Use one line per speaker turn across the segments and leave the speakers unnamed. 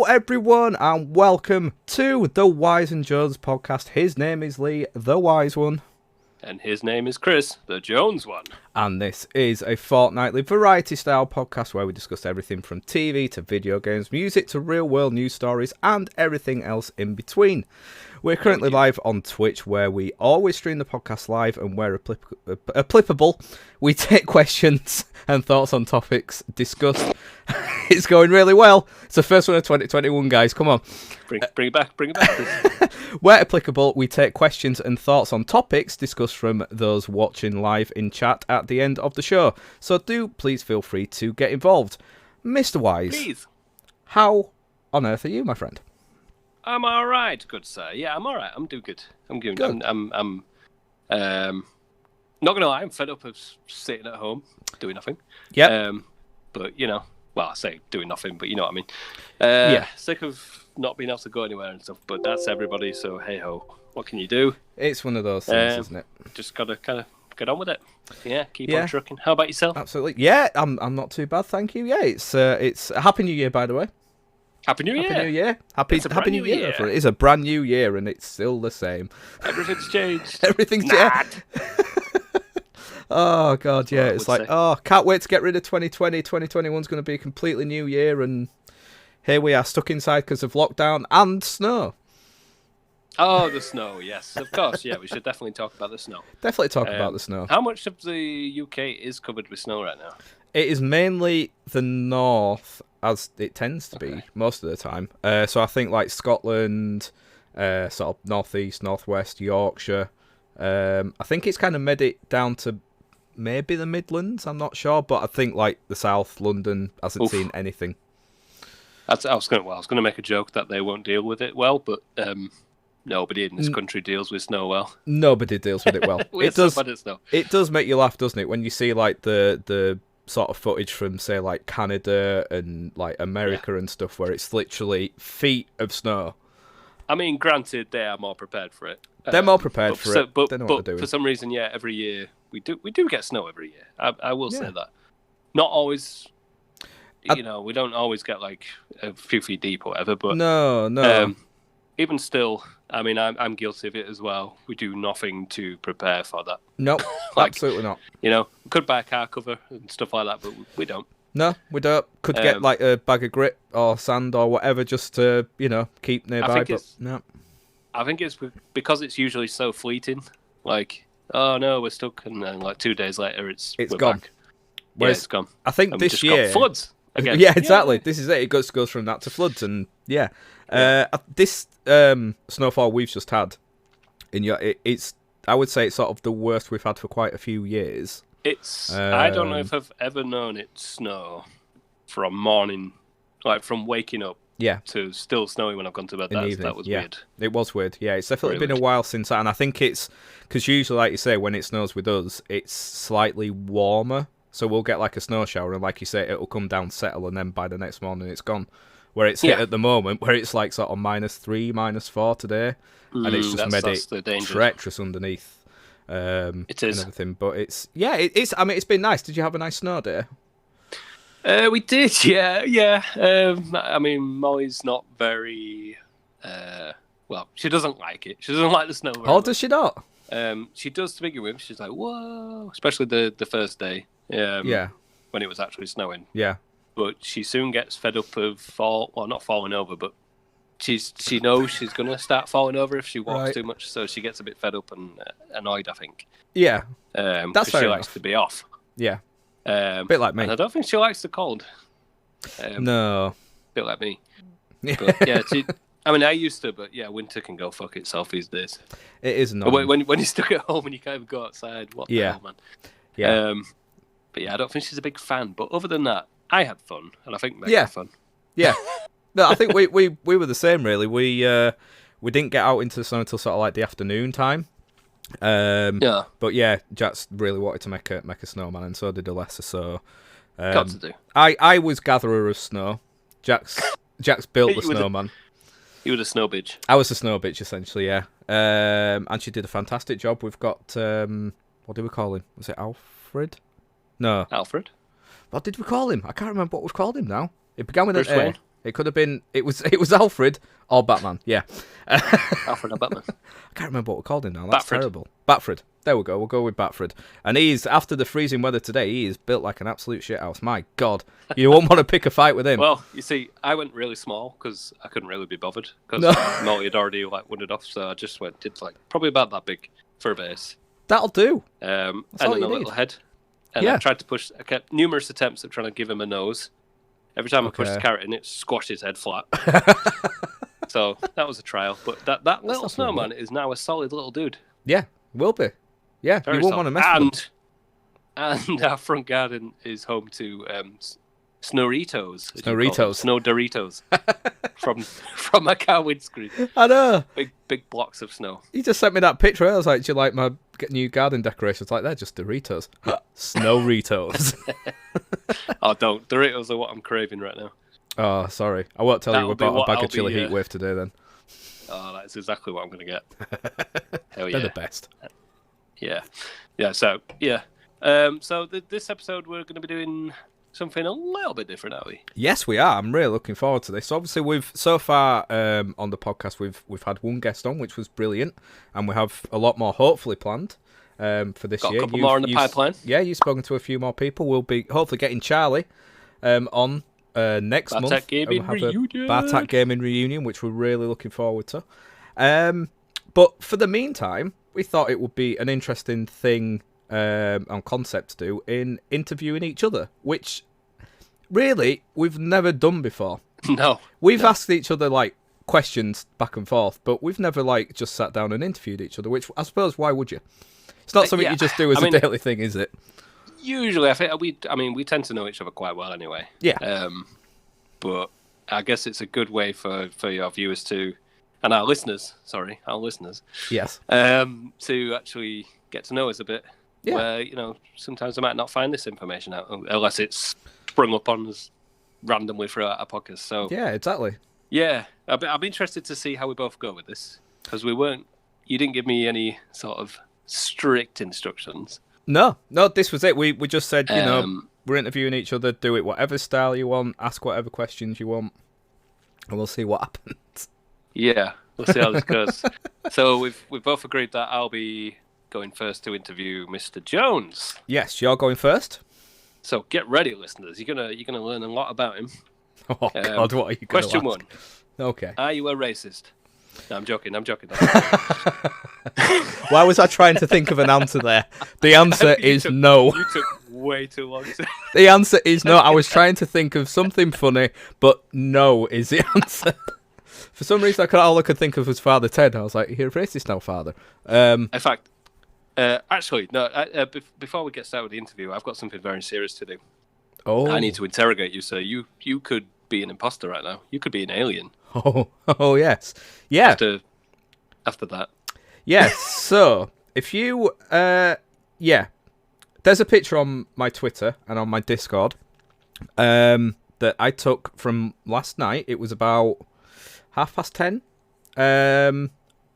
everyone, and welcome to the Wise and Jones podcast. His name is Lee, the Wise One.
And his name is Chris, the Jones One.
And this is a fortnightly variety-style podcast where we discuss everything from TV to video games, music to real-world news stories, and everything else in between. We're currently live on Twitch, where we always stream the podcast live, and where applicable, we take questions and thoughts on topics discussed. It's going really well. It's the first one of 2021, guys. Come on.
Bring it back.
Where applicable, we take questions and thoughts on topics discussed from those watching live in chat at the end of the show. So do please feel free to get involved. Mr. Wise,
please.
How on earth are you, my friend?
I'm all right, good sir. Yeah, I'm all right. I'm doing good. I'm good. I'm not gonna lie. I'm fed up of sitting at home doing nothing.
Yeah.
But you know, well, I say doing nothing, but you know what I mean. Yeah. Sick of not being able to go anywhere and stuff. But that's everybody. So hey ho, what can you do?
It's one of those things, isn't it?
Just gotta kind of get on with it. Yeah. Keep on trucking. How about yourself?
Absolutely. Yeah, I'm not too bad, thank you. Yeah, it's a Happy New Year, by the way.
Happy New Year!
Happy New Year! Happy New Year! For it is a brand new year, and it's still the same.
Everything's changed.
Everything's changed. Oh god, yeah. It's like, can't wait to get rid of 2020. 2021's going to be a completely new year, and here we are stuck inside because of lockdown and snow.
Oh, the snow, yes, of course. Yeah, we should definitely talk about the snow.
Definitely talk about the snow.
How much of the UK is covered with snow right now?
It is mainly the north, as it tends to be most of the time. So I think like Scotland, sort of northeast, northwest, Yorkshire. I think it's kind of made it down to maybe the Midlands. I'm not sure, but I think like the south, London hasn't seen anything.
I was going to make a joke that they won't deal with it well, but nobody in this country deals with snow well.
Nobody deals with it well.
It does. Snow.
It does make you laugh, doesn't it, when you see like the sort of footage from say like Canada and like America and stuff, where it's literally feet of snow. I
mean, granted, they are more prepared for it.
They're more prepared for it. But they know what they're doing.
For some reason, every year we do get snow every year. I will say that. Not always. You know, we don't always get like a few feet deep or whatever. But
no.
Even still, I mean, I'm guilty of it as well. We do nothing to prepare for that.
Nope, absolutely not.
You know, we could buy a car cover and stuff like that, but we don't.
No, we don't. Could get like a bag of grit or sand or whatever just to, you know, keep nearby.
I think it's because it's usually so fleeting. Like, oh no, we're stuck, and then like 2 days later, we're
gone.
Back.
It's
gone.
I think
and
this year
got floods again.
Yeah, exactly. This is it. It goes from that to floods, and this snowfall we've just had, it's I would say it's sort of the worst we've had for quite a few years.
I don't know if I've ever known it snow from morning, like from waking up, to still snowing when I've gone to bed. That was weird. It was
weird. Yeah, it's definitely been a while since that, and I think it's because usually, like you say, when it snows with us, it's slightly warmer, so we'll get like a snow shower, and like you say, it'll come down, settle, and then by the next morning it's gone. Where it's hit at the moment, where it's like sort of -3, -4 today, and it's just made it treacherous underneath.
It is.
And everything, but it's. I mean, it's been nice. Did you have a nice snow day?
We did, yeah. I mean, Molly's not very. Well, she doesn't like it. She doesn't like the snow.
Does she not?
She does to begin with. She's like, whoa, especially the first day. When it was actually snowing.
Yeah.
But she soon gets fed up of not falling over, but she knows she's gonna start falling over if she walks too much. So she gets a bit fed up and annoyed, I think.
Yeah,
that's fair. She likes to be off.
Yeah, a bit like me.
And I don't think she likes the cold.
No,
a bit like me. But yeah, I mean, I used to, but yeah, winter can go fuck itself these days.
It is annoying.
When you're stuck at home and you can't even go outside, what the hell, man?
Yeah.
But yeah, I don't think she's a big fan. But other than that, I had fun, and I think Meg had fun.
Yeah. No, I think we were the same, really. We didn't get out into the snow until sort of like the afternoon time. But yeah, Jack's really wanted to make a snowman, and so did Alessa. So
got to do.
I was gatherer of snow. Jack's built the snowman.
You were the snow bitch.
I was the snow bitch, essentially, yeah. And she did a fantastic job. We've got what did we call him? Was it Alfred? No.
Alfred?
What did we call him? I can't remember what we called him now. It began with
Bruce
an A.
Wayne?
It could have been. It was Alfred or Batman. Yeah.
Alfred or Batman.
I can't remember what we called him now. That's
Batfred.
terrible. Batfred. There we go. We'll go with Batfred. And he's, after the freezing weather today, he is built like an absolute shithouse. My God. You won't want to pick a fight with him.
Well, you see, I went really small because I couldn't really be bothered because Molly had already wandered off, so I just did probably about that big for a base.
That'll do.
And then a little head. And I tried to push. I kept numerous attempts at trying to give him a nose. Every time I pushed the carrot in, it squashed his head flat. So that was a trial. But that little snowman is now a solid little dude.
Yeah, will be. Yeah,
Very
you won't want to mess with him.
And our front garden is home to Snoritos.
Snoritos.
Doritos. from my car windscreen.
I know.
Big blocks of snow.
You just sent me that picture. I was like, do you like my new garden decorations? Like, they're just Doritos. Snoritos.
Oh, don't. Doritos are what I'm craving right now.
Oh, sorry. I won't tell you about a bag of chili heat wave today then.
Oh, that's exactly what I'm going to get. Hell yeah.
They're the best.
Yeah. Yeah, so, yeah. So this episode we're going to be doing something a little bit different, are we?
Yes, we are. I'm really looking forward to this. Obviously, we've so far on the podcast we've had one guest on, which was brilliant, and we have a lot more hopefully planned for this year.
Got a couple more in the pipeline.
Yeah, you've spoken to a few more people. We'll be hopefully getting Charlie on next month.
Gaming Reunion.
Bartak Gaming Reunion, which we're really looking forward to. But for the meantime, we thought it would be an interesting thing on concept to do in interviewing each other, which really we've never done before.
No.
We've asked each other like questions back and forth, but we've never like just sat down and interviewed each other, which I suppose why would you? It's not something you just do as a daily thing, is it?
Usually, I think we tend to know each other quite well anyway.
Yeah.
But I guess it's a good way for your viewers to, and our listeners,
yes,
to actually get to know us a bit.
Yeah.
Where, sometimes I might not find this information out unless it's sprung up on us randomly throughout our podcast. So
yeah, exactly.
Yeah, I'll be interested to see how we both go with this because you didn't give me any sort of strict instructions.
No, this was it. We just said, we're interviewing each other, do it whatever style you want, ask whatever questions you want, and we'll see what happens.
Yeah, we'll see how this goes. So we've both agreed that I'll be going first to interview Mr. Jones.
Yes, you're going first.
So get ready, listeners. You're gonna learn a lot about him.
Oh God, what are you going to
Question
ask?
1.
Okay.
Are you a racist? No, I'm joking.
Why was I trying to think of an answer there? The answer is no.
You took way too long.
The answer is no. I was trying to think of something funny, but no is the answer. For some reason, all I could think of was Father Ted. I was like, you're a racist now, Father.
In fact, actually, no. Before we get started with the interview, I've got something very serious to do.
Oh.
I need to interrogate you, sir. You could be an imposter right now. You could be an alien.
Oh yes. Yeah.
After that.
Yes. So, if you, there's a picture on my Twitter and on my Discord that I took from last night. It was about 10:30.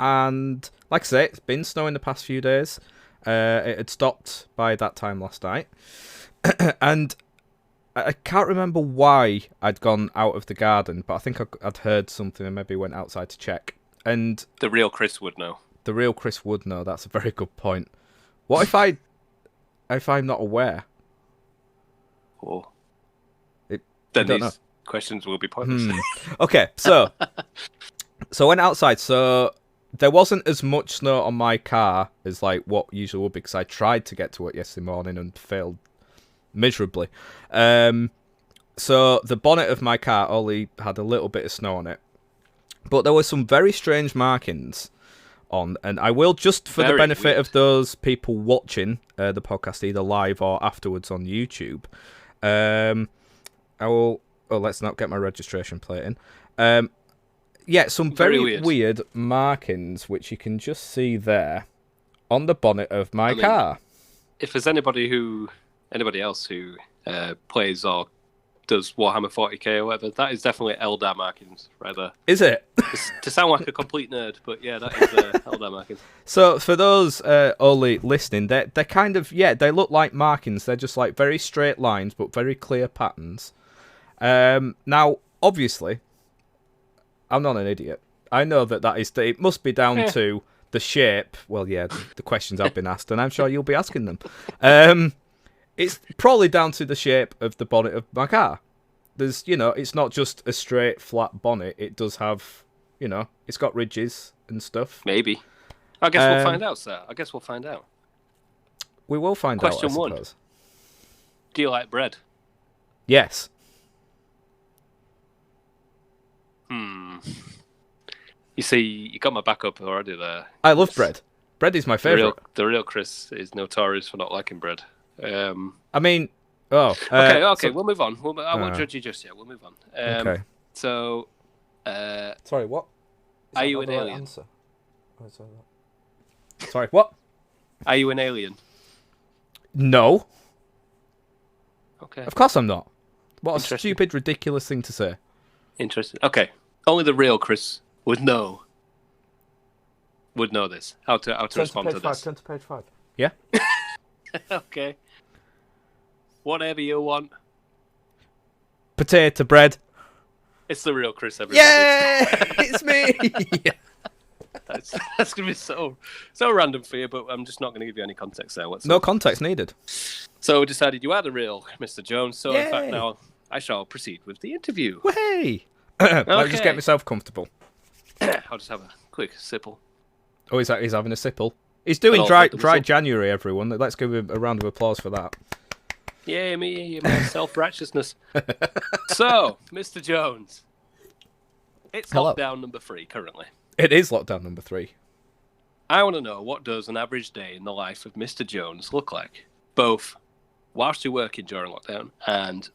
And like I say, it's been snowing the past few days. It had stopped by that time last night. And I can't remember why I'd gone out of the garden, but I think I'd heard something and maybe went outside to check. And
the real Chris would know.
The real Chris would know. That's a very good point. What if I'm not aware?
Oh. Then these questions will be pointless.
Okay, so I went outside. So there wasn't as much snow on my car as like what usually would be, because I tried to get to it yesterday morning and failed miserably. So the bonnet of my car only had a little bit of snow on it, but there were some very strange markings on, and I will, just for the benefit of those people watching the podcast either live or afterwards on YouTube, I will. Oh, let's not get my registration plate in. Some very weird markings which you can just see there on the bonnet of my car.
If there's anybody else who plays or does Warhammer 40k or whatever, that is definitely Eldar markings right there.
Is it?
To sound like a complete nerd, but yeah, that is Eldar markings.
So for those only listening, they're kind of, they look like markings. They're just like very straight lines, but very clear patterns. Now, obviously, I'm not an idiot. I know it must be down to the shape. Well, yeah, the questions I've been asked, and I'm sure you'll be asking them. It's probably down to the shape of the bonnet of my car. It's not just a straight flat bonnet. It does have, it's got ridges and stuff.
Maybe. I guess we'll find out, sir. I guess we'll find out.
We will find out, I suppose.
Question 1. Do you like bread?
Yes.
You see, you got my back up already there.
I love bread. Bread is my favourite.
The real Chris is notorious for not liking bread.
I mean...
Okay, we'll move on. I won't judge you just yet. We'll move on.
Okay.
So...
sorry, what?
Are you an alien?
Answer? Sorry, what?
Are you an alien?
No.
Okay.
Of course I'm not. What a stupid, ridiculous thing to say.
Interesting. Okay. Only the real Chris would know this. How to respond to this.
Turn to page 5. Yeah?
Okay. Whatever you want.
Potato bread.
It's the real Chris, everybody.
Yeah! It's me! Yeah.
That's going to be so random for you, but I'm just not going to give you any context there whatsoever.
No context needed.
So we decided you are the real Mr. Jones, so
Yay!
In fact now I shall proceed with the interview.
Way! Let me just get myself comfortable.
I'll just have a quick sipple.
Oh, he's having a sipple. He's doing dry January, everyone. Let's give him a round of applause for that.
Yeah, me, my self-righteousness. So, Mr. Jones, it's lockdown number 3 currently.
It is lockdown number 3.
I want to know, what does an average day in the life of Mr. Jones look like? Both whilst you're working during lockdown and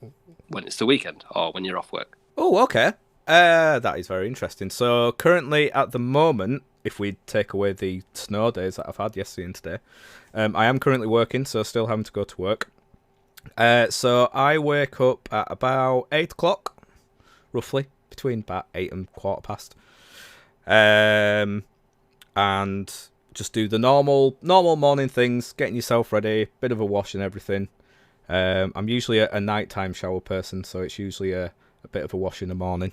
when it's the weekend or when you're off work.
Oh, okay. That is very interesting. So currently, at the moment, if we take away the snow days that I've had yesterday and today, I am currently working, so still having to go to work. So I wake up at about 8 o'clock, roughly, between about 8 and 8:15. And just do the normal morning things, getting yourself ready, bit of a wash and everything. I'm usually a nighttime shower person, so it's usually a bit of a wash in the morning.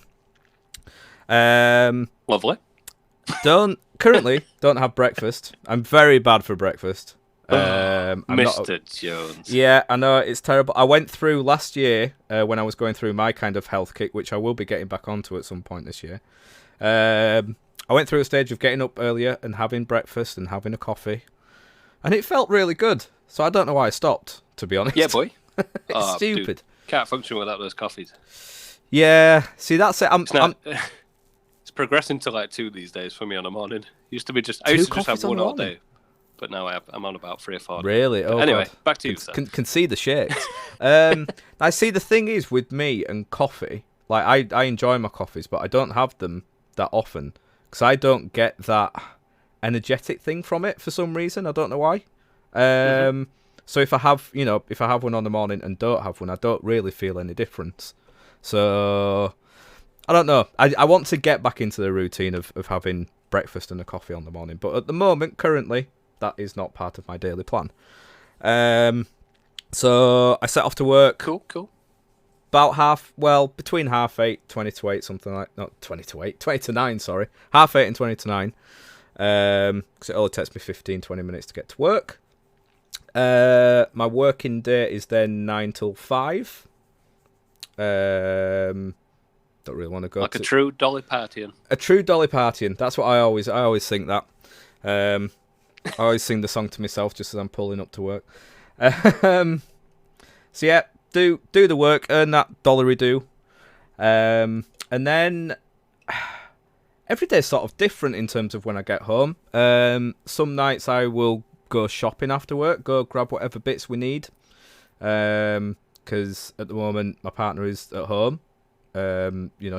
Lovely.
Currently don't have breakfast. I'm very bad for breakfast.
Mr. Jones.
Yeah, I know, it's terrible. I went through last year when I was going through my kind of health kick, which I will be getting back onto at some point this year. I went through a stage of getting up earlier and having breakfast and having a coffee, and it felt really good. So I don't know why I stopped, to be honest.
Yeah, boy.
It's stupid.
Dude, can't function without those coffees.
Yeah, see, that's it.
It's progressing to like 2 these days for me on a morning. I used to just have one all day, but now I'm on about 3 or 4.
Really? Oh,
anyway,
God.
Back to you, sir.
Can see the shakes. I see. The thing is with me and coffee, like I enjoy my coffees, but I don't have them that often because I don't get that energetic thing from it for some reason. I don't know why. So if I have one on the morning and don't have one, I don't really feel any difference. So I don't know. I want to get back into the routine of having breakfast and a coffee on the morning, but at the moment, currently, that is not part of my daily plan. So I set off to work.
Cool.
About between 8:30, 20 to 8, something like, not 20 to 8, 20 to 9, sorry. 8:30 and 20 to 9. Because it only takes me 15-20 minutes to get to work. My working day is then 9 till 5. Don't really want to go
like a true Dolly Parton.
A true Dolly Parton. That's what I always think that. I always sing the song to myself just as I'm pulling up to work. So yeah, do the work, earn that dollary-do. And then every day's sort of different in terms of when I get home. Some nights I will go shopping after work, go grab whatever bits we need. Because at the moment my partner is at home.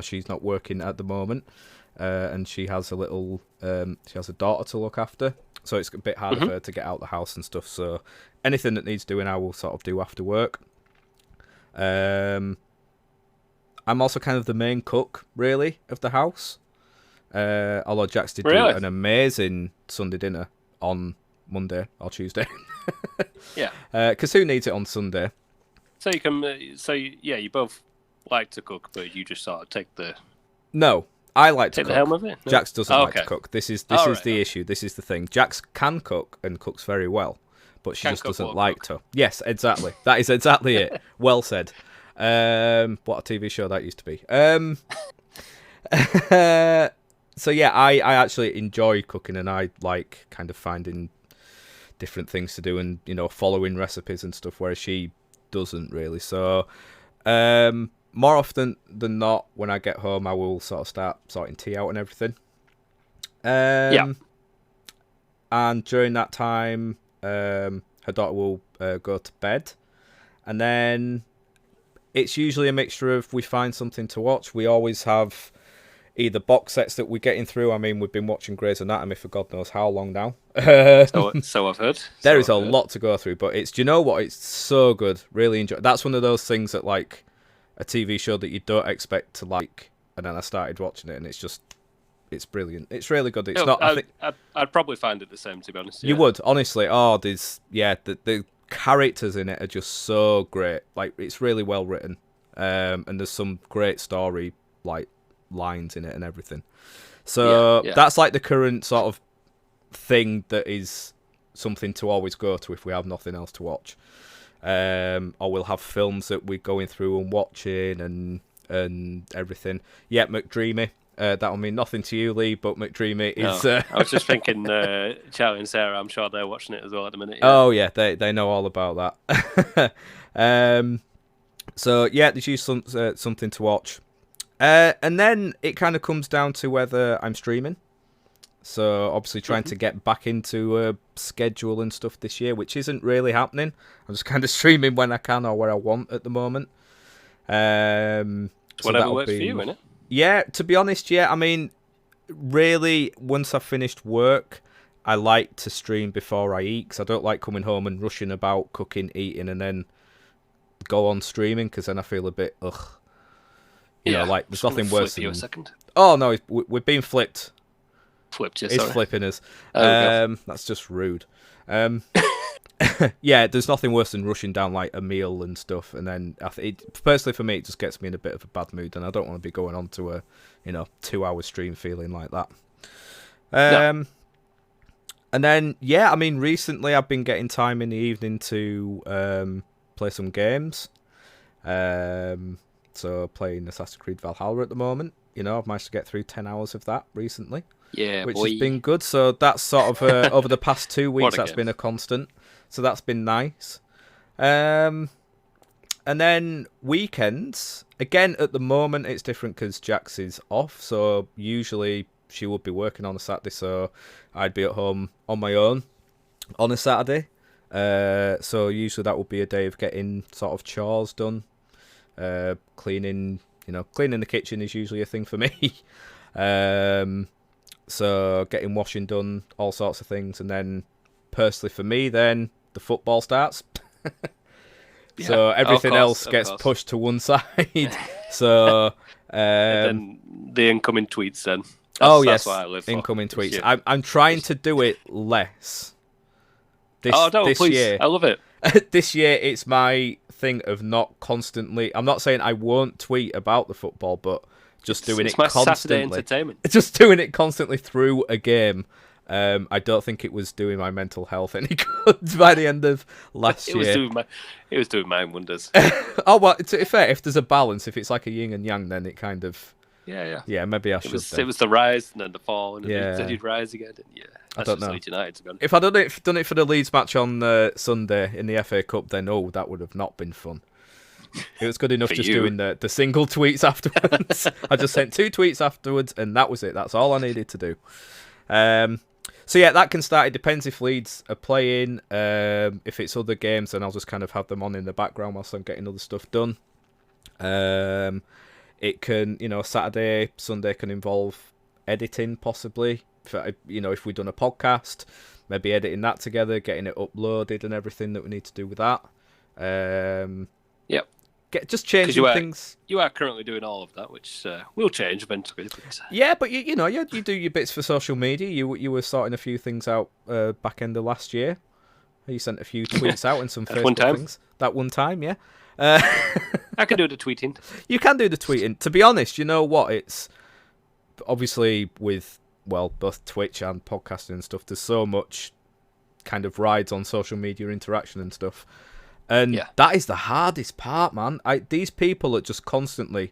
She's not working at the moment, and she has a daughter to look after, so it's a bit hard for her to get out the house and stuff. So anything that needs doing, I will sort of do after work. I'm also kind of the main cook, really, of the house. Although Jax did do an amazing Sunday dinner on Monday or Tuesday.
Yeah.
Because who needs it on Sunday?
So you can, you both like to cook, but you just sort of take the...
No, I like to cook.
the helm of it? No?
Jax doesn't like to cook. This is the issue. This is the thing. Jax can cook and cooks very well, but she just doesn't like to. Yes, exactly. That is exactly it. Well said. What a TV show that used to be. So yeah, I actually enjoy cooking, and I like kind of finding different things to do and, you know, following recipes and stuff, whereas she doesn't really. So more often than not, when I get home, I will sort of start sorting tea out and everything. And during that time, her daughter will go to bed, and then it's usually a mixture of we find something to watch. We always have either box sets that we're getting through. I mean, we've been watching Grey's Anatomy for God knows how long now.
So I've heard.
There is a lot to go through, but do you know what? It's so good. Really enjoy. That's one of those things that, like, a TV show that you don't expect to like, and then I started watching it, and it's brilliant. It's really good. It's not.
I'd probably find it the same, to be honest.
You would, honestly. Oh, the characters in it are just so great. Like, it's really well written, and there's some great story like lines in it and everything. So that's like the current sort of thing that is something to always go to if we have nothing else to watch. Or we'll have films that we're going through and watching and everything. Yeah, McDreamy. That'll mean nothing to you, Lee, but McDreamy is...
I was just thinking, Charlie and Sarah, I'm sure they're watching it as well at the minute.
Yeah. Oh, yeah, they know all about that. So, yeah, there's usually something to watch. And then it kind of comes down to whether I'm streaming. So, obviously trying to get back into a schedule and stuff this year, which isn't really happening. I'm just kind of streaming when I can or where I want at the moment.
Whatever works for you, innit?
Yeah, to be honest, yeah. I mean, really, once I've finished work, I like to stream before I eat, because I don't like coming home and rushing about, cooking, eating, and then go on streaming, because then I feel a bit, ugh. You know, like, there's nothing worse than...
You a second.
Oh, no, we're being flipped.
Flipped, yeah,
It's flipping us. That's just rude. Yeah, there's nothing worse than rushing down like a meal and stuff, and then personally for me, it just gets me in a bit of a bad mood, and I don't want to be going on to a 2-hour stream feeling like that. No. And then I mean, recently I've been getting time in the evening to play some games. So playing Assassin's Creed Valhalla at the moment. I've managed to get through 10 hours of that recently.
Yeah,
which has been good. So that's sort of over the past 2 weeks, that's been a constant. So that's been nice. And then weekends, again, at the moment, it's different because Jax is off. So usually she would be working on a Saturday, so I'd be at home on my own on a Saturday. So usually that would be a day of getting sort of chores done. Cleaning the kitchen is usually a thing for me. So getting washing done, all sorts of things. And then personally for me, then the football starts. So everything else gets pushed to one side. So
and then the incoming tweets then.
That's
what I live for.
Incoming tweets. I'm trying to do it less. This
please.
Year.
I love it.
This year it's my thing of not constantly... I'm not saying I won't tweet about the football, but just doing it constantly.
It's my Saturday entertainment.
Just doing it constantly through a game. I don't think it was doing my mental health any good by the end of last year.
It was doing mine wonders.
Oh, well, to be fair, if there's a balance, if it's like a yin and yang, then it kind of...
Yeah,
maybe I should.
It was the rise and then the fall, and then you'd rise again. And
I don't know.
Leeds United, to be honest.
If I'd done it for the Leeds match on Sunday in the FA Cup, then that would have not been fun. It was good enough just doing the single tweets afterwards. I just sent 2 tweets afterwards, and that was it. That's all I needed to do. So yeah, that can start. It depends if Leeds are playing. If it's other games, then I'll just kind of have them on in the background whilst I'm getting other stuff done. It can, Saturday, Sunday can involve editing possibly. If we've done a podcast, maybe editing that together, getting it uploaded and everything that we need to do with that.
Yep.
Just changing things.
You are currently doing all of that, which will change eventually. But...
Yeah, but you do your bits for social media. You were sorting a few things out back end of last year. You sent a few tweets out and some Facebook things. That one time, yeah.
I can do the tweeting.
You can do the tweeting. To be honest, you know what? It's obviously with, well, both Twitch and podcasting and stuff, there's so much kind of rides on social media interaction and stuff. And that is the hardest part, man. These people that just constantly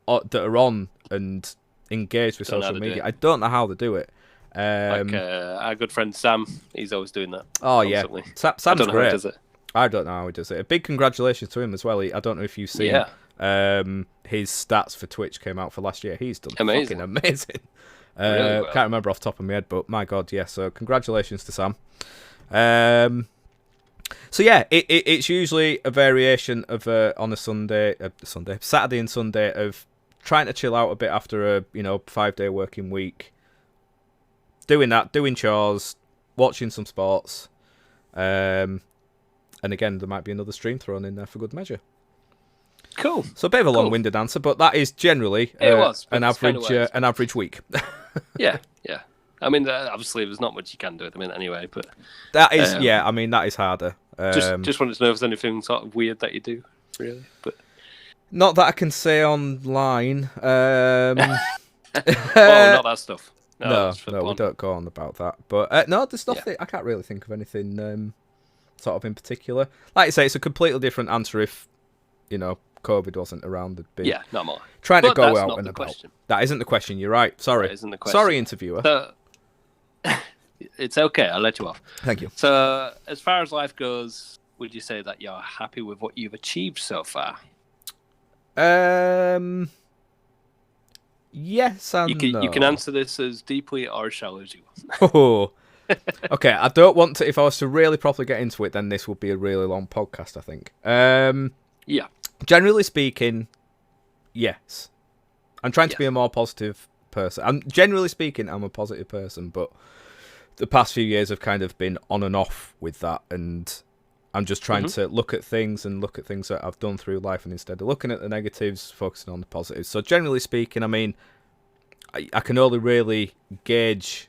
that are on and engaged with social media, I don't know how they do it.
Like our good friend Sam, he's always doing that.
Oh,
constantly.
Yeah. Sam's
I don't know
great.
How he does it.
I don't know how he does it. A big congratulations to him as well. I don't know if you've seen his stats for Twitch came out for last year. He's done fucking amazing. Really well. Can't remember off the top of my head, but my God, yeah. So congratulations to Sam. So yeah, it's usually a variation of on a Saturday and Sunday of trying to chill out a bit after a 5-day working week. Doing that, doing chores, watching some sports, and again there might be another stream thrown in there for good measure.
Cool.
So a bit of a long-winded answer, but that is generally an average week.
Yeah. I mean, obviously there's not much you can do at the minute anyway, but
that is I mean that is harder.
Just wanted to know if there's anything sort of weird that you do, really, but
not that I can say online.
Oh, not that stuff.
No, we don't go on about that. But no, there's nothing. I can't really think of anything sort of in particular. Like I say, it's a completely different answer if COVID wasn't around.
Not more.
Trying to go out and about. Question. That isn't the question. You're right. Sorry.
That isn't the question.
Sorry, interviewer.
So, it's okay. I'll let you off.
Thank you.
So, as far as life goes, would you say that you're happy with what you've achieved so far?
Yes and no.
You can answer this as deeply or as shallow as you want.
Oh. Okay, I don't want to. If I was to really properly get into it, then this would be a really long podcast, I think.
Yeah.
Generally speaking, yes. I'm trying to be a more positive person. Generally speaking, I'm a positive person, but the past few years have kind of been on and off with that, and I'm just trying to look at things that I've done through life, and instead of looking at the negatives, focusing on the positives. So generally speaking, I mean, I can only really gauge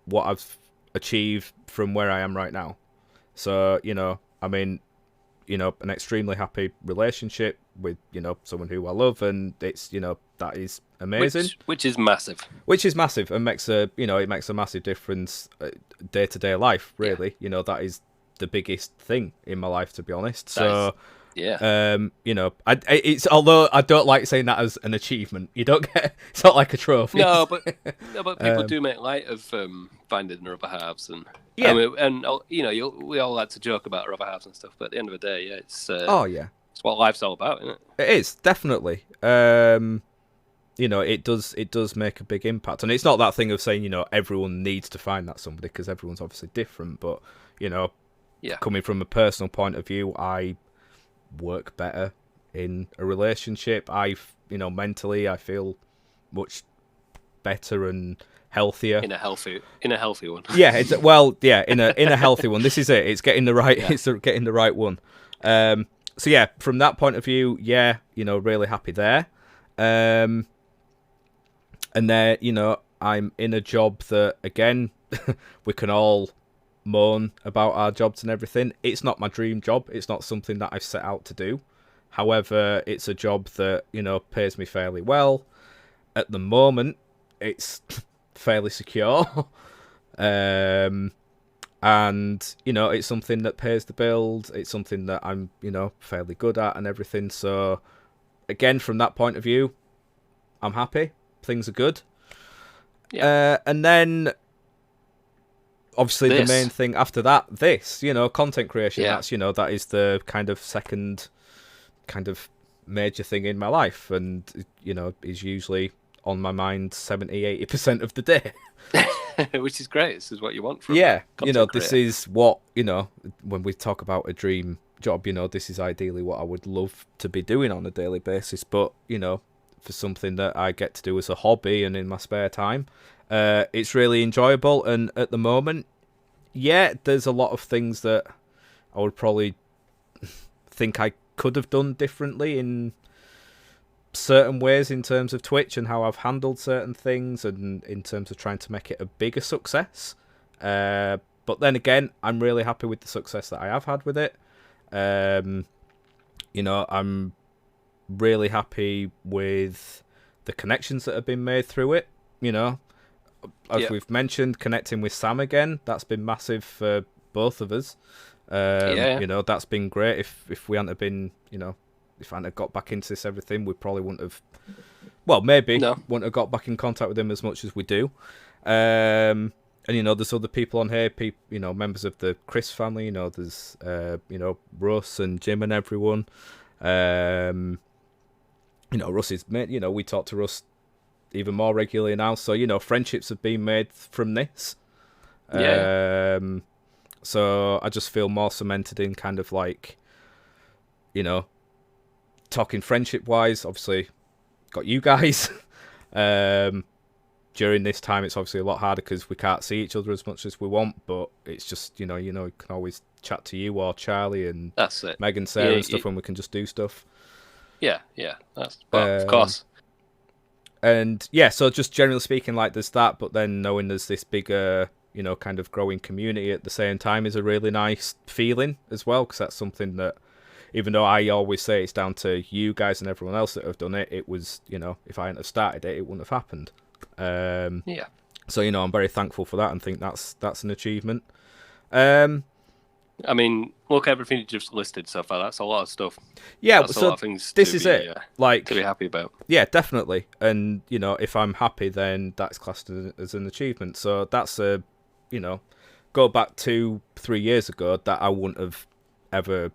what I've achieved from where I am right now. So, I mean, an extremely happy relationship with, someone who I love, and it's, that is amazing.
Which is massive.
Which is massive, and makes it makes a massive difference day-to-day life, really.
Yeah.
That is the biggest thing in my life, to be honest. It's although I don't like saying that as an achievement. You don't get it's not like a trophy.
No, but people do make light of finding their other halves, and we all like to joke about our other halves and stuff. But at the end of the day, it's it's what life's all about, isn't it?
It is definitely. It does make a big impact, and it's not that thing of saying everyone needs to find that somebody, because everyone's obviously different. But coming from a personal point of view, I work better in a relationship. Mentally I feel much better and healthier
in a healthy one.
Yeah, in a healthy one. This is it. It's getting the right. It's getting the right one. So yeah, from that point of view, really happy there. And there, I'm in a job that, again, we can all moan about our jobs and everything. It's not my dream job. It's not something that I've set out to do. However, it's a job that, pays me fairly well. At the moment, it's fairly secure. And, it's something that pays the bills. It's something that I'm, fairly good at and everything. So, again, from that point of view, I'm happy. Things are good. Yeah. And then, obviously, the main thing after that, content creation. Yeah. That's, that is the kind of second kind of major thing in my life, and, is usually on my mind 70-80% of the day.
Which is great. This is what you want from
this is what, when we talk about a dream job, this is ideally what I would love to be doing on a daily basis. But, for something that I get to do as a hobby and in my spare time, it's really enjoyable. And at the moment, there's a lot of things that I would probably think I could have done differently in certain ways in terms of Twitch and how I've handled certain things, and in terms of trying to make it a bigger success. But then again, I'm really happy with the success that I have had with it. I'm really happy with the connections that have been made through it. As we've mentioned, connecting with Sam again, that's been massive for both of us. That's been great. If we hadn't have been, if I hadn't have got back into this everything, we probably wouldn't have. Well, maybe wouldn't have got back in contact with him as much as we do. And there's other people on here, members of the Chris family. There's Russ and Jim and everyone. Russ is, we talk to Russ even more regularly now. So friendships have been made from this. So I just feel more cemented in kind of like, talking friendship wise. Obviously, got you guys. During this time, it's obviously a lot harder because we can't see each other as much as we want. But it's just you can always chat to you or Charlie and
that's it.
Meg and Sarah and stuff when we can just do stuff.
Yeah, that's of course.
And so just generally speaking, like there's that, but then knowing there's this bigger, kind of growing community at the same time is a really nice feeling as well, because that's something that, even though I always say it's down to you guys and everyone else that have done it, it was, if I hadn't have started it, it wouldn't have happened. So, I'm very thankful for that and think that's an achievement.
I mean, look, everything you just listed so far, that's a lot of stuff.
Yeah,
that's
so
a lot of things
this
to
is
be,
it. Like,
to be happy about.
Yeah, definitely. And, if I'm happy, then that's classed as an achievement. So that's go back 2-3 years ago, that I wouldn't have ever,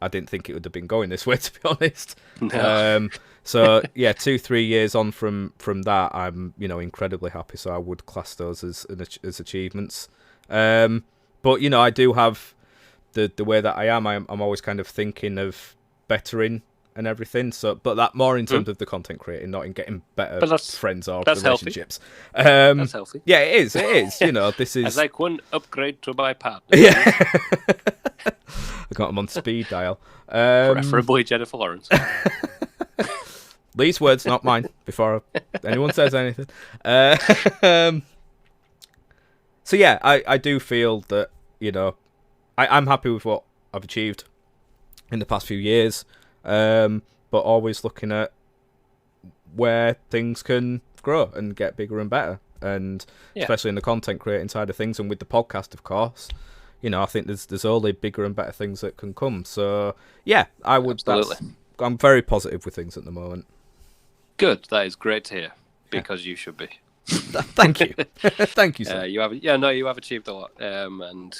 I didn't think it would have been going this way, to be honest.
No.
So, 2-3 years on from that, I'm, incredibly happy. So I would class those as achievements. But, I do have the way that I am, I'm always kind of thinking of bettering and everything. So, but that more in terms of the content creating, not in getting better friends or relationships.
That's healthy.
Yeah, it is. This is.
As like one upgrade to my partner.
Yeah. I got him on speed dial.
Preferably Jennifer Lawrence.
Lee's words, not mine, before anyone says anything. So yeah, I do feel that, I'm happy with what I've achieved in the past few years, but always looking at where things can grow and get bigger and better, and especially in the content creating side of things, and with the podcast, of course. I think there's only bigger and better things that can come. So yeah, I would.
Absolutely.
I'm very positive with things at the moment.
Good. That is great to hear, because you should be.
Thank you. Thank you, sir.
You have achieved a lot, and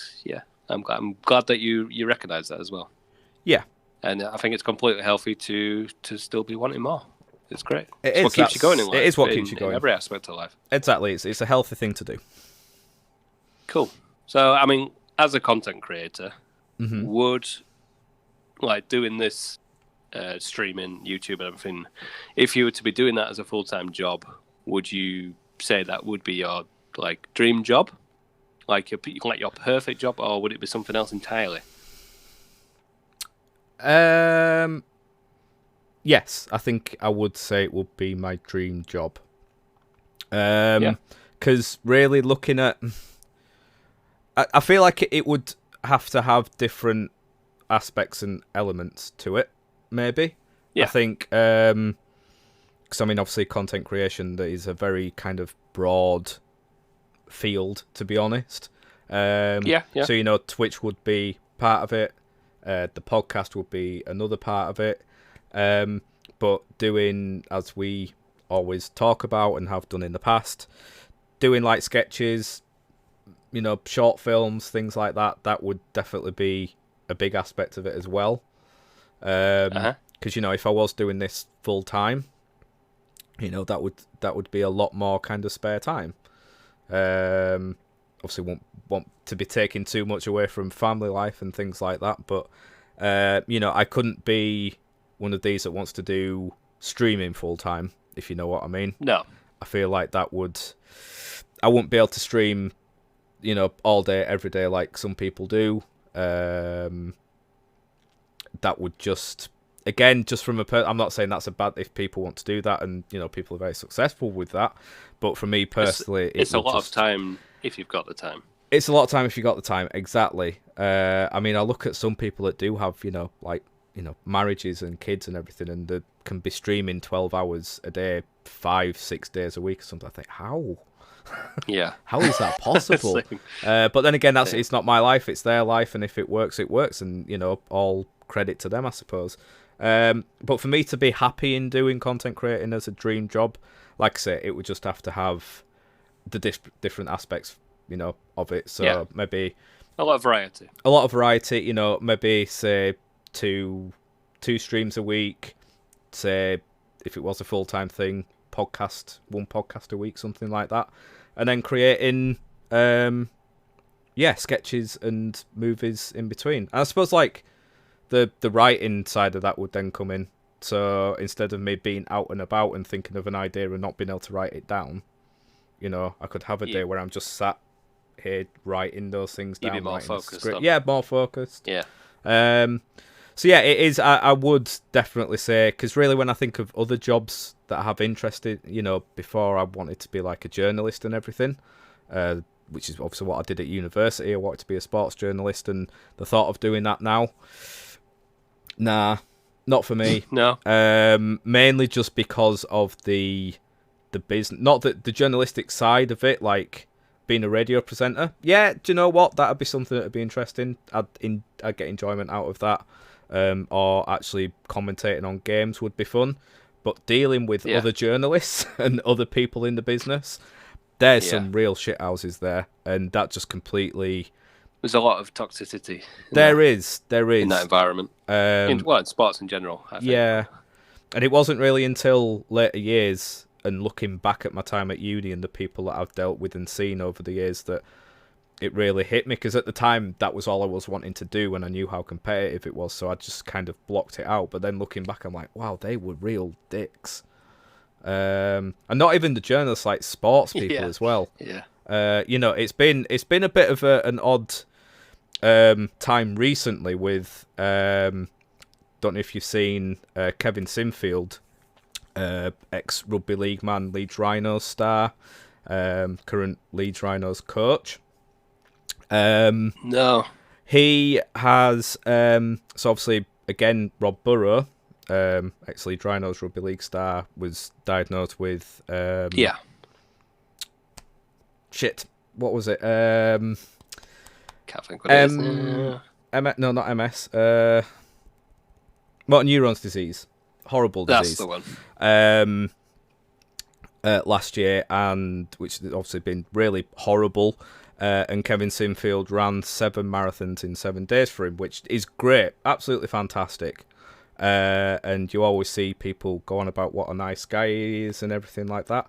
I'm glad that you recognise that as well.
Yeah,
and I think it's completely healthy to still be wanting more. It's great.
It's
what keeps you going in life.
It is what keeps you going
in every aspect of life.
Exactly. It's a healthy thing to do.
Cool. So, I mean, as a content creator, would doing this streaming, YouTube, and everything, if you were to be doing that as a full-time job, would you say that would be your dream job, your perfect job, or would it be something else entirely?
Yes, I think I would say it would be my dream job. Because really looking at, I feel like it would have to have different aspects and elements to it. Maybe. I think. Because obviously, content creation that is a very kind of broad field, to be honest. So Twitch would be part of it. The podcast would be another part of it. But doing, as we always talk about and have done in the past, doing sketches, short films, things like that, that would definitely be a big aspect of it as well. Because if I was doing this full time, that would be a lot more kind of spare time. Obviously, won't want to be taking too much away from family life and things like that. But I couldn't be one of these that wants to do streaming full time, if you know what I mean.
No,
I feel like I wouldn't be able to stream, all day, every day like some people do. That would just from I'm not saying that's a bad if people want to do that, and people are very successful with that. But for me personally,
it's a lot of time if you've got the time.
It's a lot of time if you got the time, exactly. I look at some people that do have, marriages and kids and everything, and they can be streaming 12 hours a day, 5-6 days a week or something. I think, how?
Yeah.
How is that possible? But then again, it's not my life, it's their life, and if it works, it works, and all credit to them, I suppose. But for me to be happy in doing content creating as a dream job, like I say, it would just have to have the different aspects, of it. So maybe
a lot of variety.
Maybe say two streams a week. Say if it was a full-time thing, one podcast a week, something like that, and then creating sketches and movies in between. And I suppose like the writing side of that would then come in. So instead of me being out and about and thinking of an idea and not being able to write it down, I could have a day where I'm just sat here writing those things down.
You'd be more focused.
More focused.
Yeah.
So yeah, it is. I would definitely say, because really, when I think of other jobs that I have interested, before I wanted to be like a journalist and everything, which is obviously what I did at university. I wanted to be a sports journalist, and the thought of doing that now, nah, not for me.
No.
Mainly just because of the business, not the journalistic side of it, like being a radio presenter. Yeah, do you know what? That'd be something that'd be interesting. I'd get enjoyment out of that. Or actually commentating on games would be fun. But dealing with other journalists and other people in the business, there's some real shithouses there, and that just completely.
There's a lot of toxicity.
There is
in that environment. In sports in general. I think.
Yeah, and it wasn't really until later years, and looking back at my time at uni and the people that I've dealt with and seen over the years, that it really hit me, because at the time that was all I was wanting to do, and I knew how competitive it was, so I just kind of blocked it out. But then looking back, I'm like, wow, they were real dicks. And not even the journalists, like sports people as well.
Yeah.
It's been a bit of an odd time recently with don't know if you've seen Kevin Sinfield, ex rugby league man, Leeds Rhinos star, current Leeds Rhinos coach.
No.
He has so obviously again Rob Burrow, ex Leeds Rhinos rugby league star, was diagnosed with shit. What was it?
Can't think what it is.
No, not MS. Motor neurons disease. Horrible disease.
That's the one.
Last year, and which has obviously been really horrible. And Kevin Sinfield ran 7 marathons in 7 days for him, which is great, absolutely fantastic. And you always see people go on about what a nice guy he is and everything like that.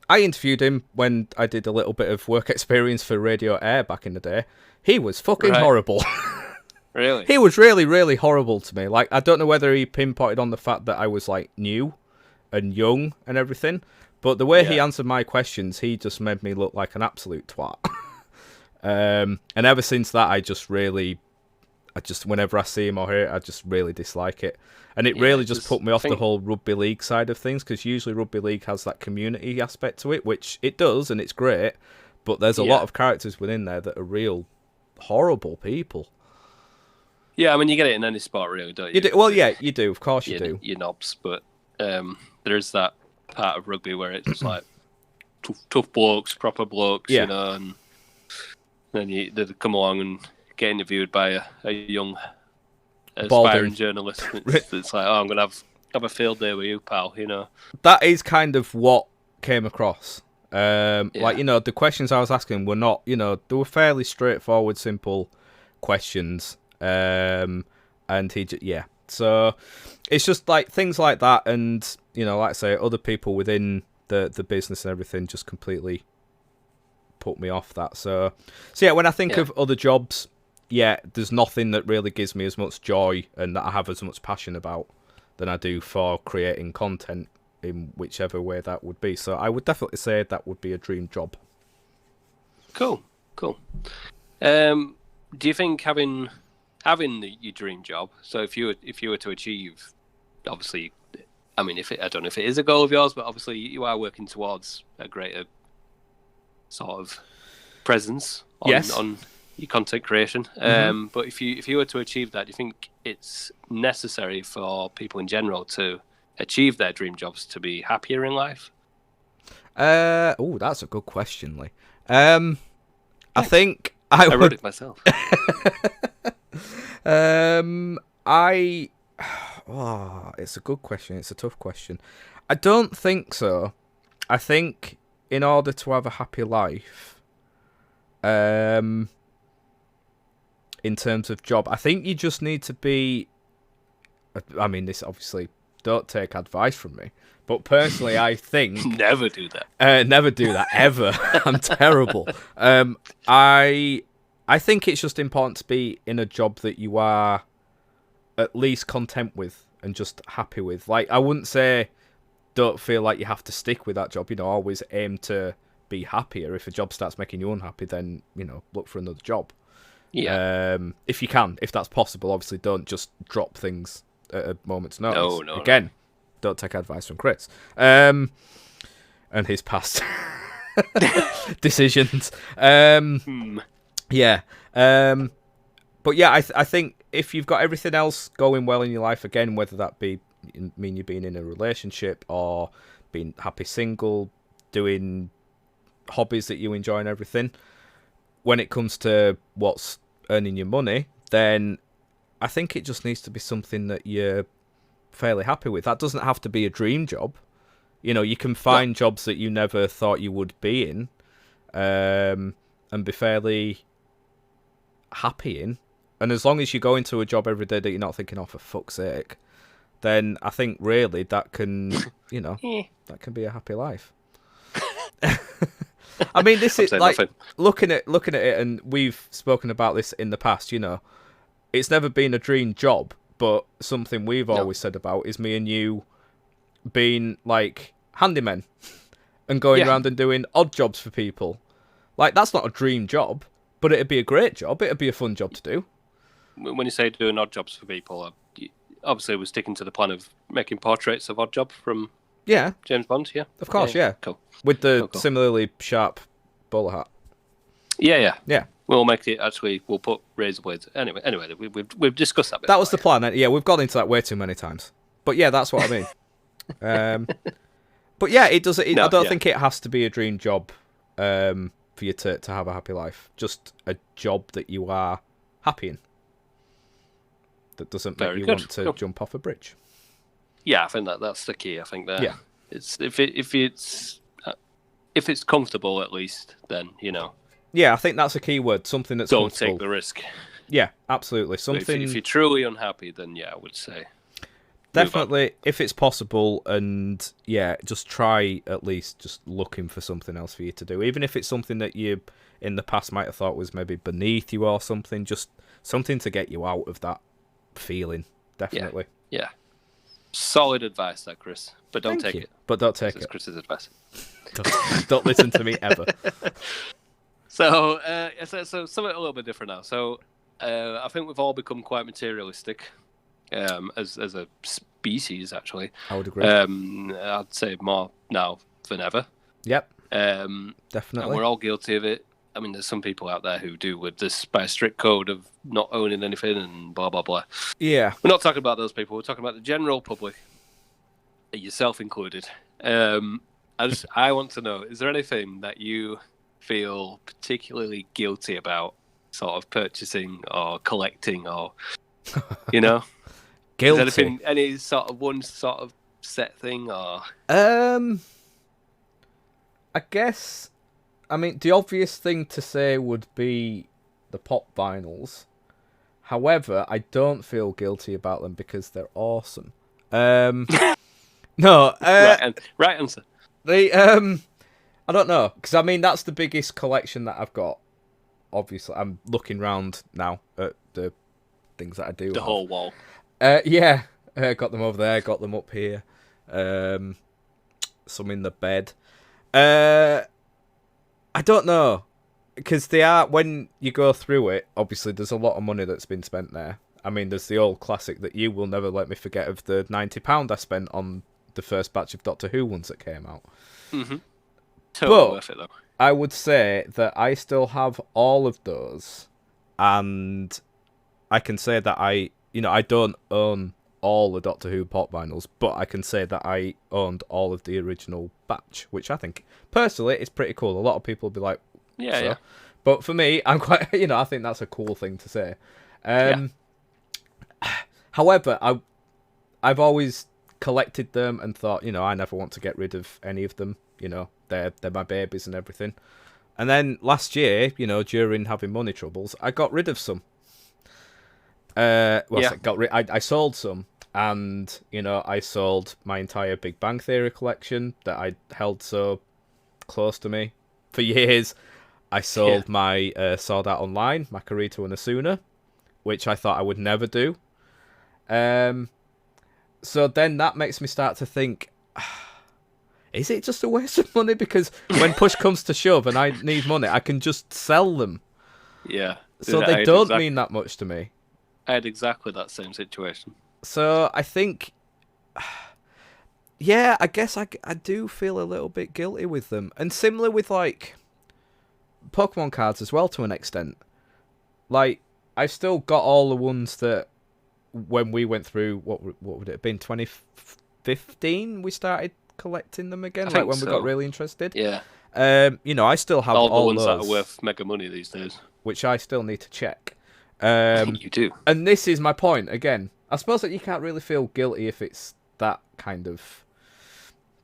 I interviewed him when I did a little bit of work experience for Radio Air back in the day. He was fucking horrible.
Really?
He was really, really horrible to me. Like, I don't know whether he pinpointed on the fact that I was like new and young and everything, but the way he answered my questions, he just made me look like an absolute twat. And ever since that, whenever I see him or hear it, I just really dislike it. And it really just put me off the whole rugby league side of things, because usually rugby league has that community aspect to it, which it does, and it's great, but there's a lot of characters within there that are real horrible people.
Yeah, I mean, you get it in any sport, really, don't you?
You do. Well, yeah, you do. Of course you do.
You're knobs, but there's that part of rugby where it's like tough blokes, proper blokes, and then they come along and get interviewed by a young aspiring journalist. It's like, oh, I'm going to have a field day with you, pal, That is kind of what came across. Like, the questions I was asking were not, they were fairly straightforward, simple questions. And he so it's just like things like that, and like I say, other people within the business and everything just completely put me off that. So yeah, when I think of other jobs, there's nothing that really gives me as much joy and that I have as much passion about than I do for creating content in whichever way that would be. So I would definitely say that would be a dream job. Cool. Do you think having your dream job, so if you were to achieve, obviously, I mean, I don't know if it is a goal of yours, but obviously you are working towards a greater sort of presence on your content creation. But if you were to achieve that, do you think it's necessary for people in general to achieve their dream jobs to be happier in life?
Oh, that's a good question, Lee. I think I
wrote it myself.
It's a good question. It's a tough question. I don't think so. I think in order to have a happy life, in terms of job, I think you just need to be. I mean, this obviously don't take advice from me, but personally, I think
never do that.
Never do that ever. I'm terrible. I think it's just important to be in a job that you are at least content with and just happy with. Like, I wouldn't say don't feel like you have to stick with that job. Always aim to be happier. If a job starts making you unhappy, then look for another job.
Yeah.
If you can, if that's possible. Obviously, don't just drop things at a moment's notice.
No.
Again, don't take advice from Chris. And his past decisions. Yeah. But yeah, I think if you've got everything else going well in your life, again, whether that be mean you being in a relationship or being happy single, doing hobbies that you enjoy and everything, when it comes to what's earning your money, then I think it just needs to be something that you're fairly happy with. That doesn't have to be a dream job. You can find jobs that you never thought you would be in, and be fairly happy in. And as long as you go into a job every day that you're not thinking, oh, for fuck's sake, then I think really that can, that can be a happy life. I mean, this is like looking at it, and we've spoken about this in the past. It's never been a dream job, but something we've always said about is me and you being like handymen and going around and doing odd jobs for people. Like, that's not a dream job, but it'd be a great job. It'd be a fun job to do.
When you say doing odd jobs for people, obviously we're sticking to the plan of making portraits of Odd Job from James Bond. Yeah,
of course. Yeah.
Cool.
With the similarly sharp bowler hat.
Yeah. We'll make it. Actually, we'll put razor blades. Anyway, we've discussed that.
That was the plan. Yeah, we've gone into that way too many times. But yeah, that's what I mean. But yeah, it does. I don't think it has to be a dream job for you to have a happy life. Just a job that you are happy in. That doesn't make you want to jump off a bridge.
Yeah, I think that's the key. I think that it's if it's comfortable at least, then
Yeah, I think that's a key word. Something that's
don't
comfortable.
Take the risk.
Yeah, absolutely. Something.
If you're truly unhappy, then I would say
definitely if it's possible, and just try at least just looking for something else for you to do, even if it's something that you in the past might have thought was maybe beneath you or something. Just something to get you out of that feeling. Definitely.
Yeah. Solid advice there, Chris. But don't take it.
But don't take it.
It's Chris's advice.
Don't listen to me ever.
So something a little bit different now. So I think we've all become quite materialistic as a species, actually.
I would agree.
I'd say more now than ever.
Yep.
Definitely. And we're all guilty of it. I mean, there's some people out there who do with this by a strict code of not owning anything and blah, blah, blah.
Yeah.
We're not talking about those people. We're talking about the general public, yourself included. I want to know, is there anything that you feel particularly guilty about sort of purchasing or collecting or,
Guilty?
Is anything, any sort of one sort of set thing or?
I guess... I mean, the obvious thing to say would be the pop vinyls. However, I don't feel guilty about them because they're awesome. No.
Right answer.
I don't know, because I mean, that's the biggest collection that I've got. Obviously, I'm looking round now at the things that I do.
The whole wall.
Yeah. Got them over there, got them up here. Some in the bed. I don't know, because they are, when you go through it, obviously there's a lot of money that's been spent there. I mean, there's the old classic that you will never let me forget of the £90 I spent on the first batch of Doctor Who ones that came out.
Mm-hmm. Totally worth it, though.
I would say that I still have all of those and I can say that I don't own all the Doctor Who pop vinyls, but I can say that I owned all of the original batch, which I think personally is pretty cool. A lot of people will be like,
yeah.
But for me, I'm quite, I think that's a cool thing to say. However, I've always collected them and thought, I never want to get rid of any of them. They're my babies and everything. And then last year, during having money troubles, I got rid of some. I sold some, and I sold my entire Big Bang Theory collection that I held so close to me for years. I sold my Sword Art Online, Makarito and Asuna, which I thought I would never do. So then that makes me start to think, is it just a waste of money? Because when push comes to shove and I need money, I can just sell them.
Yeah.
So they don't mean that much to me.
I had exactly that same situation.
So I think, I guess I do feel a little bit guilty with them. And similar with, like, Pokemon cards as well, to an extent. Like, I've still got all the ones that when we went through, what would it have been, 2015 we started collecting them again, like when we got really interested.
Yeah.
I still have all
the ones
those,
that are worth mega money these days,
which I still need to check.
You do.
And this is my point again. I suppose that you can't really feel guilty if it's that kind of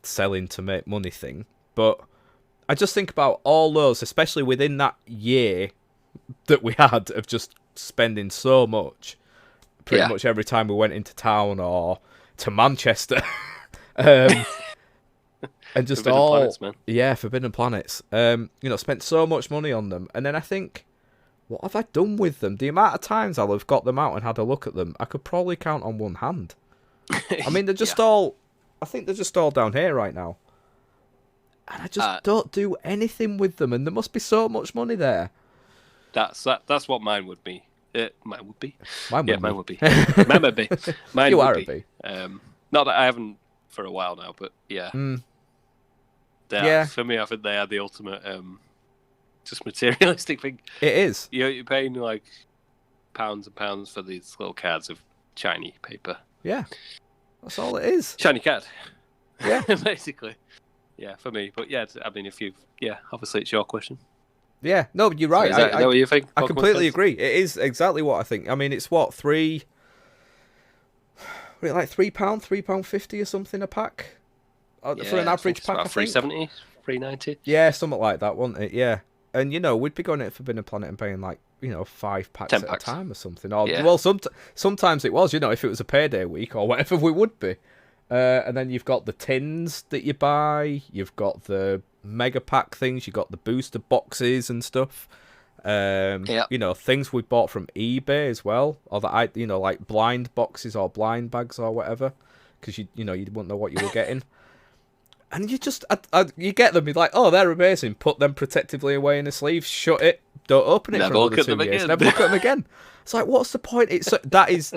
selling to make money thing, but I just think about all those, especially within that year that we had of just spending so much, pretty much every time we went into town or to Manchester. And just
Forbidden Planets, man.
Yeah, Forbidden Planets. Spent so much money on them, and then I think, what have I done with them? The amount of times I'll have got them out and had a look at them, I could probably count on one hand. I mean, they're just all, I think they're just all down here right now. And I just don't do anything with them, and there must be so much money there.
That's what mine would be. Mine would be.
Mine would be.
Mine would be. Mine would be. Mine
you
would
are
be.
A bee.
Not that I haven't for a while now, but yeah. For me, I think they are the ultimate just materialistic thing.
It is.
You're paying like pounds and pounds for these little cards of shiny paper.
Yeah. That's all it is.
Shiny card.
Yeah.
Basically. Yeah, for me. But yeah, I mean, obviously it's your question.
Yeah, no, you're right.
Is that what you think?
I completely agree. It is exactly what I think. I mean, it's what, £3, £3.50 or something a pack? For an average pack, I think?
£3.70, £3.90?
Yeah, something like that, wasn't it? Yeah. And, we'd be going to Forbidden Planet and paying, like, 5 packs
10
at
packs.
a time or something. Or, well, sometimes it was, if it was a payday week or whatever, we would be. And then you've got the tins that you buy. You've got the mega pack things. You've got the booster boxes and stuff. Things we bought from eBay as well. Or that like blind boxes or blind bags or whatever. Because, you wouldn't know what you were getting. And you just, you get them, you're like, oh, they're amazing. Put them protectively away in a sleeve, shut it, don't open it for another 2 years. Never look at them again. It's like, what's the point? That is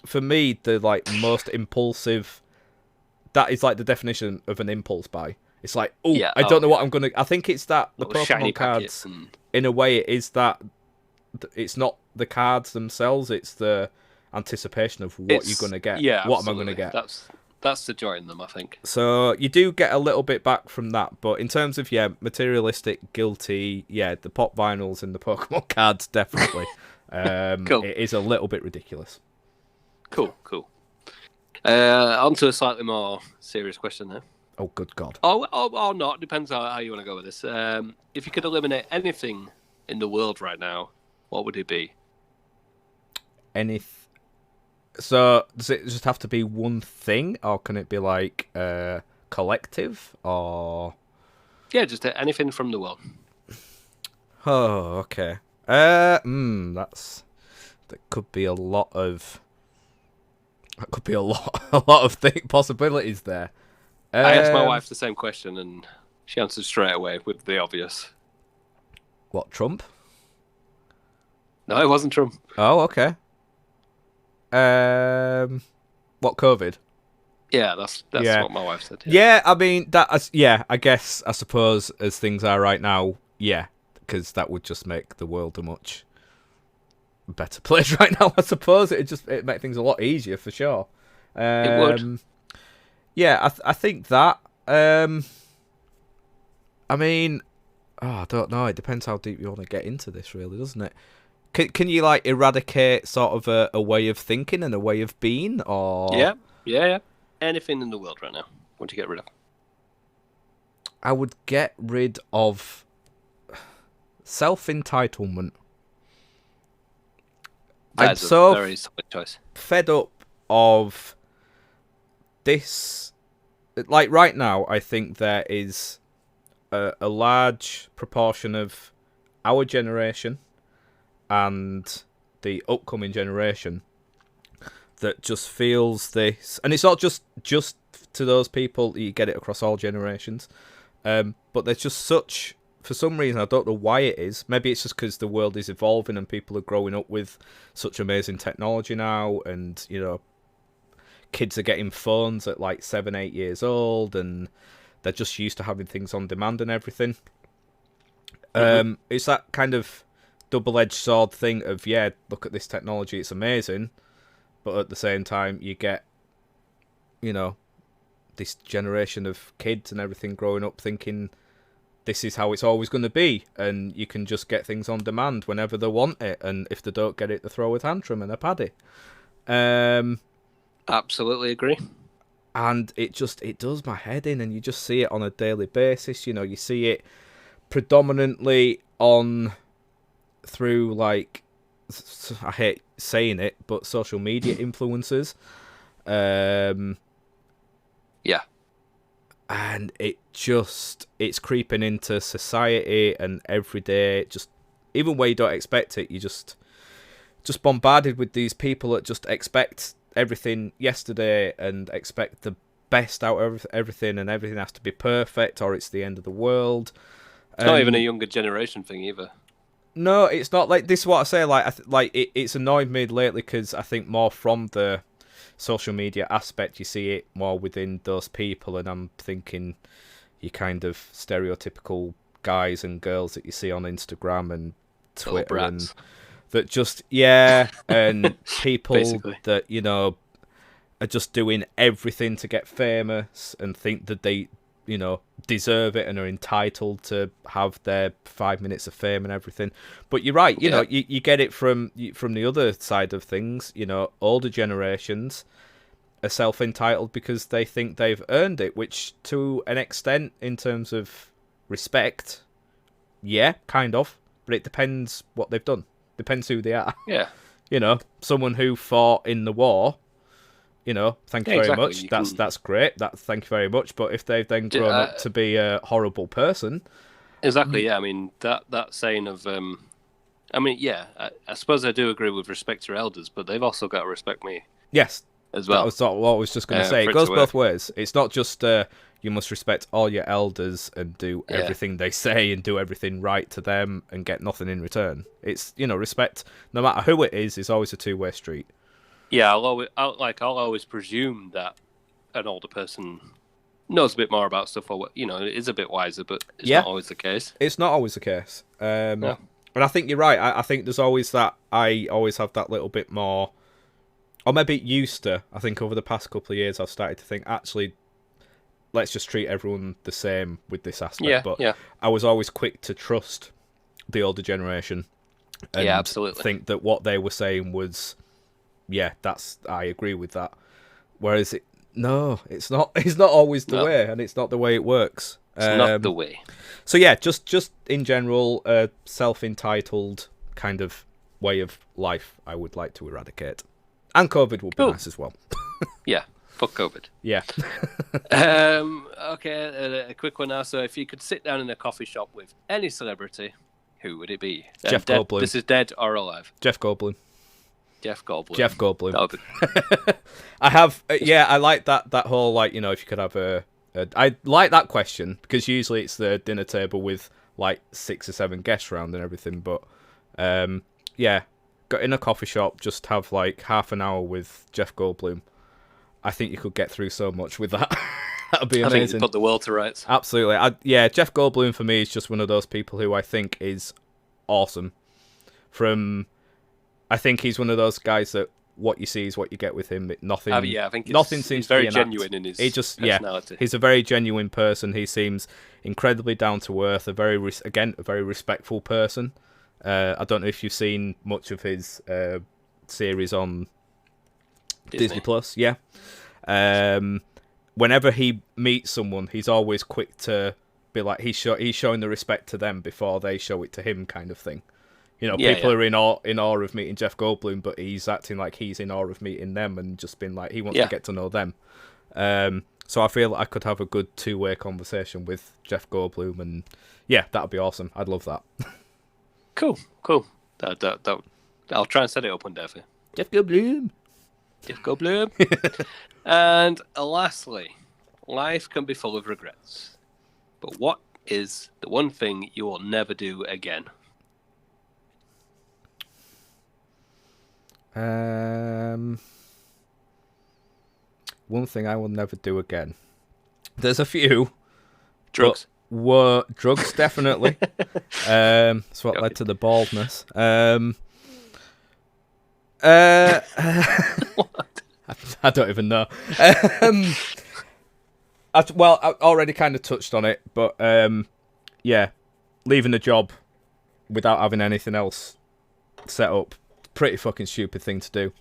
for me, the like most impulsive. That is like the definition of an impulse buy. It's like, I don't know what I'm gonna. I think it's that the Pokemon cards. In a way, it is that. It's not the cards themselves; it's the anticipation of what you're gonna get.
Yeah,
what am I gonna get?
That's the joy in them, I think.
So you do get a little bit back from that, but in terms of materialistic, guilty, the pop vinyls and the Pokemon cards definitely. Cool. It is a little bit ridiculous.
Cool. On to a slightly more serious question now.
Oh, good God.
Or not. Depends how you want to go with this. If you could eliminate anything in the world right now, what would it be?
So, does it just have to be one thing, or can it be like collective, or?
Yeah, just anything from the world.
Oh, okay. That could be a lot of. That could be a lot of possibilities there.
I asked my wife the same question, and she answered straight away with the obvious.
What, Trump?
No, it wasn't Trump.
Oh, okay. What, COVID?
Yeah, that's what my wife said.
Yeah, I mean I suppose as things are right now, because that would just make the world a much better place right now, I suppose. It'd make things a lot easier for sure.
It would.
Yeah, I think that. I mean, I don't know. It depends how deep you want to get into this, really, doesn't it? Can you like eradicate sort of a way of thinking and a way of being, or
yeah. Anything in the world right now, what do you get rid of?
I would get rid of self-entitlement.
That's a very solid choice.
Fed up of this. Like right now, I think there is a large proportion of our generation and the upcoming generation that just feels this, and it's not just to those people. You get it across all generations, but there's just such, for some reason, I don't know why it is. Maybe it's just because the world is evolving and people are growing up with such amazing technology now, and kids are getting phones at like 7-8 years old, and they're just used to having things on demand and everything. It's that kind of double-edged sword thing of, yeah, look at this technology, it's amazing, but at the same time you get, this generation of kids and everything growing up thinking this is how it's always going to be, and you can just get things on demand whenever they want it, and if they don't get it, they throw a tantrum and a paddy.
Absolutely agree.
And it does my head in, and you just see it on a daily basis. You see it predominantly through, like, I hate saying it, but social media influencers.
Yeah.
And it's creeping into society and every day, just even where you don't expect it, you just bombarded with these people that just expect everything yesterday and expect the best out of everything, and everything has to be perfect or it's the end of the world.
It's not even a younger generation thing either.
No, it's not. Like, this is what I say, it's annoyed me lately because I think more from the social media aspect, you see it more within those people, and I'm thinking you kind of stereotypical guys and girls that you see on Instagram and Twitter, and that just, and people basically, that are just doing everything to get famous and think that they deserve it and are entitled to have their 5 minutes of fame and everything. But you're right, you get it from the other side of things. Older generations are self-entitled because they think they've earned it, which to an extent, in terms of respect, kind of, but it depends what they've done. Depends who they are.
Yeah.
Someone who fought in the war, thank you very much. That's great. Thank you very much. But if they've then grown up to be a horrible person,
exactly. Yeah. I mean that saying of, I suppose I do agree with respect your elders, but they've also got to respect me.
Yes.
As well.
That was what I was just going to say. It goes both ways. It's not just you must respect all your elders and do everything they say and do everything right to them and get nothing in return. It's respect, no matter who it is always a two-way street.
Yeah, I'll always presume that an older person knows a bit more about stuff, or is a bit wiser, but it's not always the case.
It's not always the case. And I think you're right. I think there's always that. I always have that little bit more, or maybe it used to. I think over the past couple of years, I've started to think, actually, let's just treat everyone the same with this aspect. I was always quick to trust the older generation. And
absolutely.
Think that what they were saying was, I agree with that. Whereas it's not. It's not always the way, and it's not the way it works.
It's not the way.
So just in general, a self-entitled kind of way of life, I would like to eradicate. And COVID would be nice as well.
Yeah, fuck COVID.
Yeah.
Okay, a quick one now. So if you could sit down in a coffee shop with any celebrity, who would it be?
Jeff Goldblum.
This is dead or alive?
Jeff Goldblum.
Jeff Goldblum.
I have, I like that whole, if you could have I like that question, because usually it's the dinner table with, 6 or 7 guests around and everything, but, got in a coffee shop, just have, half an hour with Jeff Goldblum. I think you could get through so much with that. That would be amazing.
I think put the world to rights.
Absolutely. Jeff Goldblum, for me, is just one of those people who I think is awesome. From I think he's one of those guys that what you see is what you get with him. Nothing.
I think
nothing seems
he's very
to be an
genuine
act.
in his
personality. He's a very genuine person. He seems incredibly down to earth. A very respectful person. I don't know if you've seen much of his series on Disney Plus. Yeah. Whenever he meets someone, he's always quick to be like he's showing the respect to them before they show it to him, kind of thing. You know, people are in awe of meeting Jeff Goldblum, but he's acting like he's in awe of meeting them and just been like he wants to get to know them. So I feel like I could have a good two-way conversation with Jeff Goldblum, and yeah, that'd be awesome. I'd love that.
Cool. I'll try and set it up one day for you.
Jeff Goldblum.
And lastly, life can be full of regrets. But what is the one thing you will never do again?
One thing I will never do again. There's a few.
Drugs.
Drugs, definitely. That's what led to the baldness.
What?
I don't even know. I already kind of touched on it, but yeah, leaving the job without having anything else set up, pretty fucking stupid thing to do.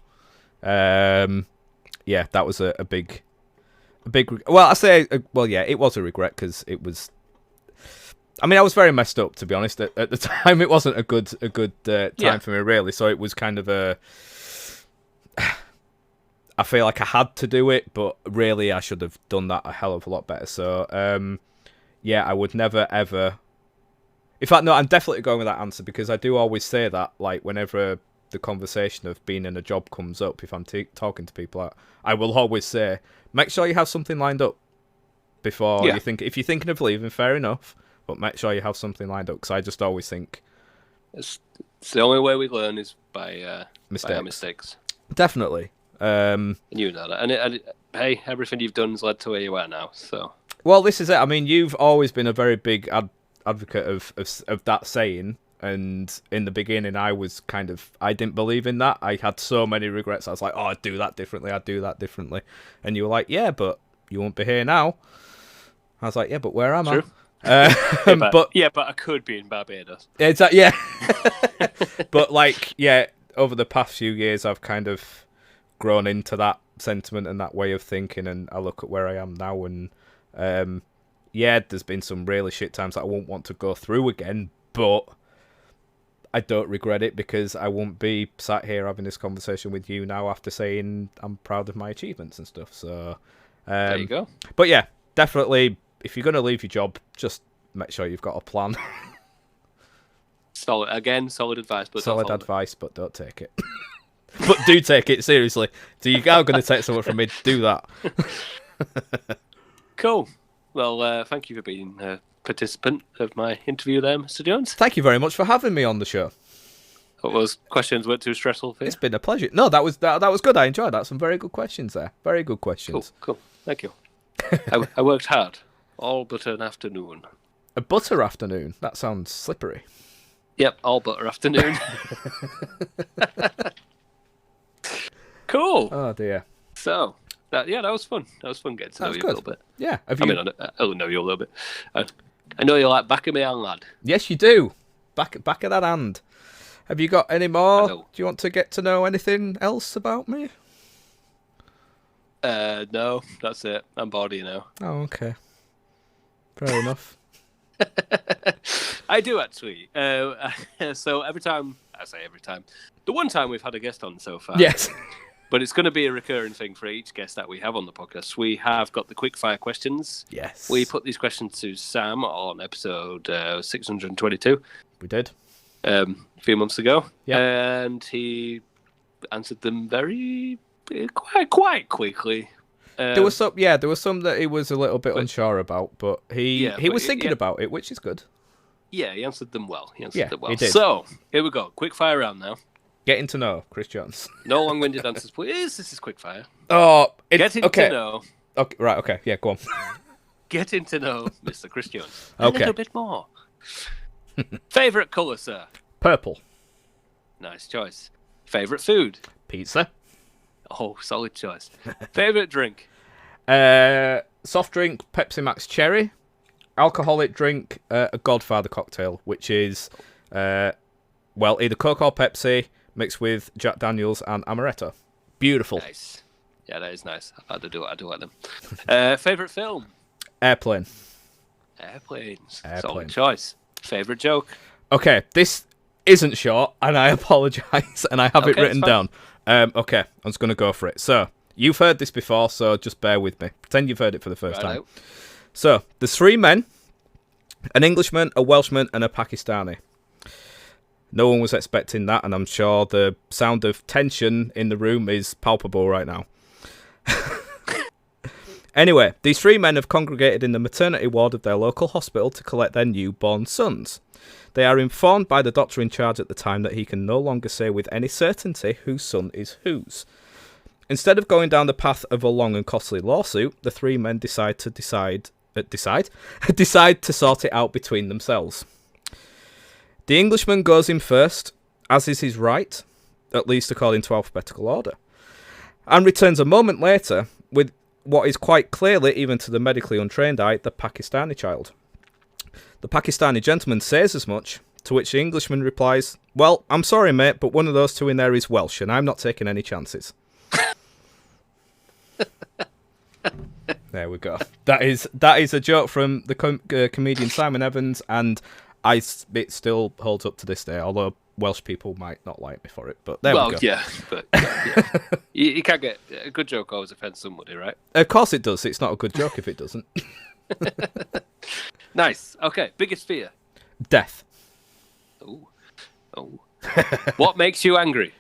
Yeah, that was a big. Well, I say, it was a regret because it was. I mean, I was very messed up, to be honest. At the time, it wasn't a good time for me, really. So it was kind of a. I feel like I had to do it, but really I should have done that a hell of a lot better. So, yeah, I would never, ever... In fact, no, I'm definitely going with that answer because I do always say that, like, whenever the conversation of being in a job comes up, if I'm talking to people, I will always say, make sure you have something lined up before you think... If you're thinking of leaving, fair enough, but make sure you have something lined up because I just always think...
It's the only way we learn is by mistakes.
Definitely.
You know that, and hey, everything you've done has led to where you are now. So,
well, this is it. I mean, you've always been a very big advocate of that saying, and in the beginning, I didn't believe in that. I had so many regrets. I was like, oh, I'd do that differently, and you were like, yeah, but you won't be here now. I was like, yeah, but where am I?
But I could be in Barbados.
Exactly. Yeah. But like, yeah, over the past few years, I've kind of grown into that sentiment and that way of thinking, and I look at where I am now, and there's been some really shit times that I won't want to go through again, but I don't regret it because I won't be sat here having this conversation with you now after saying I'm proud of my achievements and stuff. So
there you go.
But yeah, definitely, if you're going to leave your job, just make sure you've got a plan.
Solid advice, but
don't take it. But do take it seriously. So you are going to take something from me. Do that.
Cool. Well, thank you for being a participant of my interview there, Mr. Jones.
Thank you very much for having me on the show.
Hope those questions weren't too stressful for you.
It's been a pleasure. No, that was good. I enjoyed that. Some very good questions there. Very good questions.
Cool. Thank you. I worked hard, all but an afternoon.
A butter afternoon? That sounds slippery.
Yep, all butter afternoon. Cool.
Oh dear.
So that was fun. That was fun getting to know you a little bit.
Yeah.
I know you a little bit. I know you like back of my hand, lad.
Yes, you do. Back of that hand. Have you got any more? Do you want to get to know anything else about me?
No, that's it. I'm bored of you now.
Oh, okay. Fair enough.
I do actually. So every time, the one time we've had a guest on so far.
Yes.
But it's going to be a recurring thing for each guest that we have on the podcast. We have got the quickfire questions.
Yes.
We put these questions to Sam on episode 622.
We did.
A few months ago.
Yeah.
And he answered them quite quickly.
There was some that he was a little bit unsure about, but he was thinking about it, which is good.
Yeah, he answered them well.
He did.
So, here we go. Quickfire round now.
Getting to know Chris Jones.
No long-winded answers, please. This is quickfire.
Oh,
Getting to know.
Okay, right. Okay, yeah, go on.
Getting to know Mr. Chris Jones.
Okay.
A little bit more. Favorite color, sir?
Purple.
Nice choice. Favourite food?
Pizza.
Oh, solid choice. Favourite drink?
Soft drink, Pepsi Max Cherry. Alcoholic drink, a Godfather cocktail, which is, either Coke or Pepsi mixed with Jack Daniels and Amaretto. Beautiful.
Nice. Yeah, that is nice. I do like them. Favourite film?
Airplane.
Airplanes. Solid choice. Favourite joke?
Okay, this isn't short, and I apologise, and I have it written down. Okay, I'm just going to go for it. So, you've heard this before, so just bear with me. Pretend you've heard it for the first time. So, there's 3 men, an Englishman, a Welshman, and a Pakistani. No one was expecting that, and I'm sure the sound of tension in the room is palpable right now. Anyway, these 3 men have congregated in the maternity ward of their local hospital to collect their newborn sons. They are informed by the doctor in charge at the time that he can no longer say with any certainty whose son is whose. Instead of going down the path of a long and costly lawsuit, the 3 men decide to sort it out between themselves. The Englishman goes in first, as is his right, at least according to alphabetical order, and returns a moment later with what is quite clearly, even to the medically untrained eye, the Pakistani child. The Pakistani gentleman says as much, to which the Englishman replies, "Well, I'm sorry, mate, but one of those 2 in there is Welsh, and I'm not taking any chances." There we go. That is a joke from the comedian Simon Evans, and it still holds up to this day, although Welsh people might not like me for it, but there we go.
Yeah, but yeah. You can't get a good joke always offends somebody, right?
Of course it does. It's not a good joke if it doesn't.
Nice. Okay, biggest fear?
Death.
Oh. What makes you angry?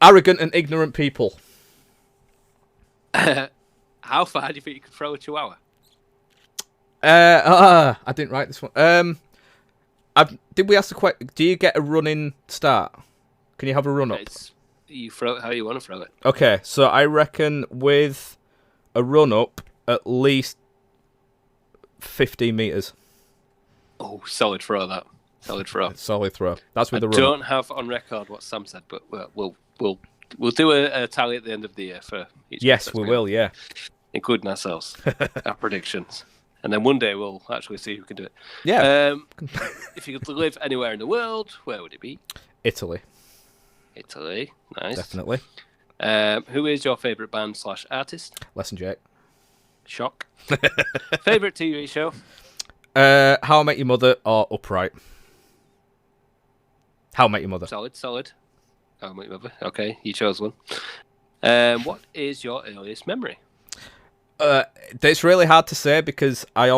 Arrogant and ignorant people.
How far do you think you could throw a chihuahua?
I didn't write this one. Did we ask the question? Do you get a running start? Can you have a run up?
You throw it how you want to throw it.
Okay, so I reckon with a run up, at least 15 meters.
Oh, solid throw that. Solid throw.
Solid throw. That's with the run.
I don't have on record what Sam said, but we'll do a tally at the end of the year for each.
Yes, we will. Yeah,
including ourselves, our predictions. And then one day we'll actually see who can do it.
Yeah.
If you could live anywhere in the world, where would it be?
Italy.
Nice.
Definitely.
Who is your favourite band / artist?
Lesson Jake.
Shock. Favourite TV show?
How I Met Your Mother or Upright. How I Met Your Mother.
Solid. How I Met Your Mother. Okay, you chose one. What is your earliest memory?
It's really hard to say because I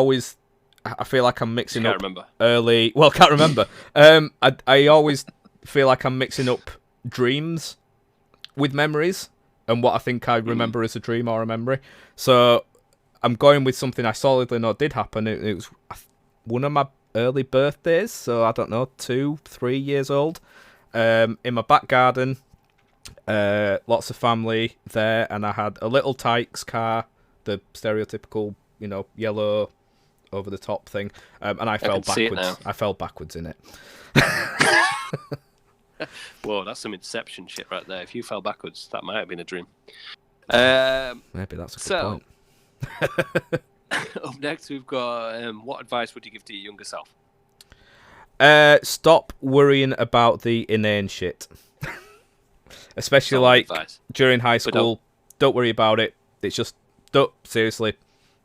feel like I'm mixing up
remember.
early. Well, can't remember. I always feel like I'm mixing up dreams with memories and what I think I remember as a dream or a memory. So I'm going with something I solidly know did happen. It was one of my early birthdays, so I don't know, 2-3 years old. In my back garden, lots of family there, and I had a little Tykes car. The stereotypical, yellow over the top thing, and I fell backwards. I fell backwards in it.
Whoa, that's some Inception shit right there. If you fell backwards, that might have been a dream.
Maybe that's a good point.
Up next, we've got what advice would you give to your younger self?
Stop worrying about the inane shit, especially during high school. Don't worry about it. It's just. Seriously,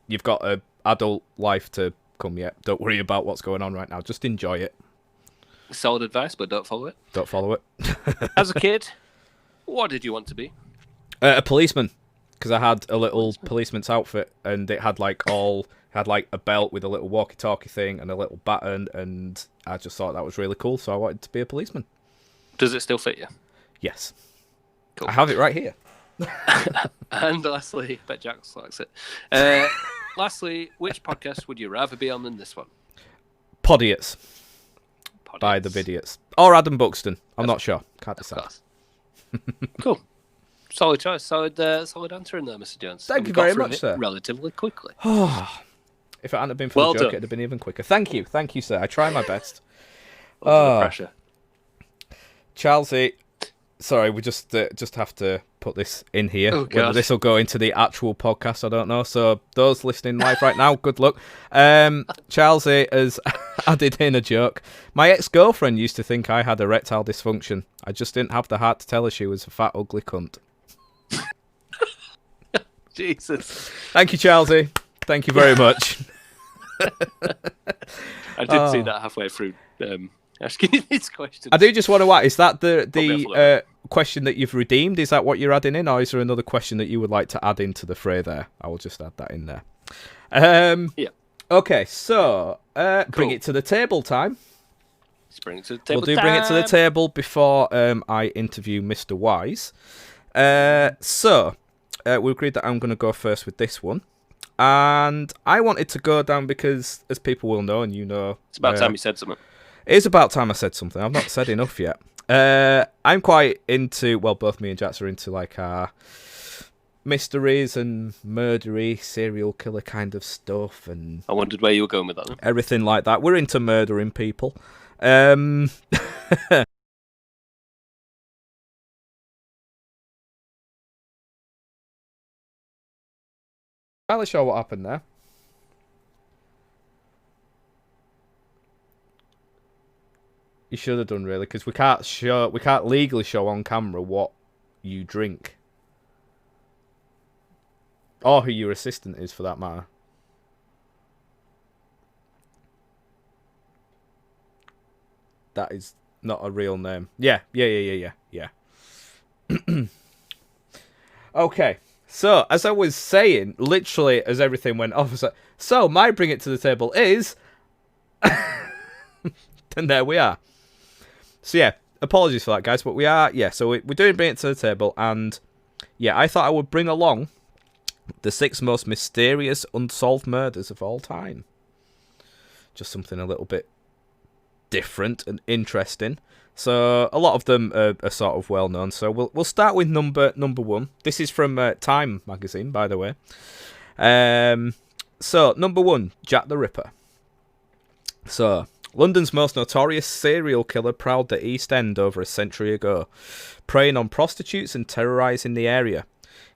you've got an adult life to come yet. Don't worry about what's going on right now. Just enjoy it.
Solid advice, but don't follow it.
Don't follow it.
As a kid, what did you want to be?
A policeman, because I had a little policeman's outfit, and it had a belt with a little walkie-talkie thing and a little baton, and I just thought that was really cool, so I wanted to be a policeman.
Does it still fit you?
Yes.
Cool.
I have it right here.
And lastly, bet Jack likes it. Lastly, which podcast would you rather be on than this one?
Podiots. By the Vidiots. Or Adam Buxton. I'm not sure. Can't decide.
Cool. Solid choice. Solid answer in there, Mr. Jones.
Thank you very much, sir.
Relatively quickly.
If it hadn't been for the joke, it'd have been even quicker. Thank you, sir. I try my best.
Under pressure.
Chelsea, Sorry, we just have to put this in here.
Oh,
whether this will go into the actual podcast, I don't know. So those listening live right now, good luck. Charlesy has added in a joke. My ex-girlfriend used to think I had erectile dysfunction. I just didn't have the heart to tell her she was a fat, ugly cunt.
Jesus.
Thank you, Charlesy. Thank you very much.
I did see that halfway through asking you this question.
I do just want to ask, is that the question that you've redeemed? Is that what you're adding in, or is there another question that you would like to add into the fray there? I will just add that in there.
Yeah.
Okay, so bring it to the table time.
Let's bring it to the table.
We'll bring it to the table before I interview Mr. Wise. So we agreed that I'm going to go first with this one. And I wanted to go down because, as people will know, and you know...
It's about time you said something.
It is about time I said something. I've not said enough yet. I'm quite into... Well, both me and Jax are into, like, mysteries and murdery, serial killer kind of stuff. And
I wondered where you were going with that.
Everything like that. We're into murdering people. Not sure what happened there. You should have done, really, because we can't legally show on camera what you drink, or who your assistant is, for that matter. That is not a real name. Yeah. Okay. So, as I was saying, literally as everything went off, I was like, so my bring it to the table is... and there we are. So yeah, apologies for that, guys, but we are... Yeah, so we're doing bring it to the table, and yeah, I thought I would bring along the 6 most mysterious unsolved murders of all time. Just something a little bit different and interesting. So a lot of them are sort of well known. So we'll start with number 1. This is from Time magazine, by the way. So number 1, Jack the Ripper. So London's most notorious serial killer prowled the East End over a century ago, preying on prostitutes and terrorising the area.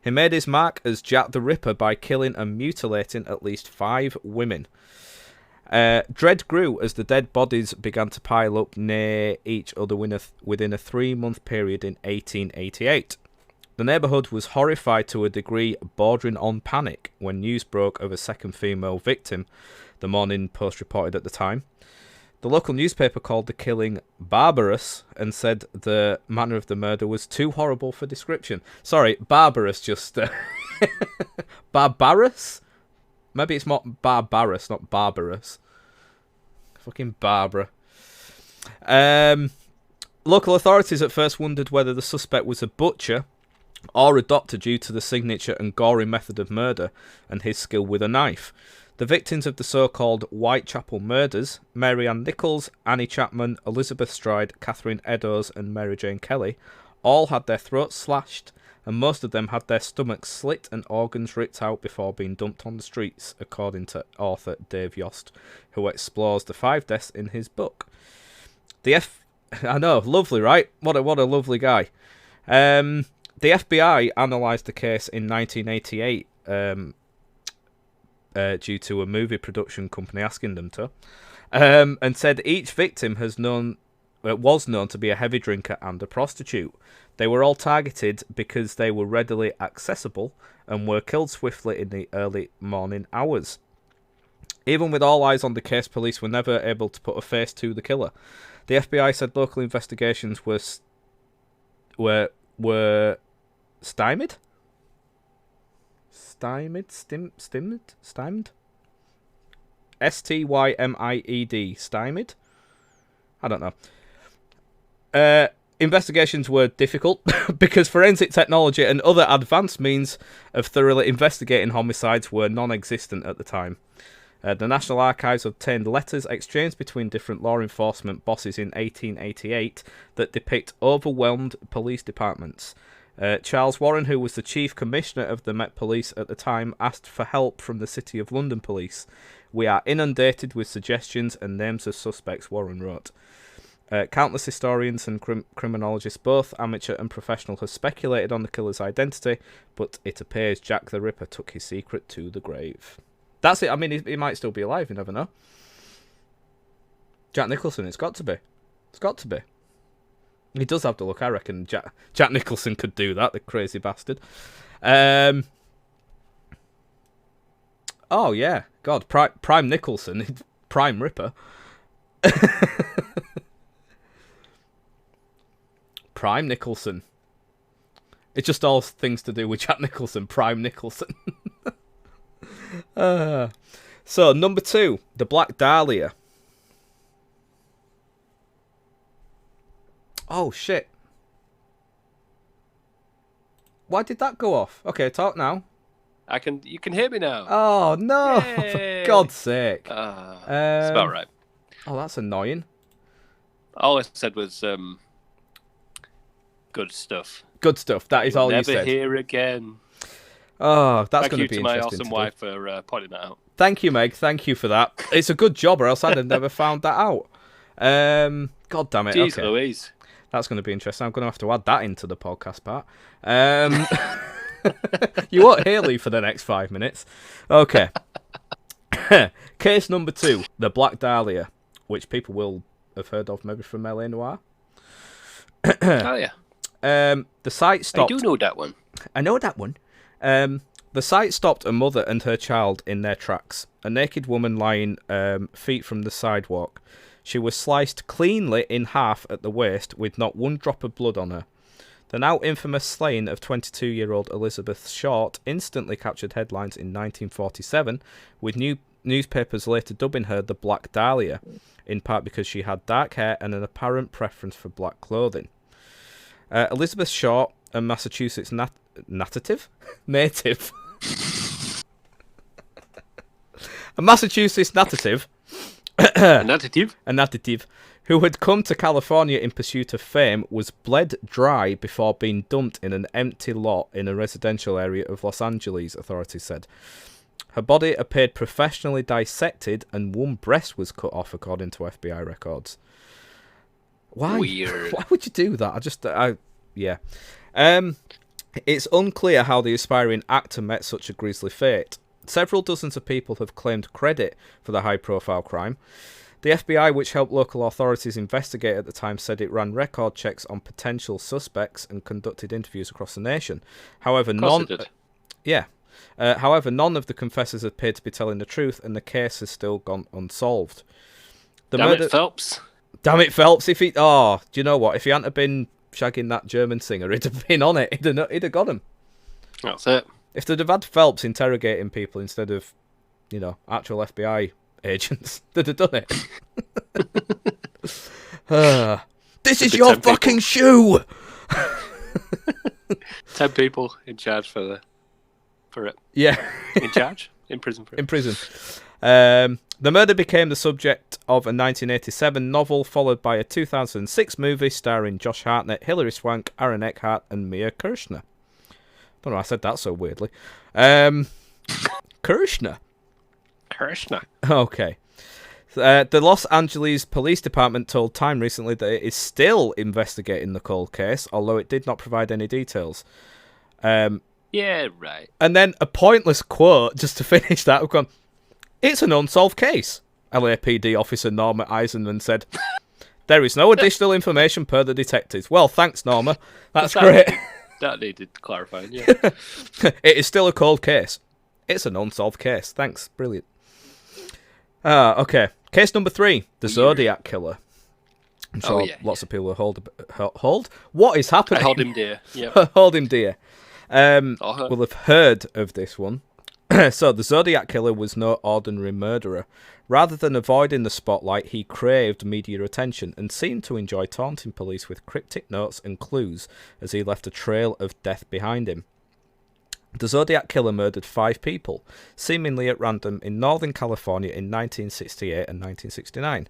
He made his mark as Jack the Ripper by killing and mutilating at least 5 women. Dread grew as the dead bodies began to pile up near each other within a 3-month period in 1888. The neighbourhood was horrified to a degree bordering on panic when news broke of a second female victim, the Morning Post reported at the time. The local newspaper called the killing barbarous and said the manner of the murder was too horrible for description. Sorry, barbarous, just... barbarous? Maybe it's more barbarous, not barbarous. Fucking Barbara. Local authorities at first wondered whether the suspect was a butcher or a doctor due to the signature and gory method of murder and his skill with a knife. The victims of the so-called Whitechapel murders, Mary Ann Nichols, Annie Chapman, Elizabeth Stride, Catherine Eddowes and Mary Jane Kelly, all had their throats slashed, and most of them had their stomachs slit and organs ripped out before being dumped on the streets, according to author Dave Yost, who explores the 5 deaths in his book. I know, lovely, right? What a lovely guy. The FBI analysed the case in 1988 due to a movie production company asking them to, and said each victim was known to be a heavy drinker and a prostitute. They were all targeted because they were readily accessible and were killed swiftly in the early morning hours. Even with all eyes on the case, police were never able to put a face to the killer. The FBI said local investigations were stymied? Stymied? S-T-Y-M-I-E-D. Stymied? I don't know. Investigations were difficult because forensic technology and other advanced means of thoroughly investigating homicides were non-existent at the time. The National Archives obtained letters exchanged between different law enforcement bosses in 1888 that depict overwhelmed police departments. Charles Warren, who was the Chief Commissioner of the Met Police at the time, asked for help from the City of London Police. "We are inundated with suggestions and names of suspects," Warren wrote. Countless historians and criminologists, both amateur and professional, have speculated on the killer's identity, but it appears Jack the Ripper took his secret to the grave. That's it. I mean, he might still be alive. You never know. Jack Nicholson, it's got to be. It's got to be. He does have the look. I reckon Jack Nicholson could do that, the crazy bastard. Oh, yeah. God, Prime Nicholson. Prime Ripper. Prime Nicholson. It's just all things to do with Jack Nicholson. Prime Nicholson. So, number 2. The Black Dahlia. Oh, shit. Why did that go off? Okay, talk now.
You can hear me now.
Oh, no.
Yay.
For God's sake.
It's about right.
Oh, that's annoying.
All I said was good stuff.
Good stuff. That is all you said.
Never hear again.
Oh, that's going to be interesting.
Thank you to my awesome wife for pointing that out.
Thank you, Meg. Thank you for that. It's a good job, or else I'd have never found that out. God damn it.
Jeez
okay.
Louise.
That's going to be interesting. I'm going to have to add that into the podcast part. You won't hear Lee for the next 5 minutes. Okay. Case number 2, the Black Dahlia, which people will have heard of maybe from L.A. Noire.
Oh, yeah.
The site stopped...
I do know that one.
I know that one. The site stopped a mother and her child in their tracks. A naked woman lying feet from the sidewalk. She was sliced cleanly in half at the waist with not one drop of blood on her. The now infamous slaying of 22-year-old Elizabeth Short instantly captured headlines in 1947, with newspapers later dubbing her the Black Dahlia, in part because she had dark hair and an apparent preference for black clothing. Elizabeth Short, a Massachusetts native? A Massachusetts native.
A native
who had come to California in pursuit of fame, was bled dry before being dumped in an empty lot in a residential area of Los Angeles, authorities said. Her body appeared professionally dissected and one breast was cut off, according to FBI records. Why?
Weird.
Why would you do that? Yeah. It's unclear how the aspiring actor met such a grisly fate. Several dozens of people have claimed credit for the high-profile crime. The FBI, which helped local authorities investigate at the time, said it ran record checks on potential suspects and conducted interviews across the nation. However, none of the confessors appeared to be telling the truth, and the case has still gone unsolved.
Damn it, Phelps!
Damn it, Phelps! Do you know what? If he hadn't have been shagging that German singer, he'd have been on it. He'd have got him.
That's it.
If they'd have had Phelps interrogating people instead of, actual FBI agents, they'd have done it. This is your fucking shoe!
10 people in charge for it.
Yeah.
In charge? In prison for it.
In prison. The murder became the subject of a 1987 novel, followed by a 2006 movie starring Josh Hartnett, Hilary Swank, Aaron Eckhart, and Mia Kirshner. I don't know, I said that so weirdly. Kirshner. Okay. The Los Angeles Police Department told Time recently that it is still investigating the cold case, although it did not provide any details.
Yeah, right.
And then a pointless quote, just to finish that, we've gone, "It's an unsolved case," LAPD officer Norma Eisenman said. "There is no additional information per the detectives." Well, thanks, Norma. That's great.
That needed clarifying, yeah.
It is still a cold case. It's an unsolved case. Thanks. Brilliant. Okay. Case number 3. The Zodiac Killer. I'm sure lots of people will hold. What is happening?
Hold him dear. Yep.
Hold him dear. Will have heard of this one. So, the Zodiac Killer was no ordinary murderer. Rather than avoiding the spotlight, he craved media attention and seemed to enjoy taunting police with cryptic notes and clues as he left a trail of death behind him. The Zodiac Killer murdered 5 people, seemingly at random, in Northern California in 1968 and 1969.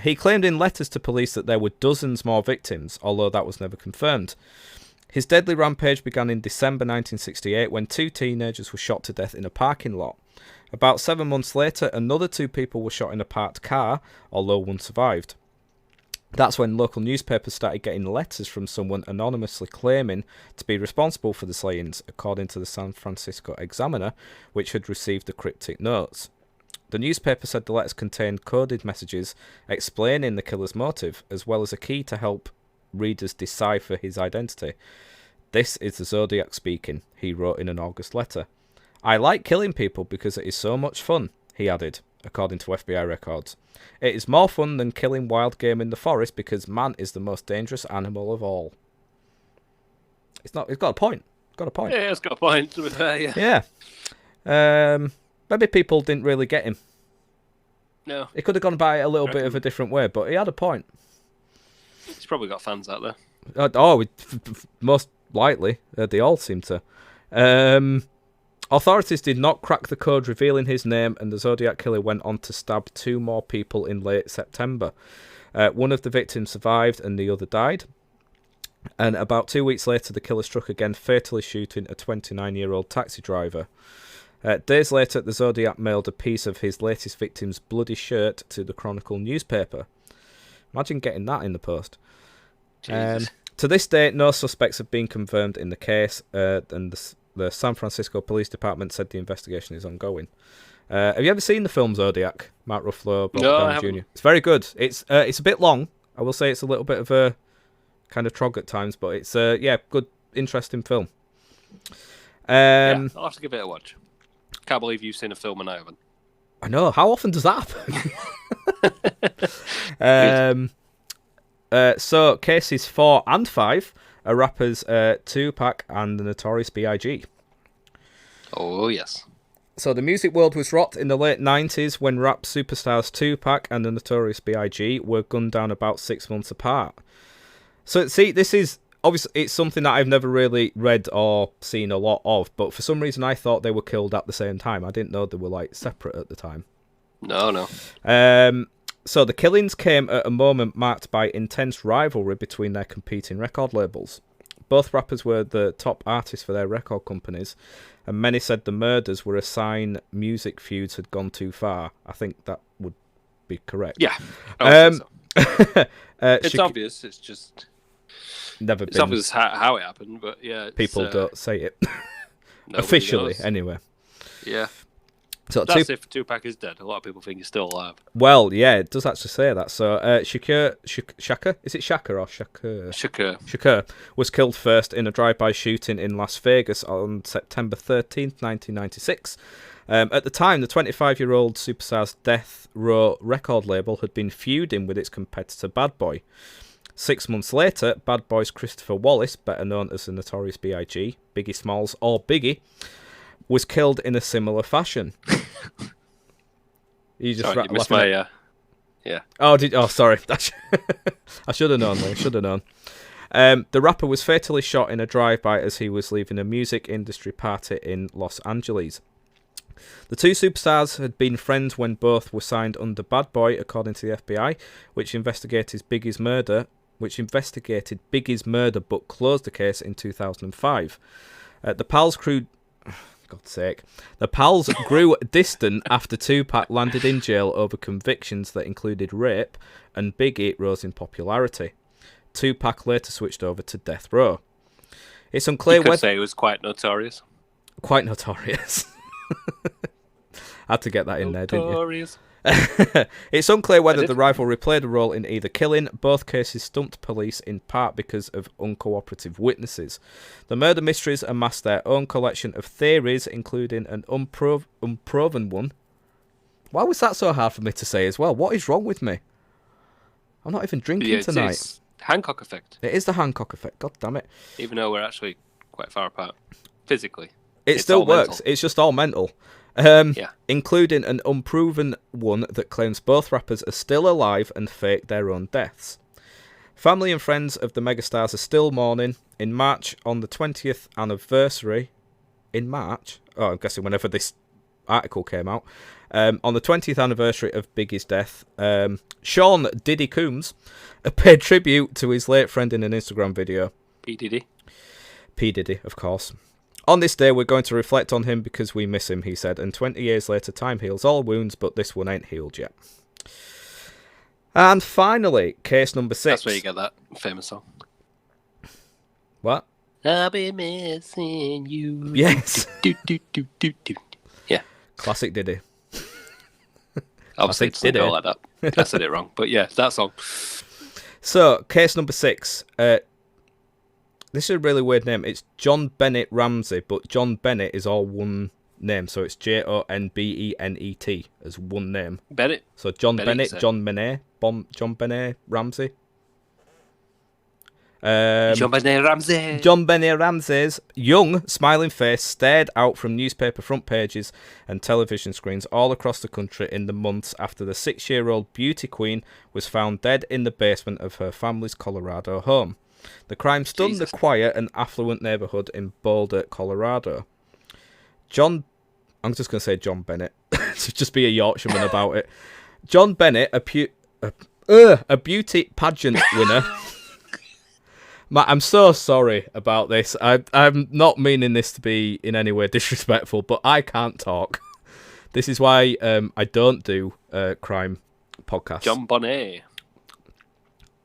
He claimed in letters to police that there were dozens more victims, although that was never confirmed. His deadly rampage began in December 1968 when 2 teenagers were shot to death in a parking lot. About 7 months later, another 2 people were shot in a parked car, although one survived. That's when local newspapers started getting letters from someone anonymously claiming to be responsible for the slayings, according to the San Francisco Examiner, which had received the cryptic notes. The newspaper said the letters contained coded messages explaining the killer's motive, as well as a key to help readers decipher his identity. "This is the Zodiac speaking," he wrote in an August letter. "I like killing people because it is so much fun," he added, according to FBI records. "It is more fun than killing wild game in the forest because man is the most dangerous animal of all." It's got a point. Got a point.
Yeah, it's got a point. Yeah.
Maybe people didn't really get him.
No.
He could have gone by it a little bit of a different way, but he had a point.
He's probably got fans out there.
Most likely. They all seem to. Authorities did not crack the code revealing his name, and the Zodiac killer went on to stab 2 more people in late September. One of the victims survived and the other died. And about 2 weeks later, the killer struck again, fatally shooting a 29-year-old taxi driver. Days later, the Zodiac mailed a piece of his latest victim's bloody shirt to the Chronicle newspaper. Imagine getting that in the post. To this day, no suspects have been confirmed in the case, and the San Francisco Police Department said the investigation is ongoing. Have you ever seen the film Zodiac? Mark Ruffalo, Robert Downey Jr. It's very good. It's a bit long. I will say it's a little bit of a kind of trog at times, but it's good, interesting film.
I'll have to give it a watch. Can't believe you've seen a film and I haven't.
I know. How often does that happen? So cases 4 and 5 are rappers Tupac and the Notorious B.I.G.
Oh, yes.
So the music world was rocked in the late 90s when rap superstars Tupac and the Notorious B.I.G. were gunned down about 6 months apart. So, see, this is... Obviously, it's something that I've never really read or seen a lot of, but for some reason I thought they were killed at the same time. I didn't know they were, separate at the time.
No.
So the killings came at a moment marked by intense rivalry between their competing record labels. Both rappers were the top artists for their record companies, and many said the murders were a sign music feuds had gone too far. I think that would be correct.
Yeah. It's obvious. It's just... It's obvious how it happened, but yeah.
People don't say it. Officially, knows. Anyway.
Yeah. So that's if Tupac is dead. A lot of people think he's still alive.
Well, yeah, it does actually say that. So Shakur, is it Shakur or Shakur? Shakur was killed first in a drive-by shooting in Las Vegas on September 13th, 1996. At the time, the 25-year-old superstar's Death Row record label had been feuding with its competitor Bad Boy. 6 months later, Bad Boy's Christopher Wallace, better known as the Notorious B.I.G., Biggie Smalls, or Biggie, was killed in a similar fashion. You just
you missed my... yeah.
Oh, sorry. I should have known, though. The rapper was fatally shot in a drive-by as he was leaving a music industry party in Los Angeles. The two superstars had been friends when both were signed under Bad Boy, according to the FBI, which investigated Biggie's murder, but closed the case in 2005. The Pals grew distant after Tupac landed in jail over convictions that included rape, and Biggie rose in popularity. Tupac later switched over to Death Row. It's unclear whether...
say he was quite notorious.
Quite notorious. Had to get that in there, didn't you? It's unclear whether the rivalry played a role in either killing. Both cases stumped police in part because of uncooperative witnesses. The murder mysteries amassed their own collection of theories, including an unproven one. Why was that so hard for me to say as well? What is wrong with me? I'm not even drinking tonight.
It's Hancock effect.
It is the Hancock effect. God damn it.
Even though we're actually quite far apart physically.
It still works. Mental. It's just all mental. Including an unproven one that claims both rappers are still alive and faked their own deaths. Family and friends of the megastars are still mourning. In March, on the 20th anniversary... In March? Oh, I'm guessing whenever this article came out. On the 20th anniversary of Biggie's death, Sean Diddy Coombs paid tribute to his late friend in an Instagram video.
P. Diddy,
of course. On this day, we're going to reflect on him because we miss him, he said. And 20 years later, time heals all wounds, but this one ain't healed yet. And finally, case number 6.
That's where you get that famous song.
What?
I'll be missing you.
Yes.
Yeah.
Classic Diddy.
Obviously, it doesn't go like that. I said it wrong. But yeah, that song.
So, case number 6. This is a really weird name. It's John Bennett Ramsey, but John Bennett is all one name. So it's Jonbenet as one name.
Bennett.
So John Bennett, John Benet Ramsey.
John
Benet Ramsey's young, smiling face stared out from newspaper front pages and television screens all across the country in the months after the 6-year-old beauty queen was found dead in the basement of her family's Colorado home. The crime stunned the quiet and affluent neighborhood in Boulder, Colorado. I'm just going to say John Bennett, to just be a Yorkshireman about it. John Bennett, a beauty pageant winner. I'm so sorry about this. I'm not meaning this to be in any way disrespectful, but I can't talk. This is why I don't do crime podcasts.
John Bonnet.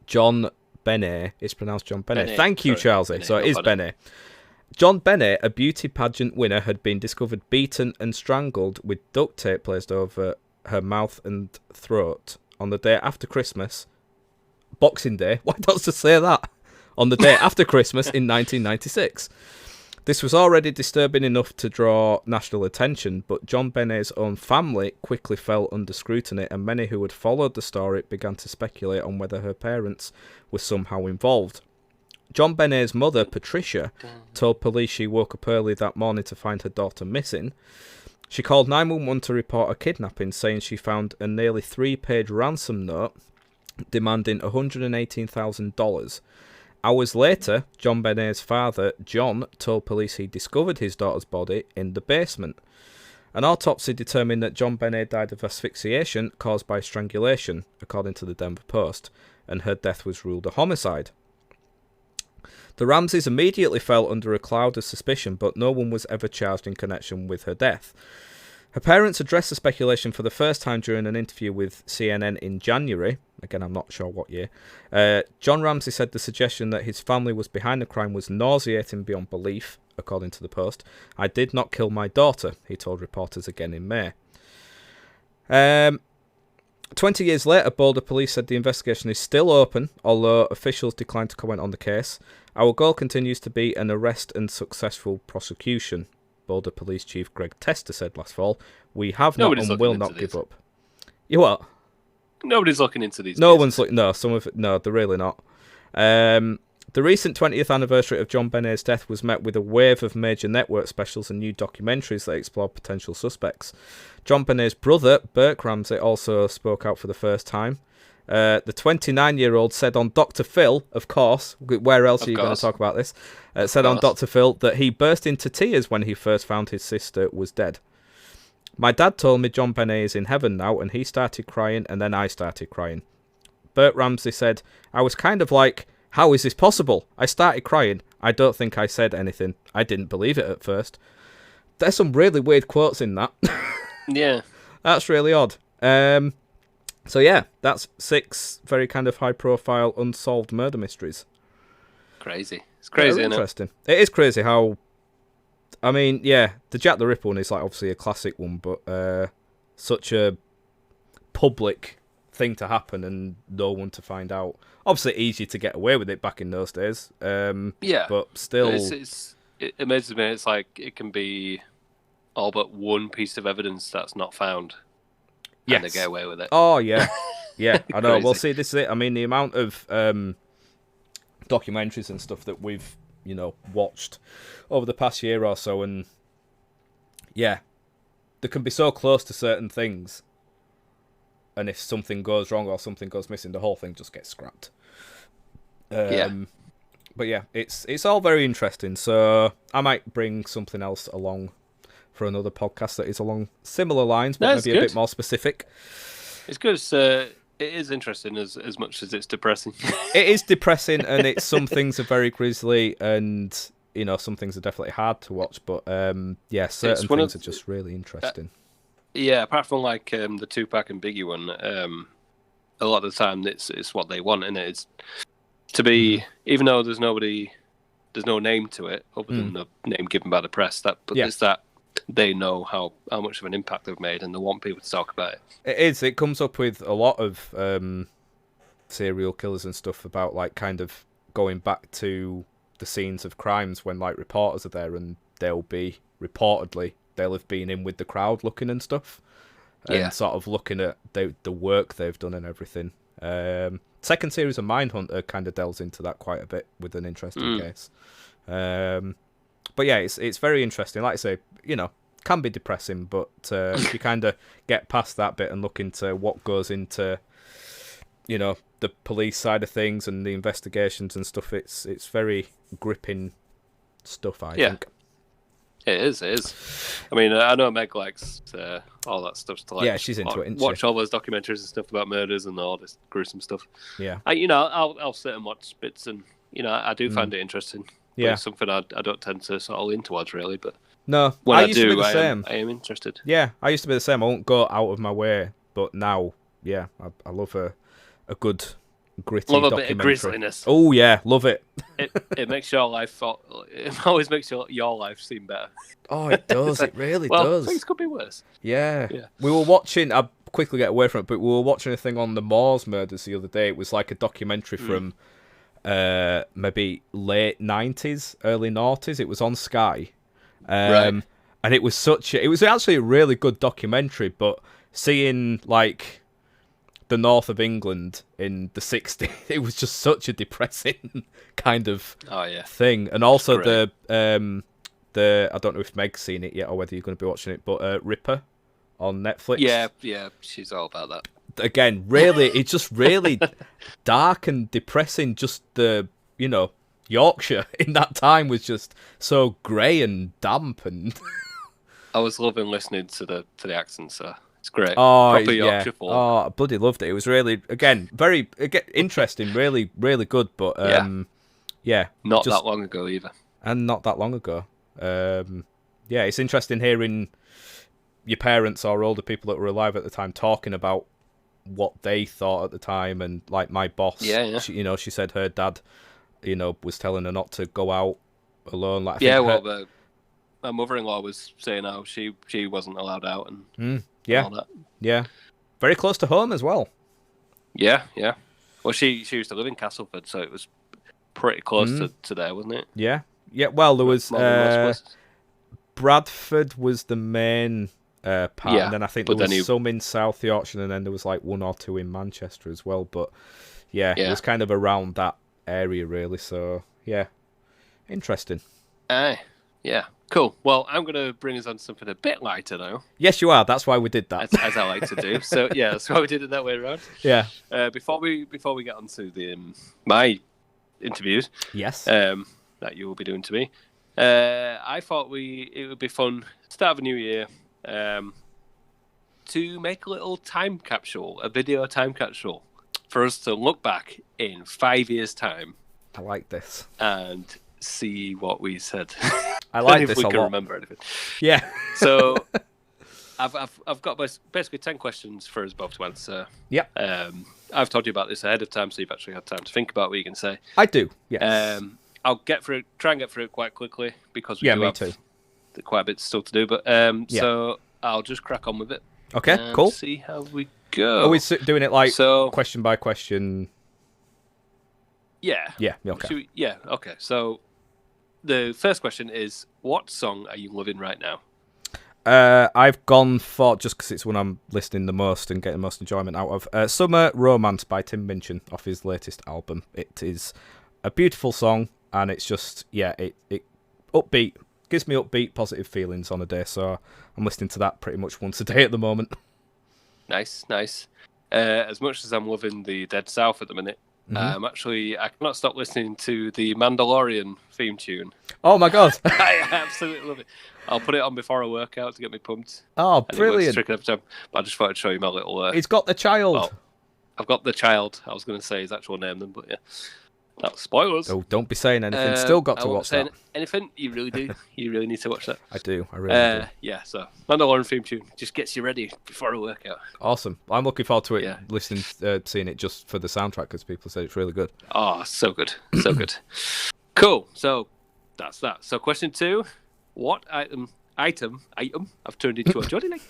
John Benet. It's pronounced John Benet.
Benet.
Thank you, Charles. So it is Benet. John Bennett, a beauty pageant winner, had been discovered beaten and strangled with duct tape placed over her mouth and throat on the day after Christmas. Boxing Day? Why does it say that? On the day after Christmas in 1996. This was already disturbing enough to draw national attention, but John Bennett's own family quickly fell under scrutiny, and many who had followed the story began to speculate on whether her parents were somehow involved. John Bennett's mother, Patricia, told police she woke up early that morning to find her daughter missing. She called 911 to report a kidnapping, saying she found a nearly 3-page ransom note demanding $118,000. Hours later, John Bennett's father, John, told police he discovered his daughter's body in the basement. An autopsy determined that John Bennett died of asphyxiation caused by strangulation, according to the Denver Post, and her death was ruled a homicide. The Ramseys immediately fell under a cloud of suspicion, but no one was ever charged in connection with her death. Her parents addressed the speculation for the first time during an interview with CNN in January. Again, I'm not sure what year. John Ramsey said the suggestion that his family was behind the crime was nauseating beyond belief, according to the Post. "I did not kill my daughter," he told reporters again in May. 20 years later, Boulder police said the investigation is still open, although officials declined to comment on the case. "Our goal continues to be an arrest and successful prosecution," Boulder Police Chief Greg Tester said last fall. "We have not and will not give up." You what?
Nobody's looking into these.
No one's looking. No, they're really not. The recent 20th anniversary of John Bennett's death was met with a wave of major network specials and new documentaries that explored potential suspects. John Bennett's brother, Burke Ramsey, also spoke out for the first time. The 29-year-old said on Dr. Phil, of course, where else are you going to talk about this? Said on Dr. Phil that he burst into tears when he first found his sister was dead. "My dad told me John Bennett is in heaven now, and he started crying, and then I started crying." Burt Ramsey said, "I was kind of like, how is this possible? I started crying. I don't think I said anything. I didn't believe it at first." There's some really weird quotes in that.
Yeah.
That's really odd. So yeah, that's 6 very kind of high-profile unsolved murder mysteries.
Crazy. It's crazy, isn't it?
Interesting. It is crazy how... I mean, yeah, the Jack the Ripper one is like obviously a classic one, but such a public thing to happen and no one to find out. Obviously easy to get away with it back in those days.
Yeah.
But still...
It amazes me. It's like it can be all but one piece of evidence that's not found. Yes. And they get away with it.
Oh, yeah. Yeah, I know. Well, see, this is it. I mean, the amount of documentaries and stuff that we've, watched over the past year or so, and yeah, they can be so close to certain things, and if something goes wrong or something goes missing, the whole thing just gets scrapped.
Yeah.
But yeah, it's all very interesting, so I might bring something else along for another podcast that is along similar lines, but maybe a bit more specific.
It's good. It is interesting as much as it's depressing.
It is depressing, and some things are very grisly, and some things are definitely hard to watch. But yeah, certain things are just really interesting.
Yeah, apart from like the Tupac and Biggie one, a lot of the time it's what they want, and it's to be, even though there's no name to it other than the name given by the press. It's that they know how much of an impact they've made, and they want people to talk about it.
It is. It comes up with a lot of serial killers and stuff about like kind of going back to the scenes of crimes when like reporters are there, and they'll have been in with the crowd looking and stuff, and sort of looking at the work they've done and everything. Second series of Mindhunter kind of delves into that quite a bit with an interesting case. But yeah, it's very interesting. Like I say, can be depressing, but if you kind of get past that bit and look into what goes into, the police side of things and the investigations and stuff, it's very gripping stuff, I think.
It is. I mean, I know Meg likes all that stuff.
She's into it, isn't
watch
she?
all those documentaries and stuff about murders and all this gruesome stuff.
Yeah.
I'll sit and watch bits, and I do find it interesting.
Yeah.
It's something I don't tend to sort of lean towards really, but
no,
when I
used to
do,
be the same.
I am interested.
Yeah, I used to be the same. I won't go out of my way, but now, yeah, I love a good gritty
love a
documentary.
bit of grisliness.
Oh yeah, love it.
It makes your life. It always makes your life seem better.
Oh, it does. It really
well,
does.
Things could be worse.
Yeah. We were watching. I'll quickly get away from it, but we were watching a thing on the Moors murders the other day. It was like a documentary from maybe late 90s, early noughties. It was on Sky, and it was it was actually a really good documentary. But seeing like the north of England in the 60s, it was just such a depressing kind of thing. And also the I don't know if Meg's seen it yet or whether you're going to be watching it, but Ripper on Netflix.
Yeah, she's all about that.
Again, really, it's just really dark and depressing. Just the, Yorkshire in that time was just so grey and damp, and
I was loving listening to the accents. So it's great.
Oh,
proper Yorkshire folk.
Oh, I bloody loved it. It was really, very interesting, really, really good. But
not that long ago either,
and not that long ago. It's interesting hearing your parents or older people that were alive at the time talking about what they thought at the time, and like my boss, she said her dad, was telling her not to go out alone. Like,
my mother-in-law was saying how she wasn't allowed out and all that.
Yeah, very close to home as well.
Yeah. Well, she used to live in Castleford, so it was pretty close to there, wasn't it?
Yeah. Well, there was Bradford was the main part, and then I think there was some in South Yorkshire, and then there was like one or two in Manchester as well. But it was kind of around that area, really. So interesting.
Yeah, cool. Well, I'm going to bring us on to something a bit lighter now.
Yes, you are. That's why we did that,
as I like to do. So that's why we did it that way around.
Yeah.
Before we get on to the my interviews,
yes,
that you will be doing to me, I thought it would be fun, start of a new year, to make a little time capsule, a video time capsule, for us to look back in 5 years' time.
I like this.
And see what we said.
I like this
if we
a
can
lot.
Remember anything.
Yeah.
So I've got basically 10 questions for us both to answer.
Yep.
I've told you about this ahead of time, so you've actually had time to think about what you can say.
I do. Yes.
I'll try and get through it quite quickly because we do have quite a bit still to do. But so I'll just crack on with it.
Okay. Cool.
See how we go.
Are we doing it like question by question?
Yeah.
Yeah. Okay.
Okay. So the first question is, what song are you loving right now?
I've gone for, just because it's one I'm listening the most and getting the most enjoyment out of, Summer Romance by Tim Minchin off his latest album. It is a beautiful song, and it's just, it upbeat, gives me upbeat, positive feelings on a day, so I'm listening to that pretty much once a day at the moment.
Nice. As much as I'm loving the Dead South at the minute, I cannot stop listening to the Mandalorian theme tune.
Oh my god.
I absolutely love it. I'll put it on before I work out to get me pumped.
Oh, brilliant.
Every time. But I just thought I'd show you my little...
He's got the child.
I've got the child. I was going to say his actual name then, but yeah. That was spoilers.
Oh, don't be saying anything. Still got to watch that.
Anything? You really do. You really need to watch that.
I do. I really do.
Yeah, so Mandalorian theme tune just gets you ready before a workout.
Awesome. I'm looking forward to it, listening, seeing it just for the soundtrack, because people say it's really good.
Oh, so good. So good. Cool. So that's that. So question 2, what item, I've turned into a Johnny Leg.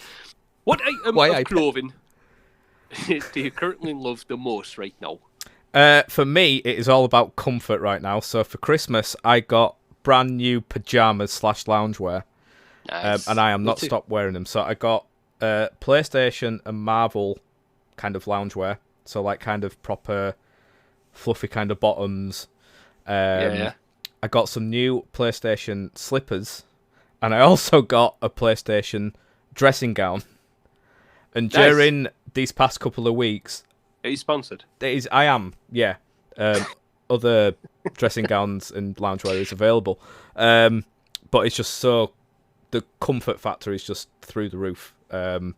What item of clothing do you currently love the most right now?
For me, it is all about comfort right now. So for Christmas, I got brand new pajamas / loungewear, and I am not stopped wearing them. So I got PlayStation and Marvel kind of loungewear. So like kind of proper fluffy kind of bottoms. I got some new PlayStation slippers, and I also got a PlayStation dressing gown. And during these past couple of weeks...
Are you sponsored?
I am, yeah. Other dressing gowns and loungewear is available. But it's just so... The comfort factor is just through the roof. So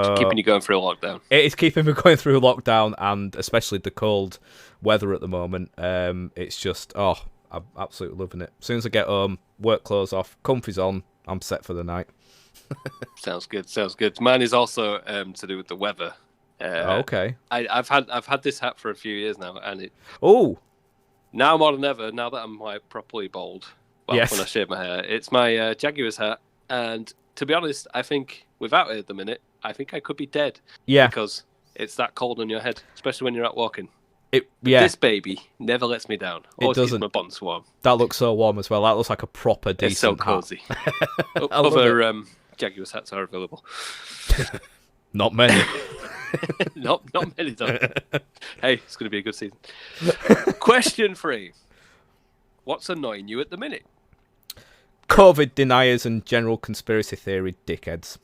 it's keeping you going through a lockdown.
It is keeping me going through a lockdown, and especially the cold weather at the moment. It's just... I'm absolutely loving it. As soon as I get home, work clothes off, comfy's on, I'm set for the night.
Sounds good. Mine is also to do with the weather.
Okay.
I've had this hat for a few years now, and now more than ever, now that I'm like properly bald, when I shave my hair, it's my Jaguars hat. And to be honest, I think without it at the minute, I think I could be dead. Yeah. Because it's that cold on your head, especially when you're out walking. This baby never lets me down. Always keeps my buttons warm.
That looks so warm as well. That looks like a proper decent
It's so cozy. Other Jaguars hats are available.
Not many.
not many, though. Hey, it's going to be a good season. Question 3. What's annoying you at the minute?
COVID deniers and general conspiracy theory dickheads.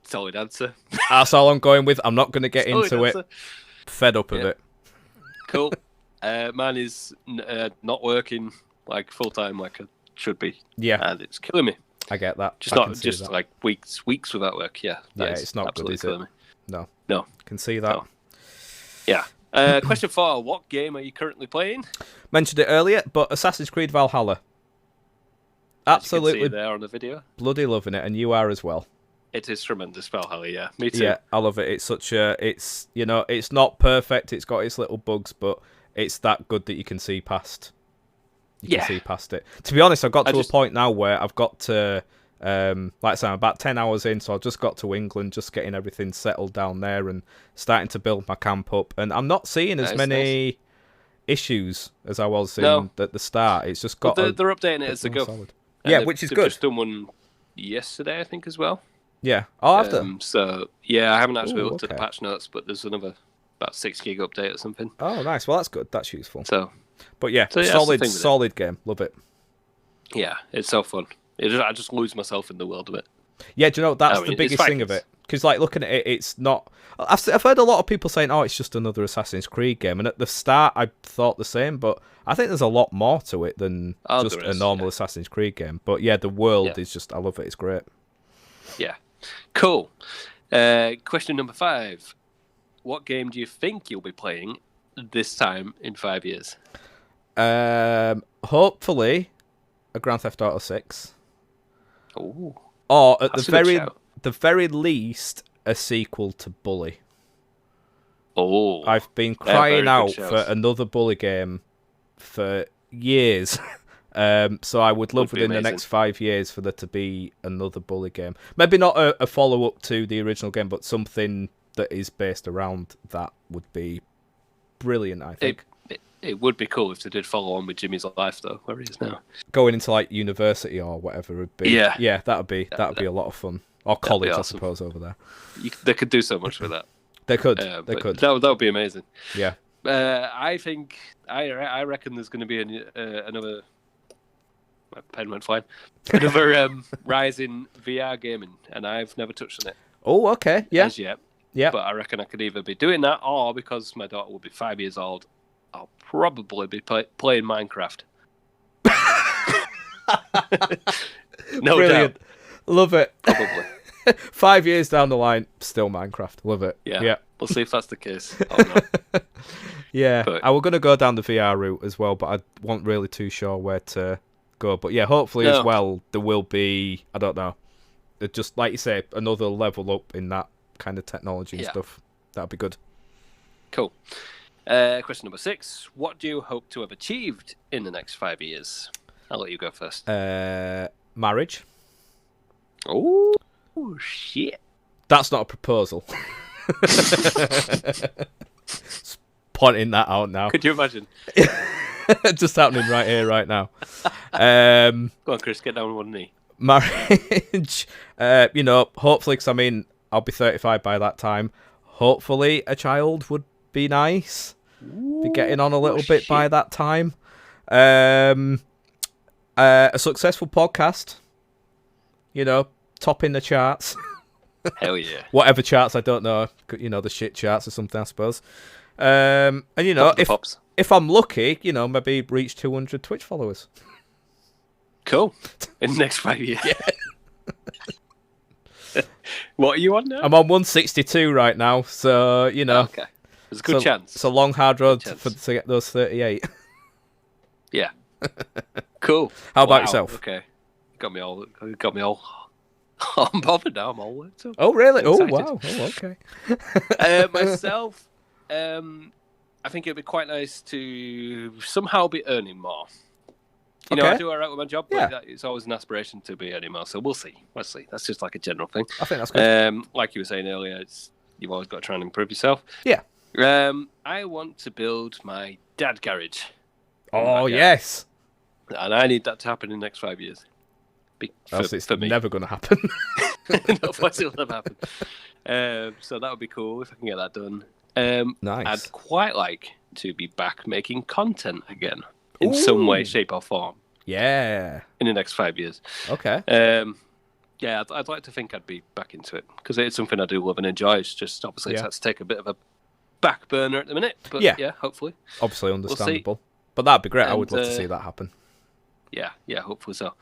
Solid answer.
That's all I'm going with. I'm not going to get into it. Fed up of it.
Cool. Mine is not working like full time like it should be.
Yeah.
And it's killing me.
I get that.
Just like weeks without work. Yeah.
It's not good, is it? Me. No. Can see that.
No. Yeah. Question 4. What game are you currently playing?
Mentioned it earlier, but Assassin's Creed Valhalla. Absolutely.
You can see there on the video.
Bloody loving it, and you are as well.
It is tremendous, Valhalla, yeah. Me too.
Yeah, I love it. It's such a... It's, it's not perfect. It's got its little bugs, but it's that good that you can see past... You can see past it. To be honest, I've got to a point now where I've got to... like I said, I'm about 10 hours in, so I've just got to England, just getting everything settled down there and starting to build my camp up. And I'm not seeing as many issues as I was seeing at the start. It's just got...
They're updating it as they go.
Solid. Yeah, which is good.
They've just done one yesterday, I think, as well.
Yeah. Oh, I've done.
So, yeah, I haven't actually looked at the patch notes, but there's another about 6 gig update or something.
Oh, nice. Well, that's good. That's useful. But yeah, solid game. Love it.
Yeah, it's so fun. I just lose myself in the world of it.
Yeah, do you know, that's the biggest thing of it. Because, like, looking at it, it's not... I've heard a lot of people saying, it's just another Assassin's Creed game. And at the start, I thought the same, but I think there's a lot more to it than just a normal Assassin's Creed game. But yeah, the world is just... I love it. It's great.
Yeah. Cool. Question number 5. What game do you think you'll be playing this time in 5 years?
Hopefully, a Grand Theft Auto 6.
Ooh.
Or at the very least, a sequel to Bully.
Oh.
I've been crying out for another Bully game for years. So I would love within the next 5 years for there to be another Bully game. Maybe not a follow-up to the original game, but something that is based around that would be brilliant, I think.
It would be cool if they did follow on with Jimmy's life, though, where he is now.
Going into like university or whatever would be. Yeah, that'd be a lot of fun. Or college, awesome. I suppose, over there.
They could do so much with that.
They could.
That would be amazing.
Yeah.
I think I reckon there's going to be another. My pen went flying. Another rise in VR gaming, and I've never touched on it.
Oh, okay. Yeah.
As yet. Yeah. But I reckon I could either be doing that, or because my daughter will be 5 years old, I'll probably be playing Minecraft. No
Brilliant.
doubt.
Love it.
Probably.
5 years down the line, still Minecraft. Love it.
Yeah. We'll see if that's the case. Oh, no.
Yeah,
But
I was going to go down the VR route as well, but I wasn't really too sure where to go. But yeah, hopefully as well, there will be, I don't know, just like you say, another level up in that kind of technology and stuff. That'd be good.
Cool. Question number 6. What do you hope to have achieved in the next 5 years? I'll let you go first.
Marriage.
Oh, shit.
That's not a proposal. Pointing that out now.
Could you imagine?
Just happening right here, right now.
Go on, Chris, get down on one knee.
Marriage. Hopefully, because I'll be 35 by that time. Hopefully, a child would be nice. Be getting on a little bit by that time. A successful podcast. Topping the charts.
Hell yeah.
Whatever charts, I don't know. The shit charts or something, I suppose. And if I'm lucky, maybe reach 200 Twitch followers.
Cool. In the next 5 years. Yeah. What are you on now?
I'm on 162 right now, so
okay. There's a good chance.
It's a long, hard road to get those 38.
Yeah. Cool.
How about yourself?
Okay. Got me all. I'm bothered now. I'm all worked up.
Oh really? Oh wow. Oh okay.
Myself, I think it'd be quite nice to somehow be earning more. I do all right with my job, but it's always an aspiration to be earning more. So we'll see. Let's see. That's just like a general thing.
I think that's good.
Like you were saying earlier, you've always got to try and improve yourself.
Yeah.
I want to build my dad garage.
Oh yes.
And I need that to happen in the next 5 years.
It's never going to happen.
Otherwise it'll never happen. So that would be cool if I can get that done.
Nice.
I'd quite like to be back making content again in some way, shape, or form.
Yeah.
In the next 5 years.
Okay.
Yeah, I'd like to think I'd be back into it because it's something I do love and enjoy. It's just obviously it's had to take a bit of a back burner at the minute. But yeah hopefully.
Obviously understandable. But that'd be great. I would love to see that happen.
Yeah, hopefully so.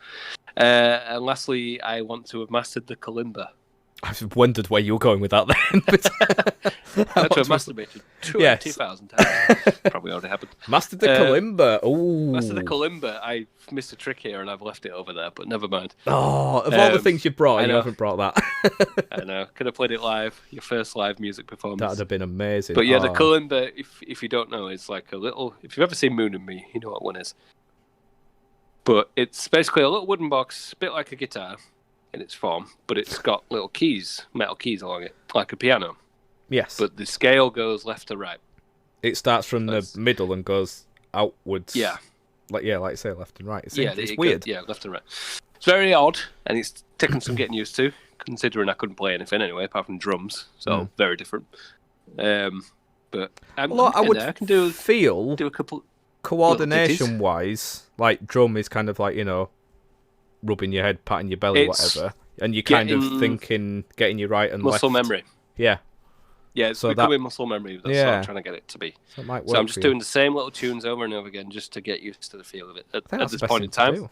And lastly, I want to have mastered the kalimba.
I wondered where you were going with that then.
I want to have masturbated 20,000 times. Probably already happened.
Mastered the kalimba. Ooh.
Mastered the kalimba. I missed a trick here and I've left it over there, but never mind.
Oh, of all the things you brought, you haven't brought that.
I know. Could have played it live. Your first live music performance.
That would have been amazing.
But yeah, the kalimba, if you don't know, is like a little... If you've ever seen Moon and Me, you know what one is. But it's basically a little wooden box, a bit like a guitar in its form, but it's got little keys, metal keys along it, like a piano.
Yes.
But the scale goes left to right.
It starts from the middle and goes outwards.
Yeah.
Like you say, left and right. It's weird.
Left and right. It's very odd, and it's taken some getting used to, considering I couldn't play anything anyway, apart from drums. So very different. But I can do a couple... Coordination-wise, like drum is kind of like, rubbing your head, patting your belly, whatever. And you're kind of thinking, getting you right and muscle
left.
memory.
Yeah.
Yeah, it's becoming muscle memory. That's what I'm trying to get it to be.
So,
I'm just doing the same little tunes over and over again just to get used to the feel of it. At this point in time,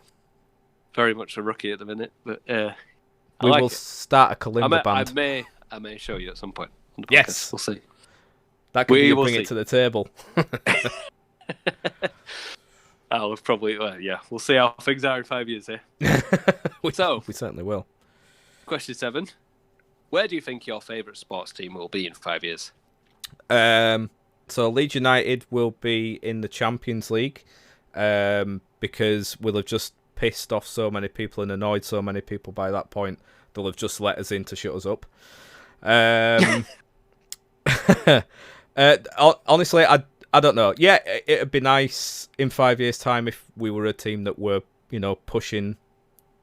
very much a rookie at the minute, but
we will start a kalimba band.
I may show you at some point.
Yes,
we'll see.
That could be bring it to the table.
I'll probably, we'll see how things are in 5 years here.
We certainly will.
Question 7. Where do you think your favourite sports team will be in 5 years?
So Leeds United will be in the Champions League because we'll have just pissed off so many people and annoyed so many people by that point. They'll have just let us in to shut us up. Honestly, I don't know. Yeah, it'd be nice in 5 years' time if we were a team that were, pushing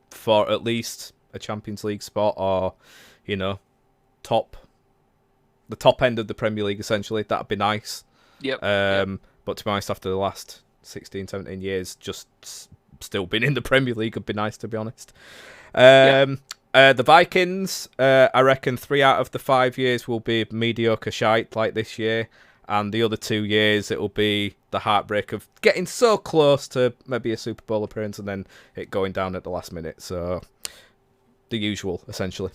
for at least a Champions League spot or, the top end of the Premier League, essentially. That'd be nice.
Yep.
But to be honest, after the last 16, 17 years, just still being in the Premier League would be nice, to be honest. The Vikings, I reckon 3 out of the 5 years will be mediocre shite like this year. And the other 2 years, it will be the heartbreak of getting so close to maybe a Super Bowl appearance and then it going down at the last minute. So, the usual, essentially.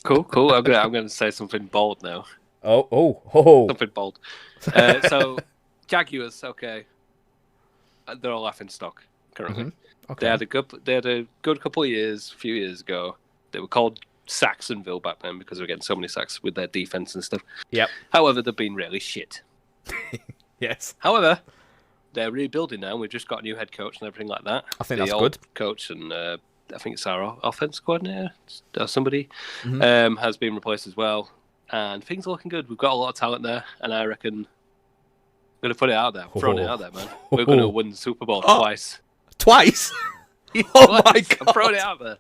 Cool. I'm going to say something bold now.
Oh.
Something bold. So, Jaguars, okay. They're all laughing stock currently.
Mm-hmm. Okay.
They had a good couple of years, a few years ago. They were called Saxonville back then because they were getting so many sacks with their defense and stuff.
Yep.
However, they've been really shit.
Yes.
However, they're rebuilding now. We've just got a new head coach and everything like that.
I think that's good.
Coach and I think it's our offense coordinator or somebody has been replaced as well. And things are looking good. We've got a lot of talent there, and I reckon I'm going to put it out there. Throwing it out there, man. We're going to win the Super Bowl twice.
Twice? Oh my God.
I'm throwing it out there.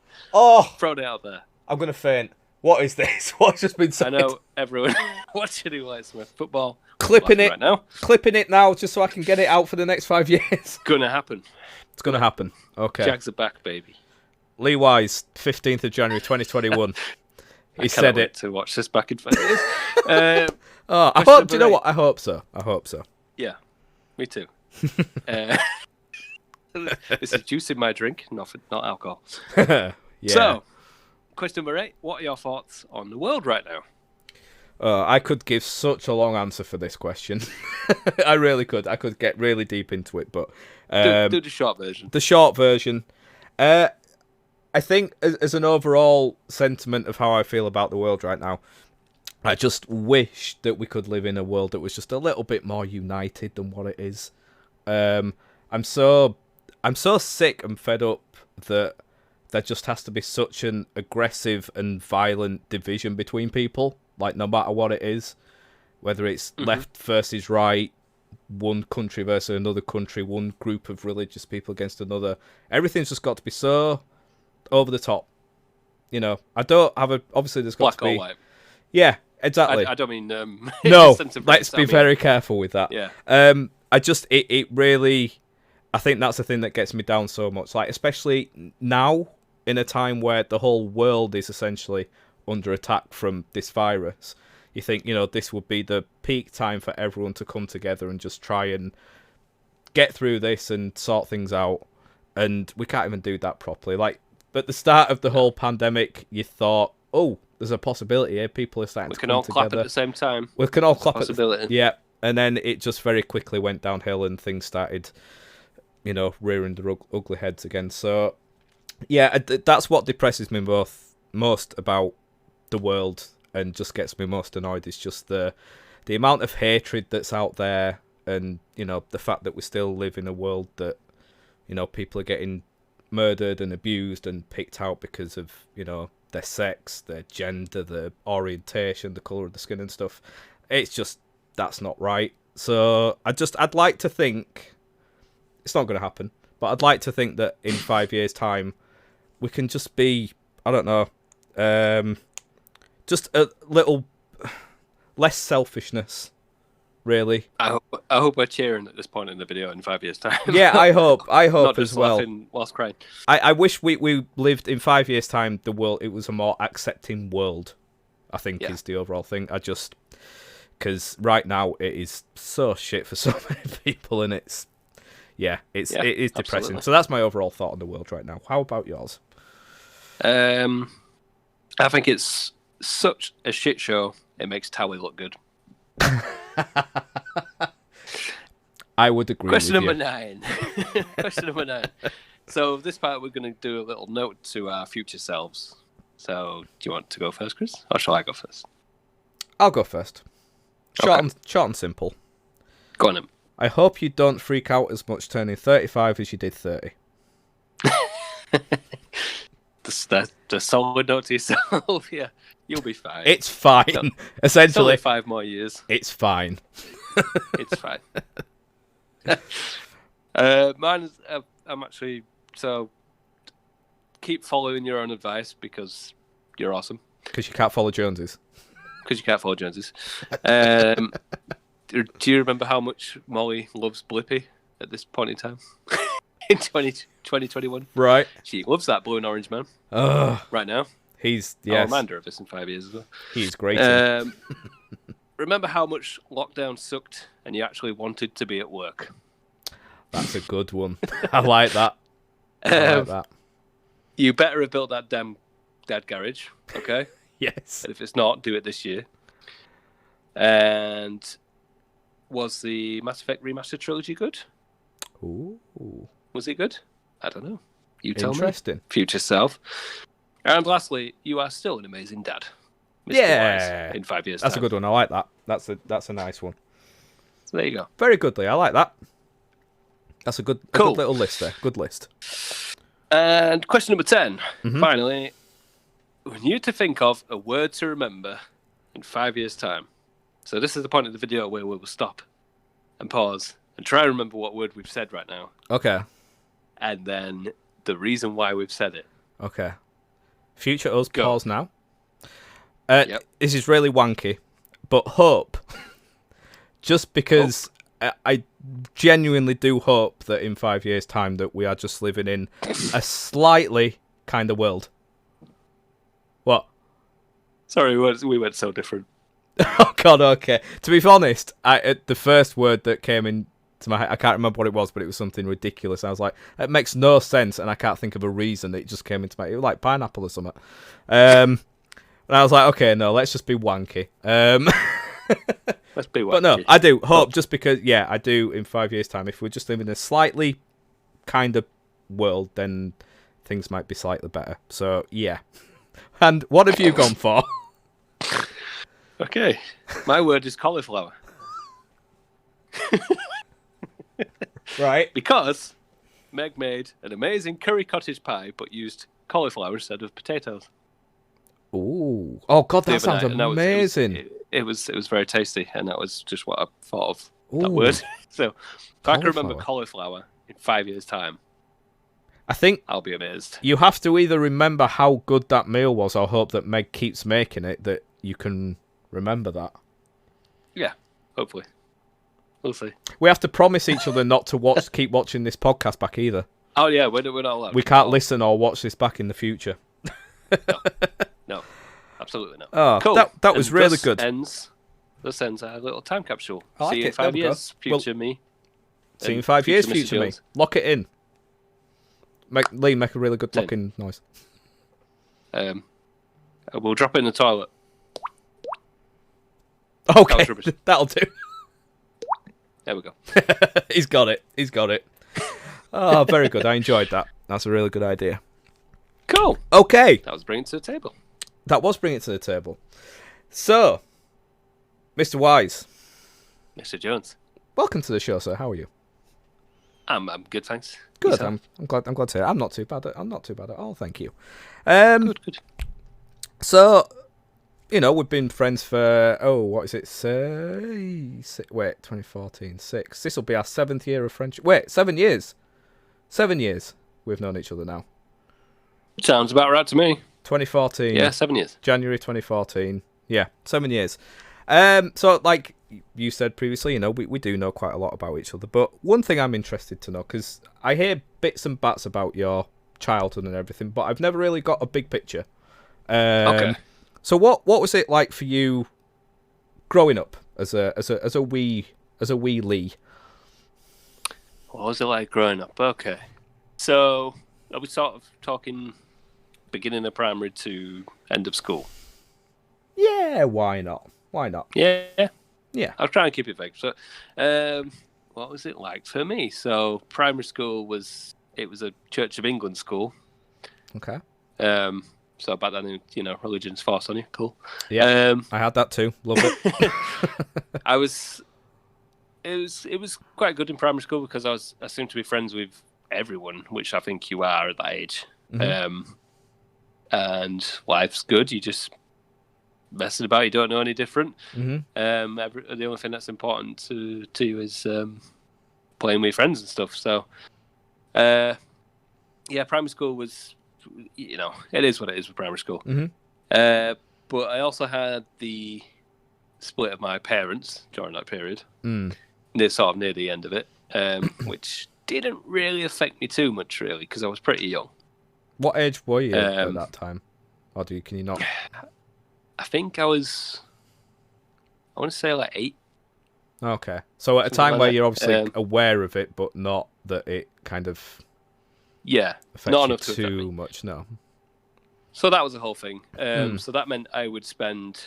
Throwing it out there.
I'm going to faint. What is this? What's just been said?
I know everyone watching who likes football.
Clipping it
right now.
Clipping it now just so I can get it out for the next 5 years.
Gonna happen.
It's going to happen. Okay.
Jags are back, baby.
Lee Wise, 15th of January 2021. He said it.
To watch this back in 5 years.
I hope. Do you know what? I hope so.
Yeah, me too. This is juice in my drink, not alcohol.
Yeah.
So, question number 8. What are your thoughts on the world right now?
I could give such a long answer for this question. I really could. I could get really deep into it, but
do the short version.
The short version. I think as an overall sentiment of how I feel about the world right now, I just wish that we could live in a world that was just a little bit more united than what it is. I'm so sick and fed up that there just has to be such an aggressive and violent division between people, like no matter what it is, whether it's left versus right, one country versus another country, one group of religious people against another. Everything's just got to be so over the top. You know, I don't have a... Obviously, there's got
black
to be...
or white.
Yeah, exactly.
I don't mean...
no, let's be very careful with that.
Yeah.
It really... I think that's the thing that gets me down so much. Like, especially now, in a time where the whole world is essentially under attack from this virus. You think, this would be the peak time for everyone to come together and just try and get through this and sort things out. And we can't even do that properly. Like, at the start of the whole pandemic, you thought, oh, there's a possibility here. People are starting to come together.
We can all clap at the same time.
We can all clap
at the...
Yeah. And then it just very quickly went downhill and things started, rearing their ugly heads again. So, yeah, that's what depresses me most about the world and just gets me most annoyed is just the amount of hatred that's out there and, the fact that we still live in a world that, people are getting murdered and abused and picked out because of, their sex, their gender, their orientation, the colour of the skin and stuff. It's just, that's not right. So I'd like to think, it's not going to happen, but I'd like to think that in 5 years' time, we can just be, I don't know, just a little less selfishness, really.
I hope we're cheering at this point in the video in 5 years' time.
Yeah, I hope
Not
as
just
well.
Laughing whilst crying.
I wish we lived in 5 years' time. The world, it was a more accepting world, I think, is the overall thing. Because right now it is so shit for so many people, and it is depressing.
Absolutely.
So that's my overall thought on the world right now. How about yours?
I think it's such a shit show. It makes Towie look good.
I would agree.
Question
with
number
you.
9. Question number 9. So this part we're going to do a little note to our future selves. So do you want to go first, Chris, or shall I go first?
I'll go first. Short and simple.
Go on then.
I hope you don't freak out as much turning 35 as you did 30.
The solid note to yourself. Yeah, you'll be fine.
It's fine. No, essentially,
it's only 5 more years.
It's fine.
It's fine. Mine is, I'm actually, so keep following your own advice because you're awesome.
Because you can't follow Joneses.
Because you can't follow Joneses. Do you remember how much Molly loves Blippi at this point in time? In 2021?
Right.
She loves that blue and orange man. Right now.
He's,
I'll remind her of this in 5 years as well.
He's great.
Remember how much lockdown sucked and you actually wanted to be at work?
That's a good one. I like that. I like that.
You better have built that damn dad garage, okay?
Yes.
And if it's not, do it this year. And was the Mass Effect Remastered trilogy good?
Ooh.
Was it good? I don't know. You tell me.
Interesting.
Future self. And lastly, you are still an amazing dad. Mr.
Yeah.
Wise, in 5 years'
That's
time.
a good one. I like that. That's a nice one.
So there you go.
Very good, Lee. I like that. That's a good little list there. Good list.
And question number 10. Finally, we need to think of a word to remember in 5 years' time. So this is the point of the video where we will stop and pause and try and remember what word we've said right now.
Okay.
And then the reason why we've said it.
Okay. Future us,
Go.
pause now. This is really wanky, but hope. Just because I genuinely do hope that in 5 years' time that we are just living in a slightly kind of world. What?
Sorry, we went so different.
Oh God, okay. To be honest, the first word that came into my head, I can't remember what it was, but it was something ridiculous. I was like, it makes no sense, and I can't think of a reason. It just came into my head. It was like pineapple or something. And I was like, okay, no, let's just be wanky.
Let's be wanky.
But no, I do hope, just because, I do in 5 years' time, if we're just living in a slightly kind of world, then things might be slightly better. So, yeah. And what have you gone for?
Okay. My word is cauliflower.
Right.
Because Meg made an amazing curry cottage pie, but used cauliflower instead of potatoes.
Ooh. Oh, God, that sounds amazing.
It was very tasty, and that was just what I thought of that word. So, if I can remember cauliflower in 5 years' time,
I think
I'll be amazed.
You have to either remember how good that meal was or hope that Meg keeps making it, that you can remember that.
Yeah, hopefully. We'll see.
We have to promise each other not to keep watching this podcast back either.
Oh, yeah, we're not allowed.
We can't listen or watch this back in the future.
No, absolutely not.
Oh, cool. That was really good.
This ends our little time capsule.
Like
see you in 5 years, future me.
See you in 5 years, future me. Lock it in. Make a really good locking noise.
We'll drop it in the toilet.
Okay, that'll do.
There we go.
He's got it. Oh, very good. I enjoyed that. That's a really good idea.
Cool.
Okay.
That was bringing it to the table.
So, Mr. Wise.
Mr. Jones.
Welcome to the show, sir. How are you?
I'm good, thanks.
Good. I'm glad to hear. I'm not too bad at all, thank you. Good. So, we've been friends for 2014, 6. This will be our 7th year of friendship. Wait, 7 years. 7 years we've known each other now.
Sounds about right to me.
2014.
Yeah, 7 years.
January 2014. Yeah, 7 years. So, like you said previously, we do know quite a lot about each other. But one thing I'm interested to know, because I hear bits and bats about your childhood and everything, but I've never really got a big picture.
Okay.
So what was it like for you growing up as a wee Lee?
What was it like growing up? Okay. So are we sort of talking beginning of primary to end of school?
Yeah, why not?
Yeah.
Yeah.
I'll try and keep it vague. So, what was it like for me? So, primary school was a Church of England school.
Okay.
So back then, religion's forced on you. Cool.
Yeah. I had that too. Love it.
It was quite good in primary school because I seemed to be friends with everyone, which I think you are at that age. Mm-hmm. And life's good. You just messing about. You don't know any different.
Mm-hmm.
The only thing that's important to you is playing with friends and stuff. So, primary school was, it is what it is with primary school.
Mm-hmm.
But I also had the split of my parents during that period. Sort of near the end of it, which didn't really affect me too much, really, because I was pretty young.
What age were you at that time? Or can you not?
I think I want to say like 8.
Okay. So at a time where you're obviously aware of it, but not that it kind of affects
not
you
enough
too much, no.
So that was the whole thing. So that meant I would spend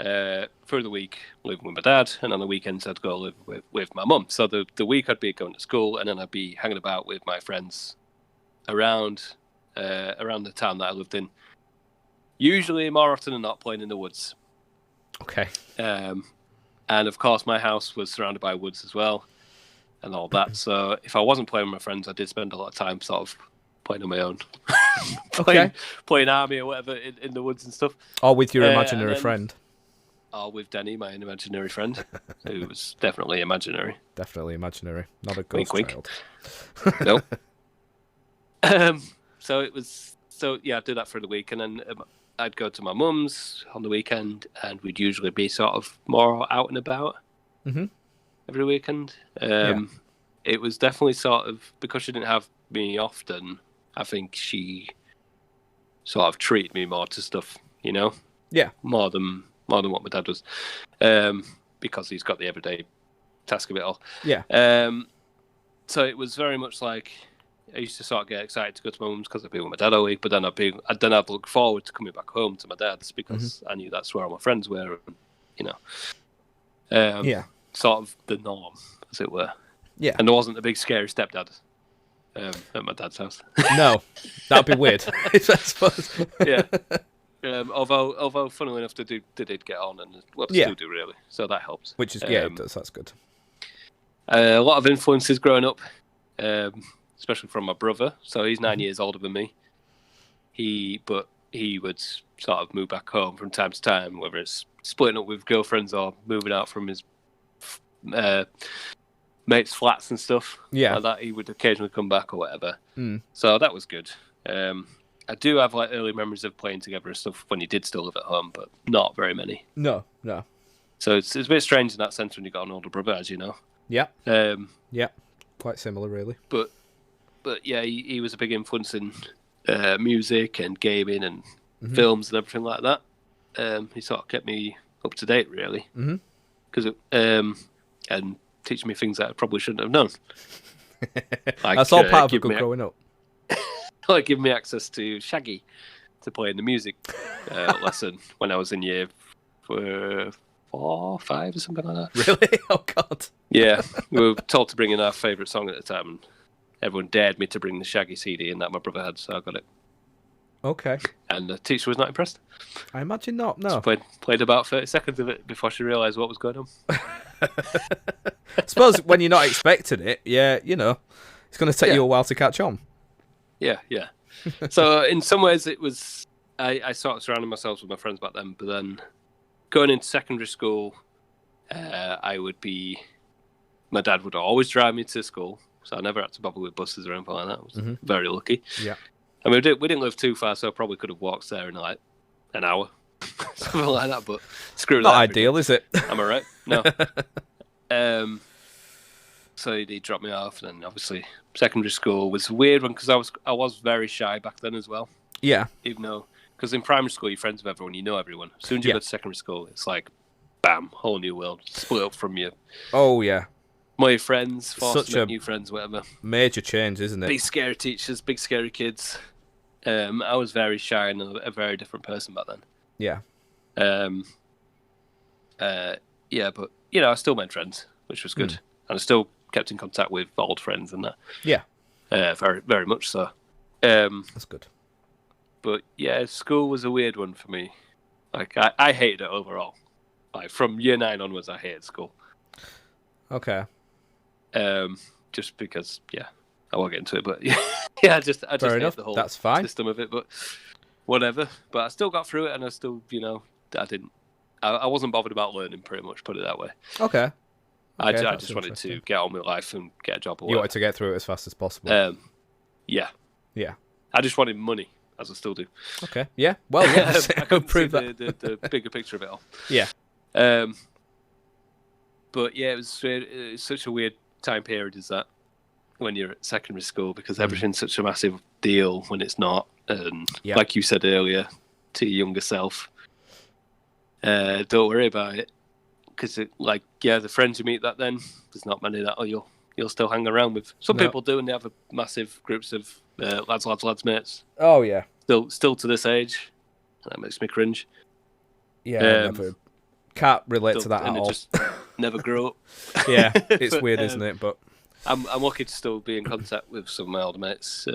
for the week living with my dad, and on the weekends I'd go live with my mum. So the week I'd be going to school, and then I'd be hanging about with my friends around the town that I lived in. Usually, more often than not, playing in the woods.
Okay.
And of course, my house was surrounded by woods as well, and all that. So if I wasn't playing with my friends, I did spend a lot of time sort of playing on my own, playing army or whatever in the woods and stuff.
Or with your imaginary friend.
Or with Denny, my imaginary friend, who was definitely imaginary.
Definitely imaginary, not a ghost
wink,
child.
Nope. I'd do that for the week, and then I'd go to my mum's on the weekend, and we'd usually be sort of more out and about every weekend. It was definitely sort of, because she didn't have me often, I think she sort of treated me more to stuff, you know?
Yeah.
More than what my dad was, because he's got the everyday task of it all.
Yeah.
So it was very much like, I used to sort of get excited to go to my mum's because I'd be with my dad all week, but then I'd look forward to coming back home to my dad's because I knew that's where all my friends were, you know. Sort of the norm, as it were.
Yeah.
And there wasn't a big scary stepdad at my dad's house.
No, that'd be weird, I suppose.
Yeah. Although, funnily enough, they did get on, and still do really. So that helps.
Which is it does. That's good.
A lot of influences growing up, especially from my brother. So he's 9 years older than me. He would sort of move back home from time to time, whether it's splitting up with girlfriends or moving out from his mates' flats and stuff.
Yeah,
like that. He would occasionally come back or whatever. So that was good. I do have like early memories of playing together and stuff when he did still live at home, but not very many.
No.
So it's a bit strange in that sense when you got an older brother, as you know.
Yeah. Quite similar, really.
But yeah, he was a big influence in music and gaming and films and everything like that. He sort of kept me up to date, really, because and teaching me things that I probably shouldn't have known. Like,
that's all part of good growing up.
Like giving me access to Shaggy to play in the music lesson when I was in year 4 or 5 or something like that.
Really? Oh God.
Yeah, we were told to bring in our favourite song at the time, and everyone dared me to bring the Shaggy CD in that my brother had, so I got it.
Okay.
And the teacher was not impressed.
I imagine not. No.
She played about 30 seconds of it before she realised what was going on.
I suppose when you're not expecting it, it's going to take you a while to catch on.
Yeah. So in some ways it was, I sort of surrounded myself with my friends back then, but then going into secondary school, my dad would always drive me to school, so I never had to bother with buses or anything like that. I was very lucky.
Yeah.
I mean, we didn't live too far, so I probably could have walked there in like an hour, something like that, but screw that.
Not ideal, is it?
Am I right? No. So he dropped me off, and then obviously secondary school was a weird one because I was very shy back then as well.
Yeah.
Even though, because in primary school you're friends with everyone, you know everyone. As soon as you go to secondary school, it's like, bam, whole new world, split up from you.
Oh yeah.
My friends, forced to make new friends, whatever.
Major change, isn't it?
Big scary teachers, big scary kids. I was very shy and a very different person back then.
Yeah.
But I still made friends, which was good, and I still kept in contact with old friends and that.
Yeah.
Very, very much so.
That's good.
But yeah, school was a weird one for me. Like I hated it overall. Like from year 9 onwards, I hated school.
Okay.
Just because, I won't get into it, but I just hate the whole system of it. But whatever. But I still got through it, and I still, I wasn't bothered about learning, pretty much. Put it that way.
Okay.
I just wanted to get on with life and get a job.
You wanted to get through it as fast as possible.
Yeah.
Yeah.
I just wanted money, as I still do.
Okay. Yeah. Well, yeah.
I couldn't see the bigger picture of it all.
Yeah.
But yeah, it was such a weird time period, is that, when you're at secondary school, because everything's such a massive deal when it's not. And like you said earlier to your younger self, don't worry about it. Because the friends you meet then, there's not many that you'll still hang around with. Some people do, and they have massive groups of lads mates.
Oh yeah.
Still to this age, that makes me cringe.
Yeah, Can't relate to that
and
at all.
Just never grew up.
Yeah, it's weird, isn't it? But
I'm lucky to still be in contact with some of my older mates.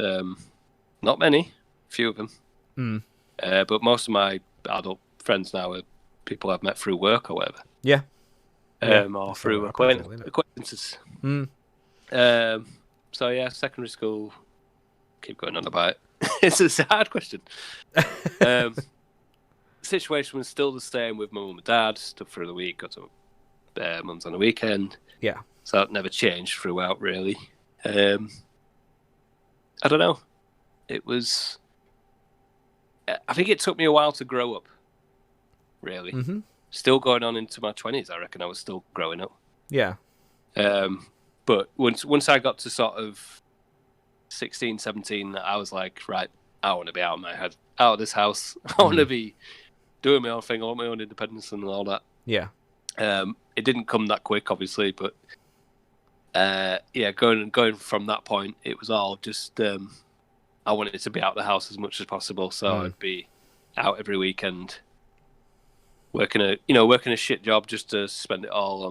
Not many, few of them. But most of my adult friends now are people I've met through work or whatever.
Yeah.
Or through acquaintances. So yeah, secondary school. Keep going on about it. It's a hard question. Situation was still the same with my mum and dad. Stuff through the week, got to mum's on the weekend.
Yeah.
So that never changed throughout, really. I don't know. It was. I think it took me a while to grow up. Really.
Mm-hmm.
Still going on into my 20s, I reckon I was still growing up.
Yeah.
But once I got to sort of 16, 17, I was like, right, I want to be out of my head, out of this house. I want to be doing my own thing, I want my own independence and all that.
Yeah.
It didn't come that quick, obviously, but going from that point, it was all just I wanted to be out of the house as much as possible, so I'd be out every weekend, working a shit job just to spend it all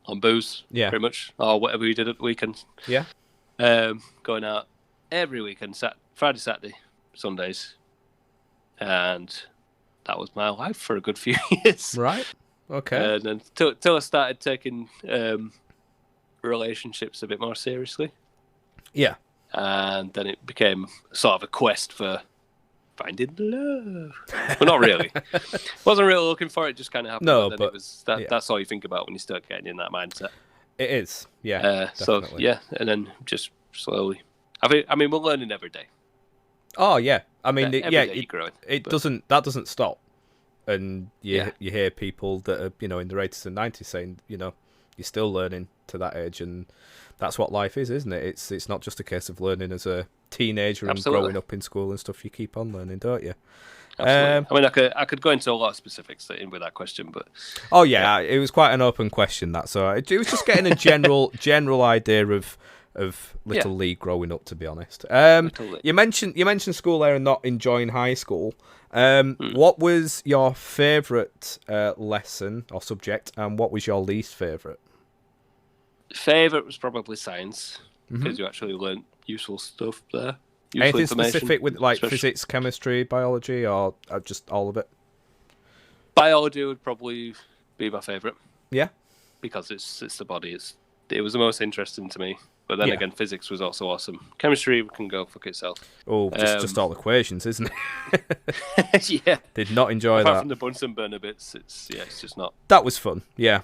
on booze, pretty much, or whatever we did at the weekend.
Yeah.
Going out every weekend, Friday, Saturday, Sundays, and that was my life for a good few years.
Right. Okay.
And then till I started taking relationships a bit more seriously.
Yeah.
And then it became sort of a quest for finding love. Well, not really. Wasn't really looking for it, just kind of happened.
No,
but it was that's all you think about when you start getting in that mindset.
It is, yeah.
So yeah, and then just slowly. I mean, we're learning every day.
Oh yeah, I mean,
it
doesn't stop. And you hear people that are in their 80s and 90s saying you're still learning to that age, and that's what life is, isn't it? It's not just a case of learning as a teenager and growing up in school and stuff. You keep on learning, don't you?
Absolutely. I mean, I could go into a lot of specifics with that question, but
it was quite an open question, that. So it was just getting a general idea of Little Lee growing up, to be honest. You mentioned school there and not enjoying high school. What was your favourite lesson or subject, and what was your least favourite?
Favourite was probably science, because you actually learned useful stuff there.
Anything specific with physics, chemistry, biology, or just all of it?
Biology would probably be my favourite.
Yeah,
because it's the body. It was the most interesting to me. But then again, physics was also awesome. Chemistry can go fuck itself.
Oh, just all equations, isn't it?
Yeah.
Did not enjoy
Apart
that.
from the Bunsen burner bits, it's just not.
That was fun. Yeah.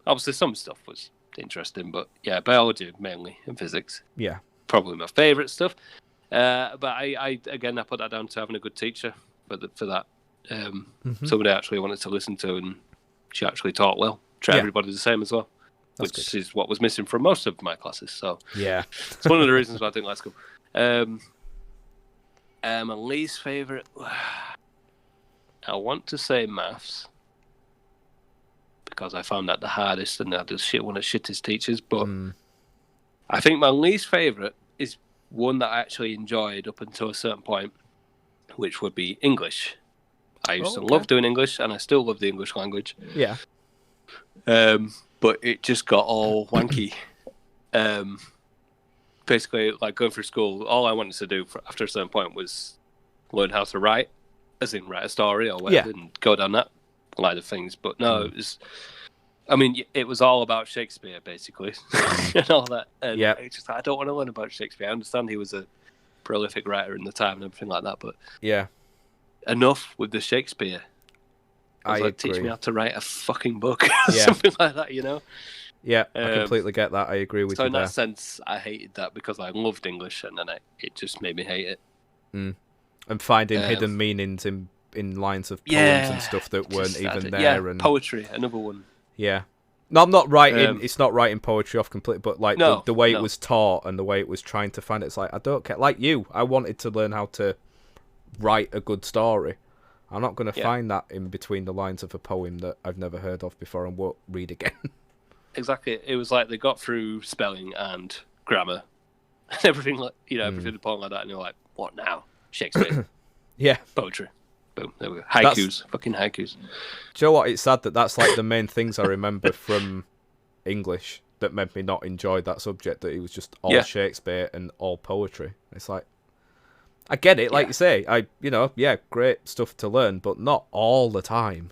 Obviously some stuff was interesting, but yeah, biology mainly and physics.
Yeah.
Probably my favourite stuff. But I put that down to having a good teacher for that. Somebody I actually wanted to listen to, and she actually taught well. Treat everybody the same as well. Which is what was missing from most of my classes. So
yeah,
it's one of the reasons why I didn't like school. My least favourite, I want to say maths, because I found that the hardest and I had one of the shittest teachers. But I think my least favourite is one that I actually enjoyed up until a certain point, which would be English. I used to love doing English, and I still love the English language.
Yeah.
But it just got all wanky. Basically, like going through school, all I wanted to do after a certain point was learn how to write, as in write a story or whatever, and go down that line of things. But no, it was all about Shakespeare, basically, and all that. And it's just, I don't want to learn about Shakespeare. I understand he was a prolific writer in the time and everything like that, but enough with the Shakespeare. I was like, teach me how to write a fucking book, or something like that,
Yeah, I completely get that. I agree with you.
So in that sense, I hated that because I loved English, and then it just made me hate it.
And finding hidden meanings in lines of poems and stuff that weren't even there.
Yeah,
and
poetry, another one.
Yeah. No, I'm not writing. It's not writing poetry off completely, but like the way it was taught and the way it was trying to find it, it's like, I don't care. Like you, I wanted to learn how to write a good story. I'm not going to find that in between the lines of a poem that I've never heard of before and won't read again.
Exactly. It was like they got through spelling and grammar and everything, like everything the poem like that, and you're like, what now? Shakespeare.
Yeah.
Poetry. Boom. There we go. Haikus. Fucking haikus.
Do you know what? It's sad that that's like the main things I remember from English that made me not enjoy that subject, that it was just all Shakespeare and all poetry. It's like, I get it, like you say, great stuff to learn, but not all the time.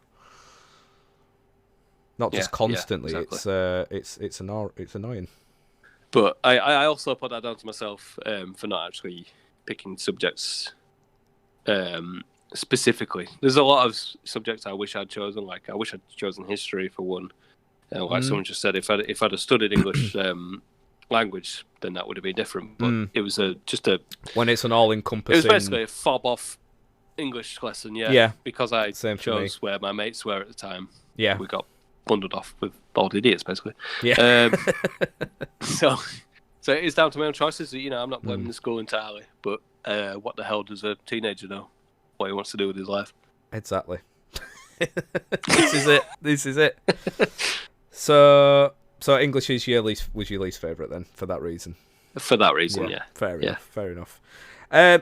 Not just constantly. Yeah, exactly. It's annoying.
But I also put that down to myself for not actually picking subjects specifically. There's a lot of subjects I wish I'd chosen. Like I wish I'd chosen history for one. Like someone just said, if I'd have studied English language, then that would have been different. But it was
when it's an all-encompassing.
It was basically a fob off English lesson. Yeah. Because I chose where my mates were at the time.
Yeah.
We got bundled off with old idiots, basically.
Yeah.
So it is down to my own choices. I'm not blaming the school entirely. But what the hell does a teenager know? What he wants to do with his life?
Exactly. This is it. So English was your least favourite then, for that reason?
For that reason, yeah.
Fair enough.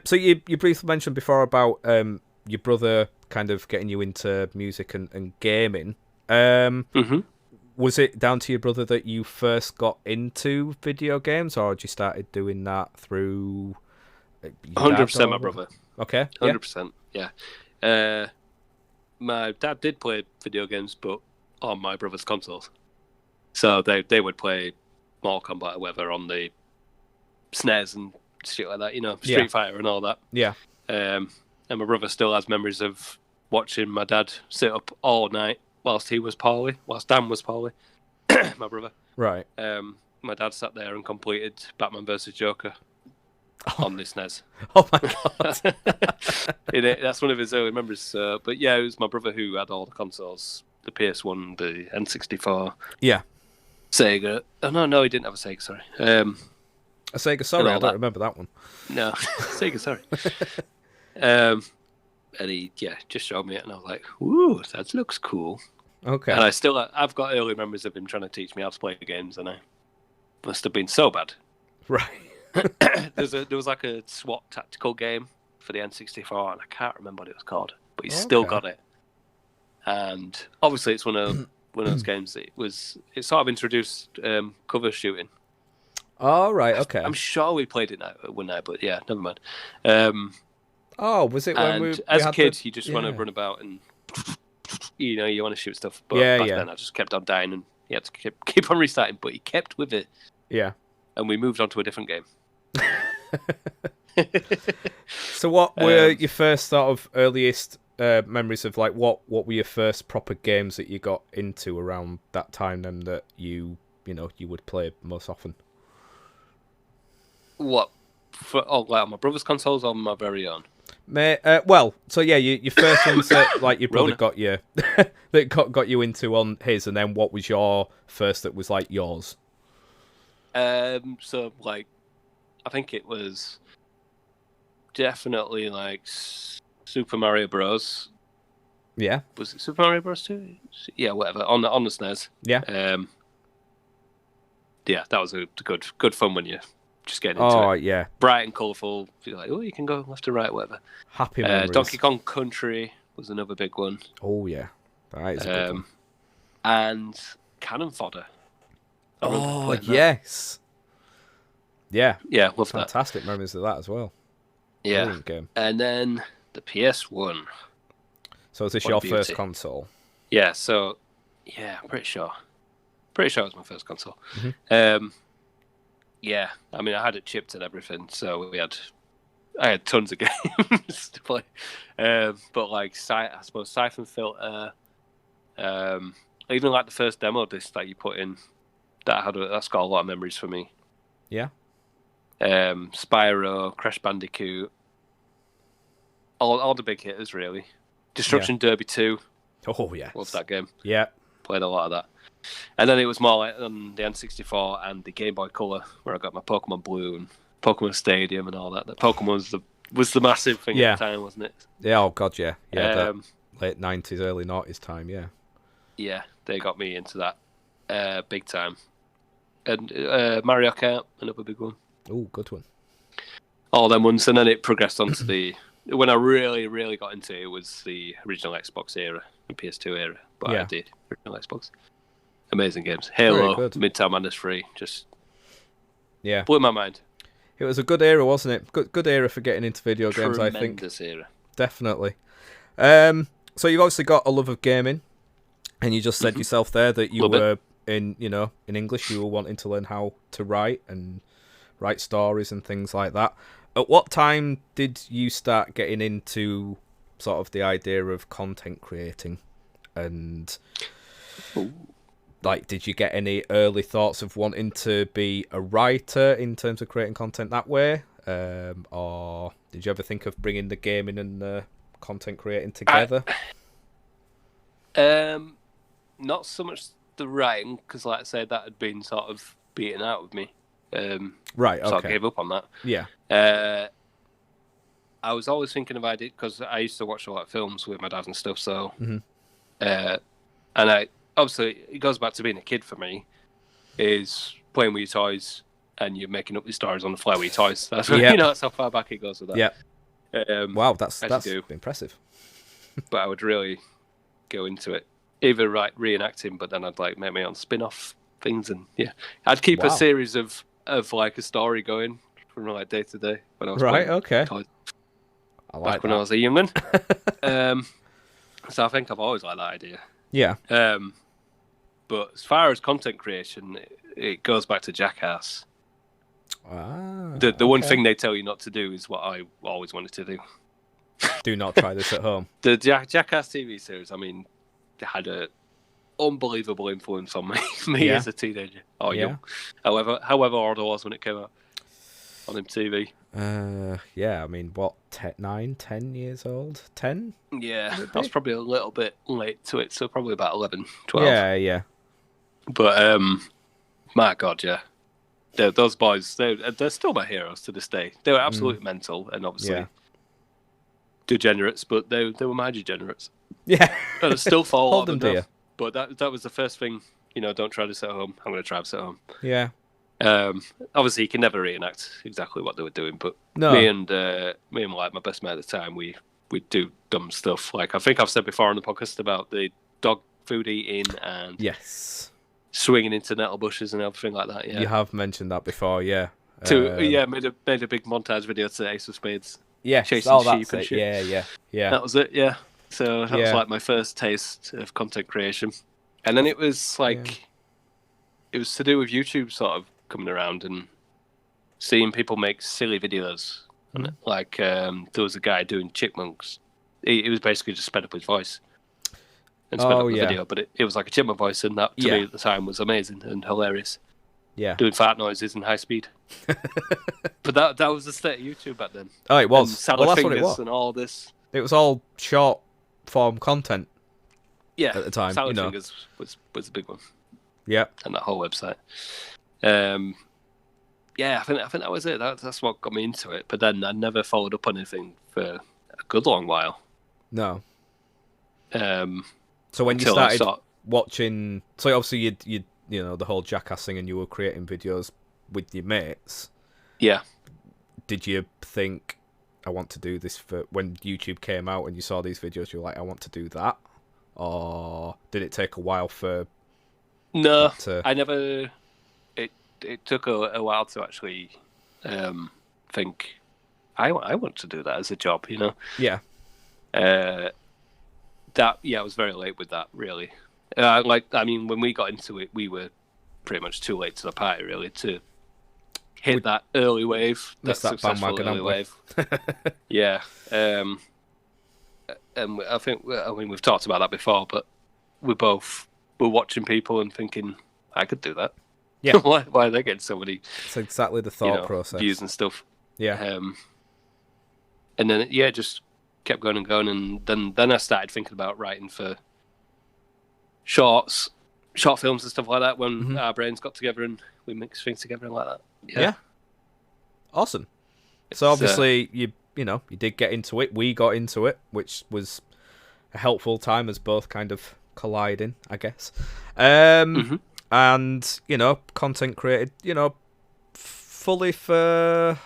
So you briefly mentioned before about your brother kind of getting you into music and gaming. Was it down to your brother that you first got into video games, or had you started doing that through
100% my brother.
Okay.
100%, yeah. My dad did play video games, but on my brother's consoles. So they would play Mortal Kombat or whatever on the SNES and shit like that, Street Fighter and all that.
Yeah.
And my brother still has memories of watching my dad sit up all night whilst he was poorly, whilst Dan was poorly, my brother.
Right.
My dad sat there and completed Batman vs. Joker on the SNES.
Oh my god.
That's one of his early memories. But yeah, it was my brother who had all the consoles. The PS1, the N64.
Yeah.
Sega. Oh, no, he didn't have a Sega, sorry.
A Sega, sorry, I don't remember that one.
No, Sega, sorry. And he, just showed me it, and I was like, ooh, that looks cool.
Okay.
And I've got early memories of him trying to teach me how to play games, and I must have been so bad.
Right.
There was like a SWAT tactical game for the N64, and I can't remember what it was called, but he's still got it. And obviously, it's one of those games that it sort of introduced cover shooting.
Oh, right, okay.
I'm sure we played it one night, but yeah, never mind.
Was it when we
as a kid, you just want to run about and you want to shoot stuff. But back then, I just kept on dying, and you had to keep on restarting. But he kept with it.
Yeah.
And we moved on to a different game.
So, what were your first sort of earliest memories of, like, what were your first proper games that you got into around that time then that you would play most often?
What? Like on my brother's consoles or on my very own?
Your first ones that like your brother got you that got you into on his, and then what was your first that was like yours?
So like, I think it was definitely like Super Mario Bros.
Yeah.
Was it Super Mario Bros. 2? Yeah, whatever. On the SNES.
Yeah.
Yeah, that was a good fun when you just getting into it.
Oh yeah.
Bright and colourful. You're like, you can go left to right, whatever.
Happy memories.
Donkey Kong Country was another big one.
Oh yeah, that is a good one.
And Cannon Fodder.
Oh yes. Yeah.
Yeah, love that.
Fantastic memories of that as well.
Yeah.
Brilliant game.
And then the PS1.
So is this your first console?
Yeah, I'm pretty sure. Pretty sure it was my first console.
Mm-hmm.
Yeah, I mean, I had it chipped and everything, so I had tons of games to play. But like, I suppose Siphon Filter, even like the first demo disc that you put in, that's got a lot of memories for me.
Yeah.
Spyro, Crash Bandicoot, all the big hitters really. Destruction Derby 2.
Oh yeah,
loved that game.
Yeah,
played a lot of that. And then it was more like on the N64 and the Game Boy Color, where I got my Pokemon Blue and Pokemon Stadium and all that. The Pokemon was the massive thing at the time, wasn't it?
Yeah, oh god, yeah. That late 90s, early 90s time, yeah.
Yeah, they got me into that big time. And Mario Kart, another big one.
Oh, good one.
All them ones, and then it progressed on to the when I really, really got into it, was the original Xbox era, the PS2 era. But I did original Xbox. Amazing games. Halo, Midtown Madness 3, just blew my mind.
It was a good era, wasn't it? Good era for getting into video games, I think.
Tremendous era.
Definitely. So you've obviously got a love of gaming, and you just said yourself there that you were in English, you were wanting to learn how to write stories and things like that. At what time did you start getting into sort of the idea of content creating? And like, did you get any early thoughts of wanting to be a writer in terms of creating content that way? Or did you ever think of bringing the gaming and the content creating together?
Not so much the writing, because like I said, that had been sort of beaten out of me.
Right, okay.
So I gave up on that.
Yeah.
I was always thinking about it because I used to watch a lot of films with my dad and stuff. So, and obviously it goes back to being a kid for me, is playing with your toys and you're making up these stories on the fly with your toys. That's that's how far back it goes with that.
Yeah. Wow, that's impressive.
But I would really go into it, either reenacting, but then I'd like make my own spin-off things, and I'd keep a series of like a story going from like day to day when I was
okay.
Toys.
I like
back when I was a young'un. So I think I've always liked that idea.
Yeah.
But as far as content creation, it goes back to Jackass. The one thing they tell you not to do is what I always wanted to do.
Do not try this at home.
The Jackass TV series, I mean, they had an unbelievable influence on me as a teenager. Young. However old I was when it came out on MTV.
I mean, what, 9, 10 years old? 10?
Yeah, I was probably a little bit late to it, so probably about 11, 12.
Yeah.
But, my God, yeah. Those boys, they're still my heroes to this day. They were absolutely mental, and obviously degenerates, but they were my degenerates.
Yeah.
And I still fall
Hold them dear.
But that was the first thing, don't try this at home. I'm going to try this at home.
Yeah.
Obviously, you can never reenact exactly what they were doing, but
no.
me and like my best mate at the time, we do dumb stuff. Like I think I've said before on the podcast about the dog food eating and swinging into nettle bushes and everything like that. Yeah,
you have mentioned that before. Yeah.
Made a big montage video to Ace of Spades.
Yeah,
chasing sheep and shit.
Yeah.
That was it. Yeah. So that was like my first taste of content creation, and then it was like it was to do with YouTube sort of coming around and seeing people make silly videos. Like there was a guy doing chipmunks. He was basically just sped up his voice and sped up the video, but it was like a chipmunk voice, and that to me at the time was amazing and hilarious.
Yeah,
doing fart noises in high speed. But that was the state of YouTube back then.
Oh, it was.
And salad fingers and all this.
It was all short form content.
Yeah,
at the time,
salad fingers was a big one.
Yeah,
and that whole website. I think that was it. That's what got me into it. But then I never followed up on anything for a good long while.
No. So when you started watching, so obviously you the whole Jackass thing, and you were creating videos with your mates.
Yeah.
Did you think, I want to do this for when YouTube came out and you saw these videos? You were like, I want to do that, or did it take a while for?
No, I never. It took a while to actually think I want to do that as a job,
Yeah.
I was very late with that, really. When we got into it, we were pretty much too late to the party, really, to hit that early wave, that successful early wave. Yeah. And we've talked about that before, but we both were watching people and thinking, I could do that.
Yeah.
Why are they getting so many?
It's exactly the thought process.
Views and stuff.
Yeah.
And then just kept going and going, and then I started thinking about writing for short films and stuff like that. When our brains got together and we mixed things together and like that.
Yeah. Awesome. So obviously you did get into it. We got into it, which was a helpful time as both kind of colliding, I guess. And, content created, fully for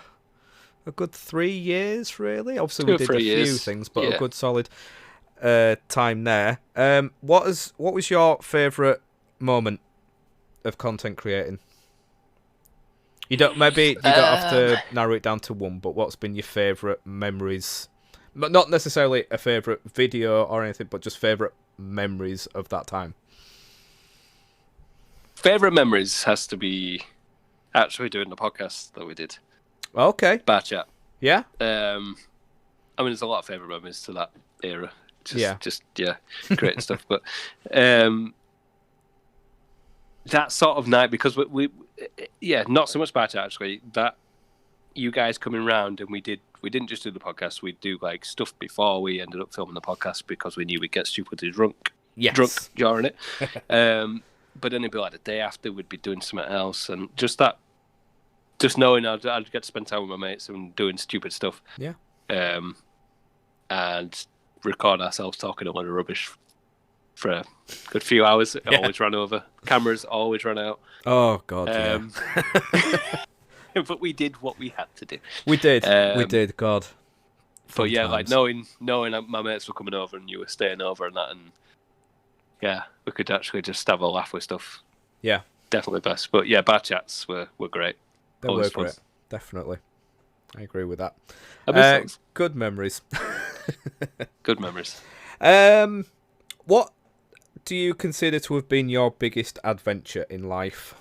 a good 3 years, really. Obviously,
2
we
or
did
3
a few
years.
things, but a good solid time there. What was your favourite moment of content creating? You don't have to narrow it down to one, but what's been your favourite memories? Not necessarily a favourite video or anything, but just favourite memories of that time.
Favourite memories has to be actually doing the podcast that we did.
Okay.
Bar Chat.
Yeah.
I mean, there's a lot of favourite memories to that era. Just great stuff. But that sort of night, because we not so much Bar Chat actually. That you guys coming round and we didn't just do the podcast. We'd do like stuff before we ended up filming the podcast because we knew we'd get stupidly drunk during it. But then it'd be like the day after we'd be doing something else, and just knowing I'd get to spend time with my mates and doing stupid stuff.
Yeah.
And record ourselves talking a lot of rubbish for a good few hours. It always ran over. Cameras always ran out.
Oh God.
But we did what we had to do.
We did. God.
But yeah, like knowing my mates were coming over and you were staying over and that, and yeah, we could actually just have a laugh with stuff. Yeah, definitely best. But yeah, Bar Chats were great.
They were great. Definitely, I agree with that. Good memories.
Good memories.
What do you consider to have been your biggest adventure in life?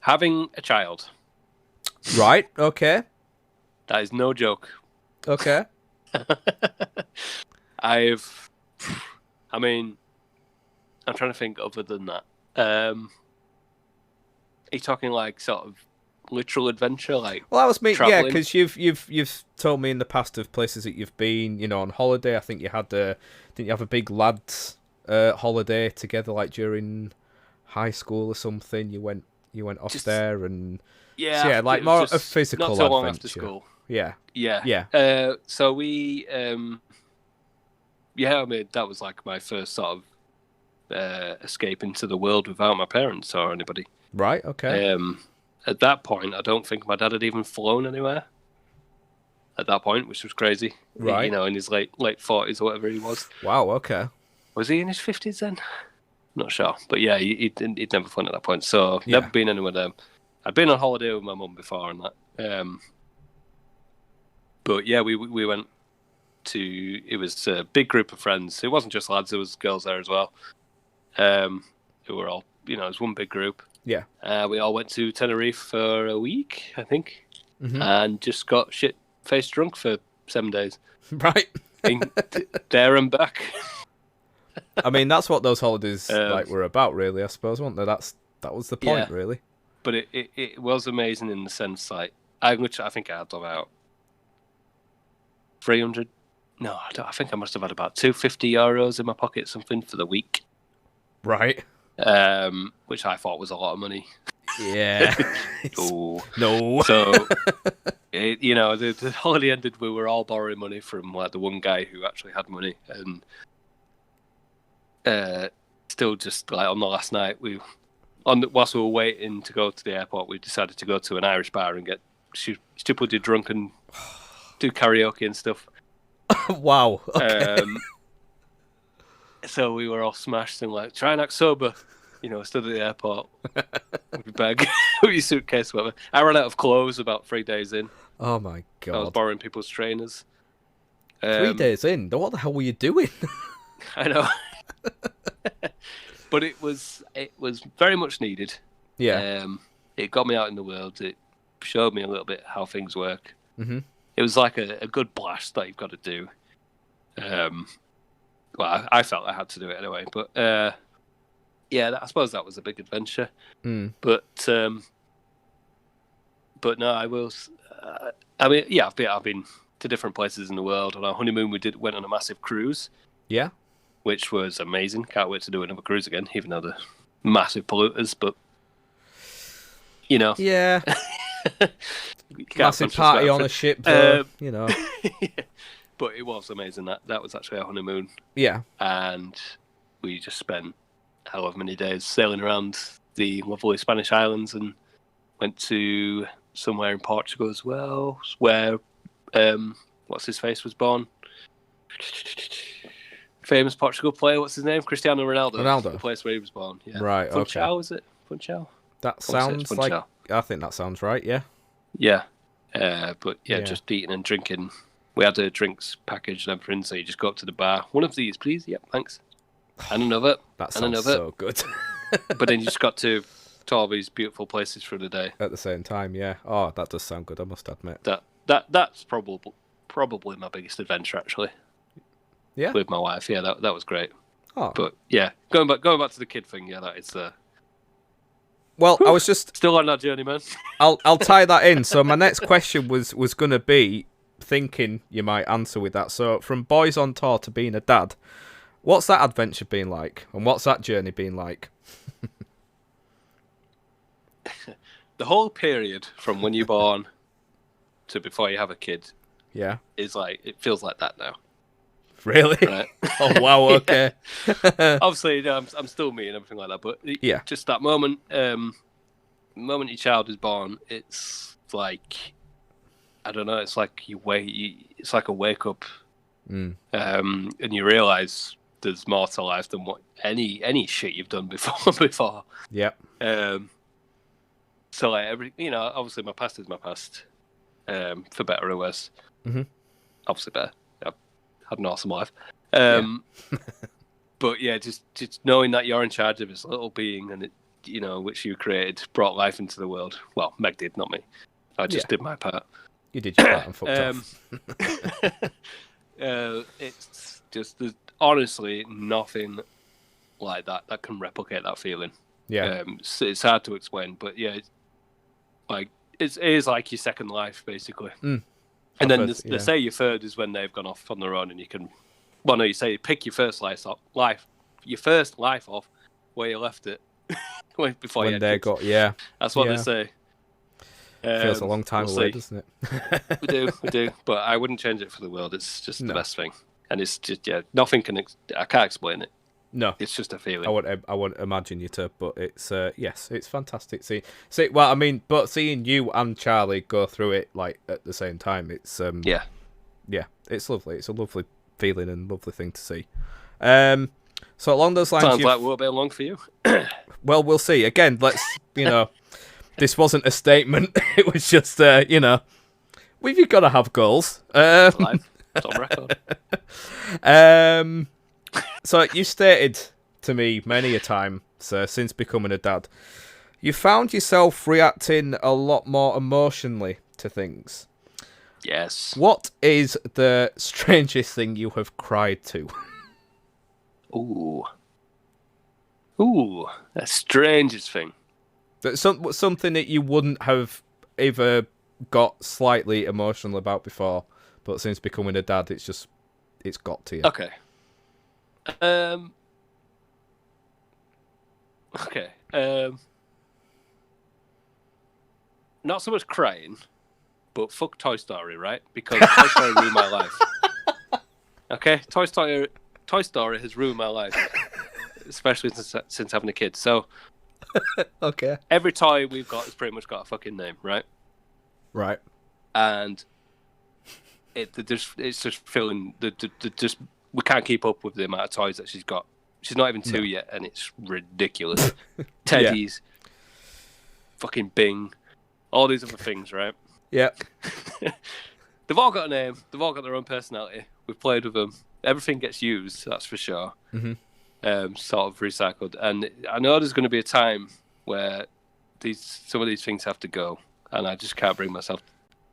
Having a child.
Right, okay.
That is no joke.
Okay.
I'm trying to think other than that. Are you talking like sort of literal adventure? Like,
well, that was me.
traveling?
Yeah, because you've told me in the past of places that you've been, on holiday. I think you had didn't you have a big lads holiday together, like during high school or something? You went off there and like more a physical
not so long
adventure.
After school.
Yeah.
So we I mean, that was like my first sort of escape into the world without my parents or anybody.
Right. Okay.
At that point, I don't think my dad had even flown anywhere. At that point, which was crazy.
Right.
In his late 40s or whatever he was.
Wow. Okay.
Was he in his 50s then? Not sure, but yeah, he'd never flown at that point. So never been anywhere there. I'd been on holiday with my mum before and that. But yeah, we went to. It was a big group of friends. It wasn't just lads; there was girls there as well. Who were all, it was one big group.
Yeah.
We all went to Tenerife for a week, I think, and just got shit-faced drunk for 7 days.
Right.
There and back.
I mean, that's what those holidays were about, really. I suppose, weren't they? That was the point, really.
But it was amazing in the sense, like, I think I had about 300. No, I think I must have had about €250 in my pocket, something for the week.
Right.
Which I thought was a lot of money.
Yeah. No.
So, the holiday ended. We were all borrowing money from like the one guy who actually had money, and still just like on the last night, whilst we were waiting to go to the airport, we decided to go to an Irish bar and get stupidly drunk and do karaoke and stuff.
Wow. Okay.
So we were all smashed and like, try and act sober. Stood at the airport with your bag, with your suitcase, whatever. I ran out of clothes about 3 days in.
Oh my God.
I was borrowing people's trainers.
3 days in? What the hell were you doing?
I know. But it was very much needed.
Yeah.
It got me out in the world. It showed me a little bit how things work.
Mm-hmm.
It was like a good blast that you've got to do. Well, I felt I had to do it anyway, but I suppose that was a big adventure. But no, I will. I mean, yeah, I've been to different places in the world. On our honeymoon, we went on a massive cruise.
Yeah,
which was amazing. Can't wait to do another cruise again, even though they're massive polluters. But
yeah, massive party on a ship, though,
Yeah. But it was amazing. That was actually our honeymoon.
Yeah.
And we just spent however many days sailing around the lovely Spanish islands and went to somewhere in Portugal as well, where what's his face was born. Famous Portugal player, what's his name? Cristiano Ronaldo. The place where he was born. Yeah.
Right.
Funchal, is it? Funchal.
That sounds like. I think that sounds right. Yeah.
Yeah. But just eating and drinking. We had a drinks package and everything, so you just go up to the bar. One of these, please. Yep, thanks. And another.
That sounds so good.
But then you just got to all these beautiful places for the day
at the same time. Yeah. Oh, that does sound good. I must admit.
That's probably my biggest adventure, actually.
Yeah.
With my wife. Yeah, that was great.
Oh.
But yeah, going back to the kid thing. Yeah, that is
Well, I was just
still on that journey, man.
I'll tie that in. So my next question was going to be, thinking you might answer with that. So from boys on tour to being a dad, what's that adventure been like, and what's that journey been like?
The whole period from when you're born to before you have a kid, is like, it feels like that now.
Really?
Right.
Oh wow. Okay.
Obviously, I'm still me and everything like that, but just that moment, moment your child is born, it's like, I don't know, it's like it's like a wake up, and you realise there's more to life than what any shit you've done before.
Yep.
So like obviously my past is my past, for better or worse.
Mm-hmm.
Obviously better. Had an awesome life, but yeah, just knowing that you're in charge of this little being, and it, which you created, brought life into the world. Well, Meg did, not me. I just did my part.
You did your part and fucked off.
It's just, there's honestly nothing like that can replicate that feeling.
Yeah,
it's hard to explain, but yeah, it is like your second life, basically. And then they say your third is when they've gone off on their own, and you can. Well, no, you say you pick your first life off where you left it before
when
you
they got. Yeah,
that's what they say.
Feels a long time away, doesn't it?
we do, but I wouldn't change it for the world. It's just the best thing, and it's just nothing can. I can't explain it.
No,
it's just a feeling.
I wouldn't imagine you to, but it's yes, it's fantastic. Well, I mean, but seeing you and Charlie go through it like at the same time, it's it's lovely. It's a lovely feeling and lovely thing to see. So along those lines,
sounds like we'll be along for you.
Well, we'll see. Again, let's this wasn't a statement. It was just we've got to have goals.
It's on
record. So you stated to me many a time, sir, since becoming a dad, you found yourself reacting a lot more emotionally to things.
Yes.
What is the strangest thing you have cried to?
Ooh, the strangest thing.
Something that you wouldn't have ever got slightly emotional about before, but since becoming a dad, it's got to you.
Okay. Not so much crying, but fuck Toy Story, right? Because Toy Story ruined my life. Okay, Toy Story has ruined my life, especially since having a kid. So,
okay,
every toy we've got has pretty much got a fucking name, right?
Right.
And it's just filling just. We can't keep up with the amount of toys that she's got. She's not even 2 yet, and it's ridiculous. Teddies, fucking Bing, all these other things, right?
Yeah.
They've all got a name. They've all got their own personality. We've played with them. Everything gets used, that's for sure.
Mm-hmm.
Sort of recycled. And I know there's going to be a time where some of these things have to go, and I just can't bring myself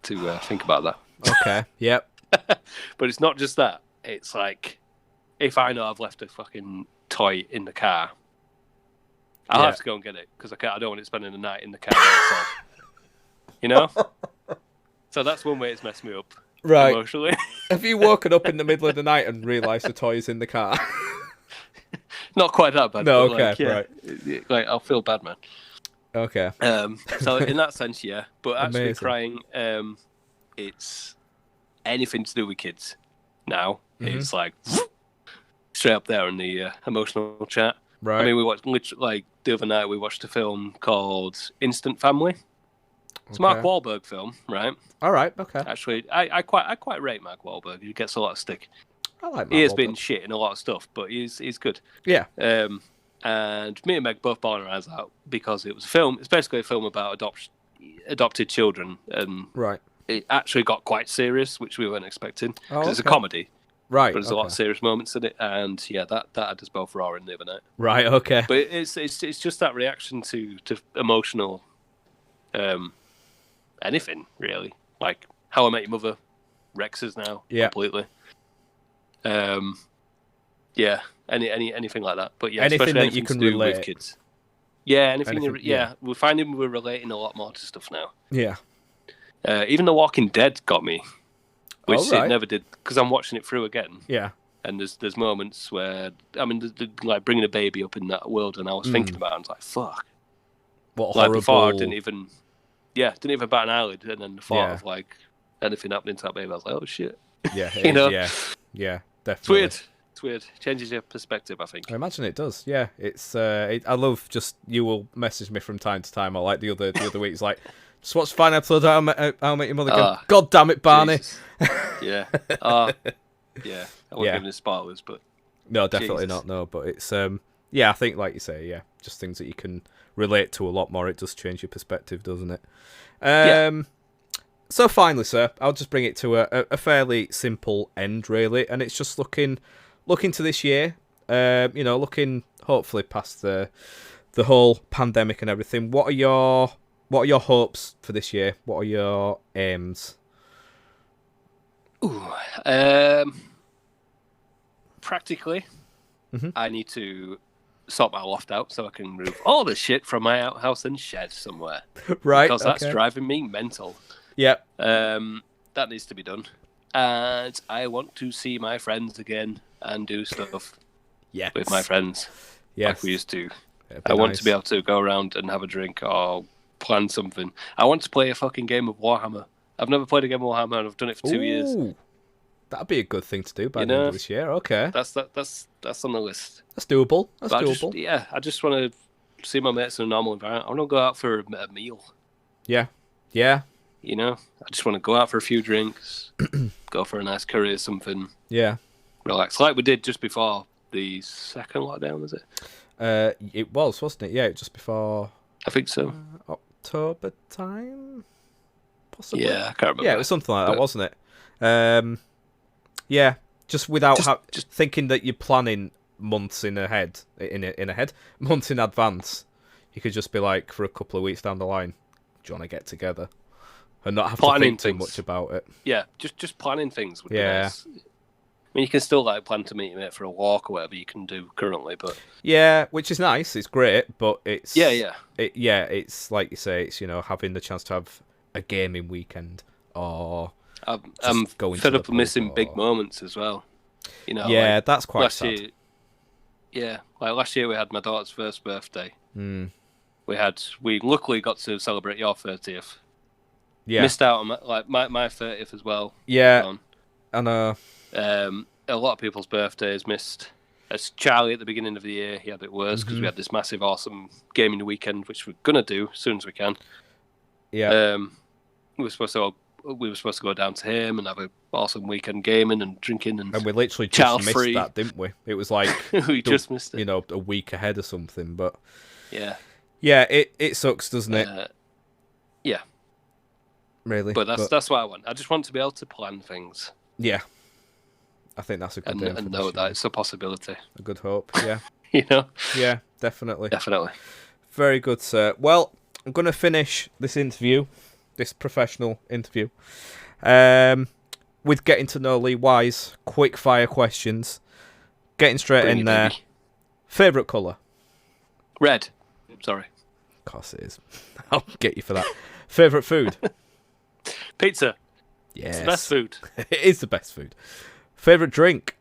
to think about that.
Okay, yep.
But it's not just that. It's like, if I know I've left a fucking toy in the car, I'll have to go and get it, because I don't want it spending the night in the car myself. So that's one way it's messed me up,
right,
emotionally.
Have you woken up in the middle of the night and realised the toy is in the car?
Not quite that bad.
No, okay, right.
Like, I'll feel bad, man.
Okay.
So in that sense, yeah. But actually
Amazing.
crying, it's anything to do with kids now.
Mm-hmm.
It's like straight up there in the emotional chat.
Right.
I mean, we watched the other night. We watched a film called Instant Family. It's a Mark Wahlberg film, right?
All right, okay.
Actually, I quite rate Mark Wahlberg. He gets a lot of stick.
I like Mark
He has
Wahlberg.
been shit in a lot of stuff, but he's good.
Yeah.
And me and Meg both bawled our eyes out because it was a film. It's basically a film about adopted children, and it actually got quite serious, which we weren't expecting. Because it's a comedy,
right?
But there's a lot of serious moments in it, and yeah, that had us both roaring the other night.
Right. Okay.
But it's just that reaction to emotional, anything really, like How I Met Your Mother, Rex's now completely. Yeah, anything like that. But yeah,
anything that
you can relate with kids. Yeah, anything. We're finding we're relating a lot more to stuff now.
Yeah.
Even The Walking Dead got me, which
it
never did, because I'm watching it through again.
Yeah.
And there's moments where like bringing a baby up in that world, and I was thinking about it, and I was like, fuck.
What
like
horrible...
before, I didn't even bat an eyelid, and then the thought of like anything happening to that baby, I was like, oh shit.
Yeah, yeah, definitely.
It's weird. Changes your perspective, I think.
I imagine it does. Yeah, it's. I love just you will message me from time to time. Or like the other week, it's like just watch the final episode. I'll make your mother go. God damn it, Barney.
Yeah. Yeah. I won't give any spoilers, but
no, definitely not. No, but it's. Yeah, I think like you say, yeah, just things that you can relate to a lot more. It does change your perspective, doesn't it? So finally, sir, I'll just bring it to a fairly simple end, really, and it's just looking to this year. Looking hopefully past the whole pandemic and everything. What are your hopes for this year? What are your aims?
Practically, I need to sort my loft out so I can move all the shit from my outhouse and shed somewhere.
Right,
because that's driving me mental.
Yep.
That needs to be done. And I want to see my friends again and do stuff with my friends like we used to. I want to be able to go around and have a drink or plan something. I want to play a fucking game of Warhammer. I've never played a game of Warhammer, and I've done it for 2 years.
That'd be a good thing to do by the end of this year. Okay.
That's on the list.
That's doable. That's doable.
I just want to see my mates in a normal environment. I want to go out for a meal.
Yeah. Yeah.
I just want to go out for a few drinks, go for a nice curry or something.
Yeah.
Relax. Like we did just before the second lockdown, was it?
It was, wasn't it? Yeah, just before...
I think so.
October time? Possibly.
Yeah, I can't remember.
Yeah, it was something like that, wasn't it? Yeah, just without just thinking that you're planning months in advance. You could just be like, for a couple of weeks down the line, do you want to get together? And not have to think too much about it.
Yeah, just planning things would be nice. I mean, you can still plan to meet your mate for a walk or whatever you can do currently, but
yeah, which is nice. It's great, but it's it's like you say, it's having the chance to have a gaming weekend or
I'm fed up of missing big moments as well.
Yeah, that's quite sad.
Last year we had my daughter's first birthday. We luckily got to celebrate your 30th.
Yeah.
Missed out on my 30th as well.
Yeah. I know.
A lot of people's birthdays missed. As Charlie at the beginning of the year, he had it worse because we had this massive, awesome gaming weekend, which we're gonna do as soon as we can.
Yeah.
We were supposed to go down to him and have an awesome weekend gaming and drinking and
we literally just missed that, didn't we? It was like
we just missed it.
A week ahead or something. But
yeah,
it sucks, doesn't it?
Yeah.
Really,
but that's what I want. I just want to be able to plan things.
Yeah, I think that's a good aim
and know that it's a possibility.
A good hope. Yeah, Yeah, definitely. Very good, sir. Well, I'm going to finish this professional interview, with getting to know Lee Wise. Quick fire questions. Getting straight in there. Baby. Favorite colour?
Red. Sorry.
Of course it is. I'll get you for that. Favorite food?
Pizza.
Yes.
It's the best food.
It is the best food. Favorite drink?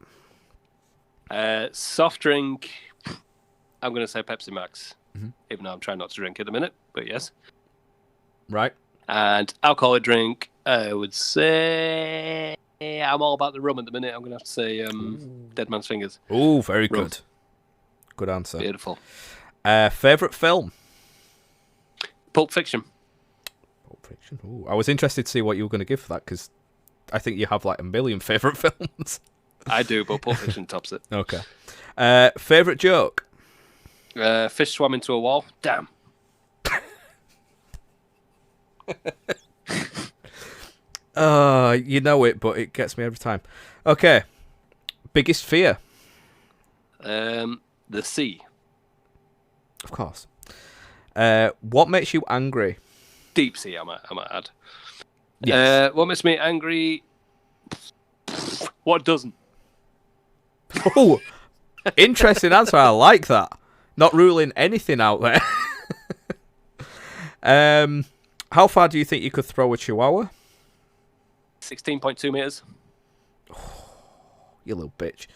Soft drink. I'm going to say Pepsi Max, even though I'm trying not to drink at the minute, but yes.
Right.
And alcoholic drink, I would say I'm all about the rum at the minute. I'm going to have to say Dead Man's Fingers.
Oh, very rum. Good. Good answer.
Beautiful.
Favorite film?
Pulp Fiction.
Pulp Fiction. Ooh, I was interested to see what you were going to give for that, because I think you have like a million favourite films.
I do, but Pulp Fiction tops it.
Okay. Favourite joke?
Fish swam into a wall. Damn.
You know it, but it gets me every time. Okay. Biggest fear?
The sea.
Of course. What makes you angry?
Deep sea, I might add.
Yes.
What makes me angry? What doesn't?
Oh, interesting answer. I like that. Not ruling anything out there. How far do you think you could throw a chihuahua?
16.2 meters.
You little bitch.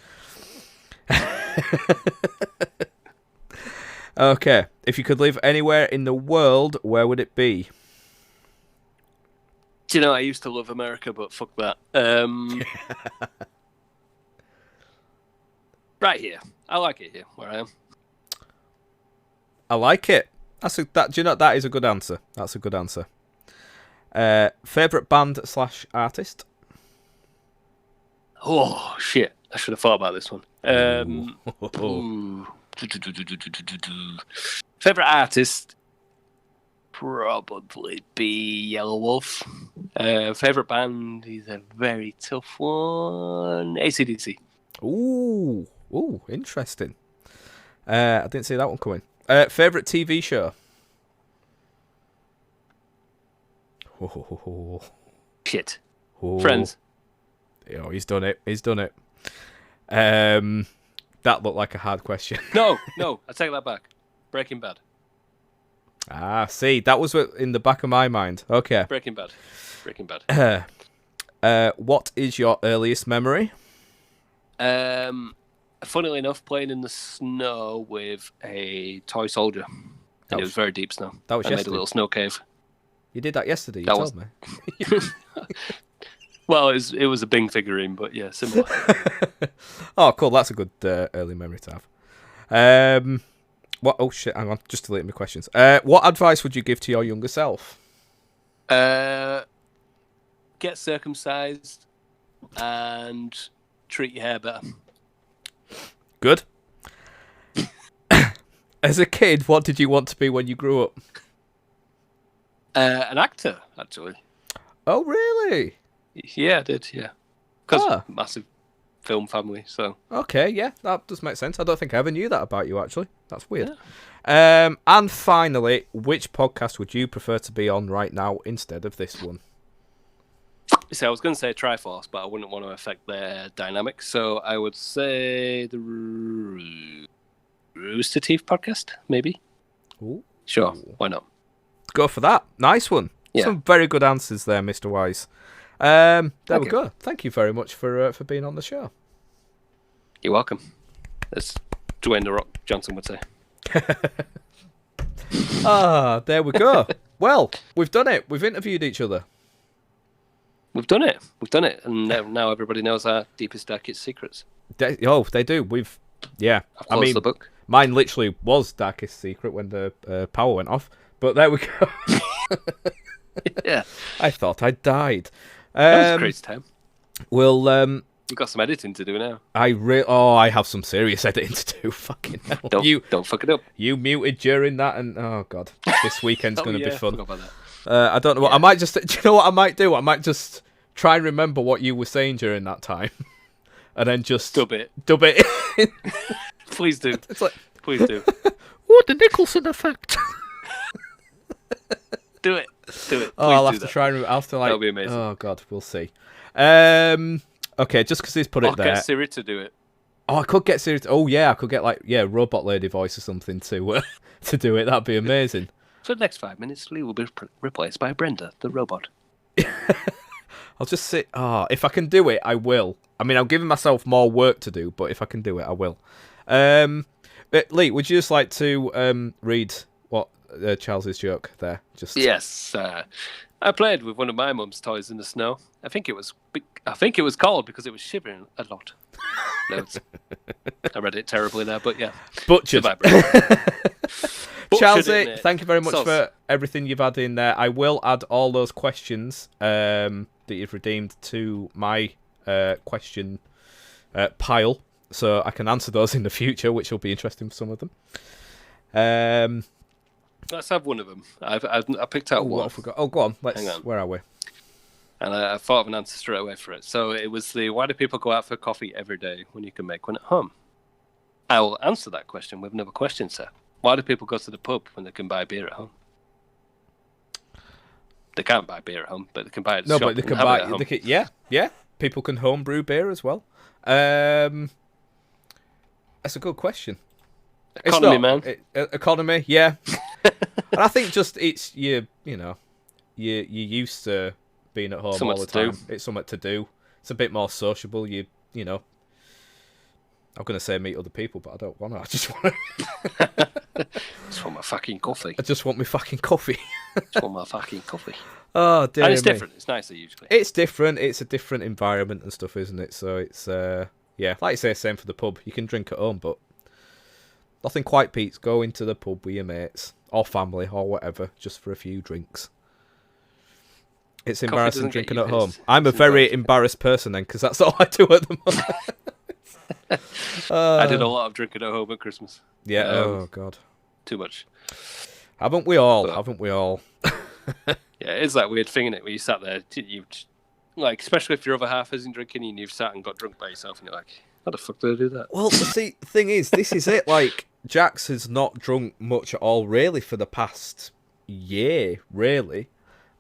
Okay. If you could live anywhere in the world, where would it be?
Do you know, I used to love America, but fuck that. Right here. I like it here, where I am.
I like it. Do you know, that is a good answer. That's a good answer. Favourite band / artist?
Oh, shit. I should have thought about this one. Favourite artist? Probably be Yellow Wolf. Favourite band is a very tough one. AC/DC.
Ooh, interesting. I didn't see that one coming. Favourite TV show?
Shit.
Oh.
Friends.
Oh, he's done it. That looked like a hard question.
No, I take that back. Breaking Bad.
See, that was in the back of my mind. Okay.
Breaking Bad.
What is your earliest memory?
Funnily enough, playing in the snow with a toy soldier. And it was very deep snow.
That was
I made a little snow cave.
You did that yesterday, you told me.
Well, it was a Bing figurine, but yeah, similar.
Oh, cool. That's a good early memory to have. What? Oh, shit. Hang on. Just deleting my questions. What advice would you give to your younger self?
Get circumcised and treat your hair better.
Good. As a kid, what did you want to be when you grew up?
An actor, actually.
Oh, really?
Yeah, I did, yeah. Because massive film family, so...
Okay, yeah, that does make sense. I don't think I ever knew that about you, actually. That's weird. Yeah. And finally, which podcast would you prefer to be on right now instead of this one?
See, I was going to say Triforce, but I wouldn't want to affect their dynamics, so I would say the Rooster Teeth podcast, maybe?
Ooh.
Sure, why not?
Go for that. Nice one. Yeah. Some very good answers there, Mr. Wise. There we go. Thank you very much for being on the show.
You're welcome. As Dwayne "The Rock" Johnson would say.
There we go. Well, we've done it. We've interviewed each other.
We've done it. And now everybody knows our deepest, darkest secrets.
They do.
I've closed the book.
Mine literally was darkest secret when the power went off. But there we go.
Yeah.
I thought I died.
That was a crazy time.
We'll
You've got some editing to do now.
I have some serious editing to do. Fucking hell.
Don't fuck it up.
You muted during that, and oh god, this weekend's going to be fun.
I forgot about that.
I don't know what I might just. Do you know what I might do? I might just try and remember what you were saying during that time, and then just
dub it.
In.
Please do.
It's like,
please do.
What the Nicholson effect?
Do it. Please
I'll have to try and. I'll have to
That'll be amazing.
Oh god, we'll see. Okay, just because he's put it there.
Get Siri to do it.
Oh, I could get Siri. Oh yeah, I could get robot lady voice or something to do it. That'd be amazing.
For the next 5 minutes, Lee will be replaced by Brenda, the robot.
I'll just sit. If I can do it, I will. I mean, I'm giving myself more work to do, but if I can do it, I will. Lee, would you just like to read what Charles's joke there?
Yes. I played with one of my mum's toys in the snow. I think it was cold because it was shivering a lot. I read it terribly there, but yeah.
Butchered. Chelsea, thank you very much for everything you've had in there. I will add all those questions that you've redeemed to my question pile, so I can answer those in the future, which will be interesting for some of them.
Let's have one of them. I picked out one.
What have we got? Oh, go on. Hang on. Where are we?
And I thought of an answer straight away for it. So it was why do people go out for coffee every day when you can make one at home? I will answer that question with another question, sir. Why do people go to the pub when they can buy beer at home? They can't buy beer at home, but they can buy it at the shop.
No, but they can buy it. Yeah. People can home brew beer as well. That's a good question.
Economy, man.
Economy, yeah. And I think just it's you're used to being at home all the time. It's something to do. It's a bit more sociable. You know. I'm gonna say meet other people, but I don't want to. I just want to.
Just want my fucking coffee.
I just want my fucking coffee.
Just want my fucking coffee.
Oh, dear.
And it's different. It's nicer usually.
It's different. It's a different environment and stuff, isn't it? So it's yeah, like you say, same for the pub. You can drink at home, but nothing quite beats going to the pub with your mates or family or whatever, just for a few drinks. It's embarrassing drinking at home. I'm a very embarrassed person then, because that's all I do at the moment.
I did a lot of drinking at home at Christmas.
Yeah. Oh God.
Too much.
Haven't we all? Haven't we all?
Yeah, it's that weird thing, isn't it? Where you sat there, like, especially if your other half isn't drinking, and you've sat and got drunk by yourself, and you're like, how the fuck did I do that?
Well, see, the thing is, this is it. Like, Jax has not drunk much at all, really, for the past year. Really.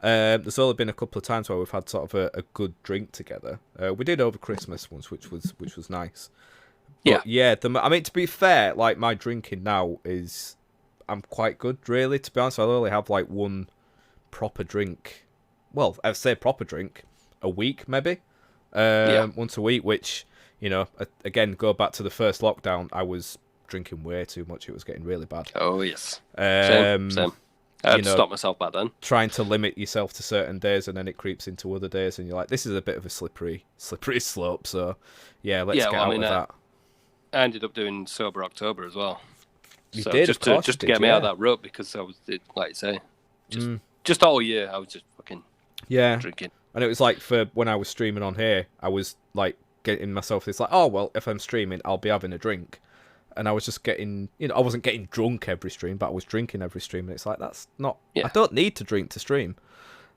There's only been a couple of times where we've had sort of a good drink together. We did over Christmas once, which was nice. But yeah. I mean, to be fair, like my drinking now I'm quite good, really. To be honest, I'll only have like one proper drink. Well, I'd say proper drink a week, maybe. Once a week, which, you know, again, go back to the first lockdown, I was drinking way too much. It was getting really bad.
Oh yes. Same. I had to stop myself back then.
Trying to limit yourself to certain days, and then it creeps into other days, and you're like, this is a bit of a slippery slope. So, yeah, let's get out of that.
I ended up doing Sober October as well.
You did,
just to get me out of that rut, because I was, like you say, just all year I was just fucking drinking. And
it was like, for when I was streaming on here, I was like getting myself this like, oh well, if I'm streaming, I'll be having a drink. And I was just getting, you know, I wasn't getting drunk every stream, but I was drinking every stream. And it's like, that's not, I don't need to drink to stream.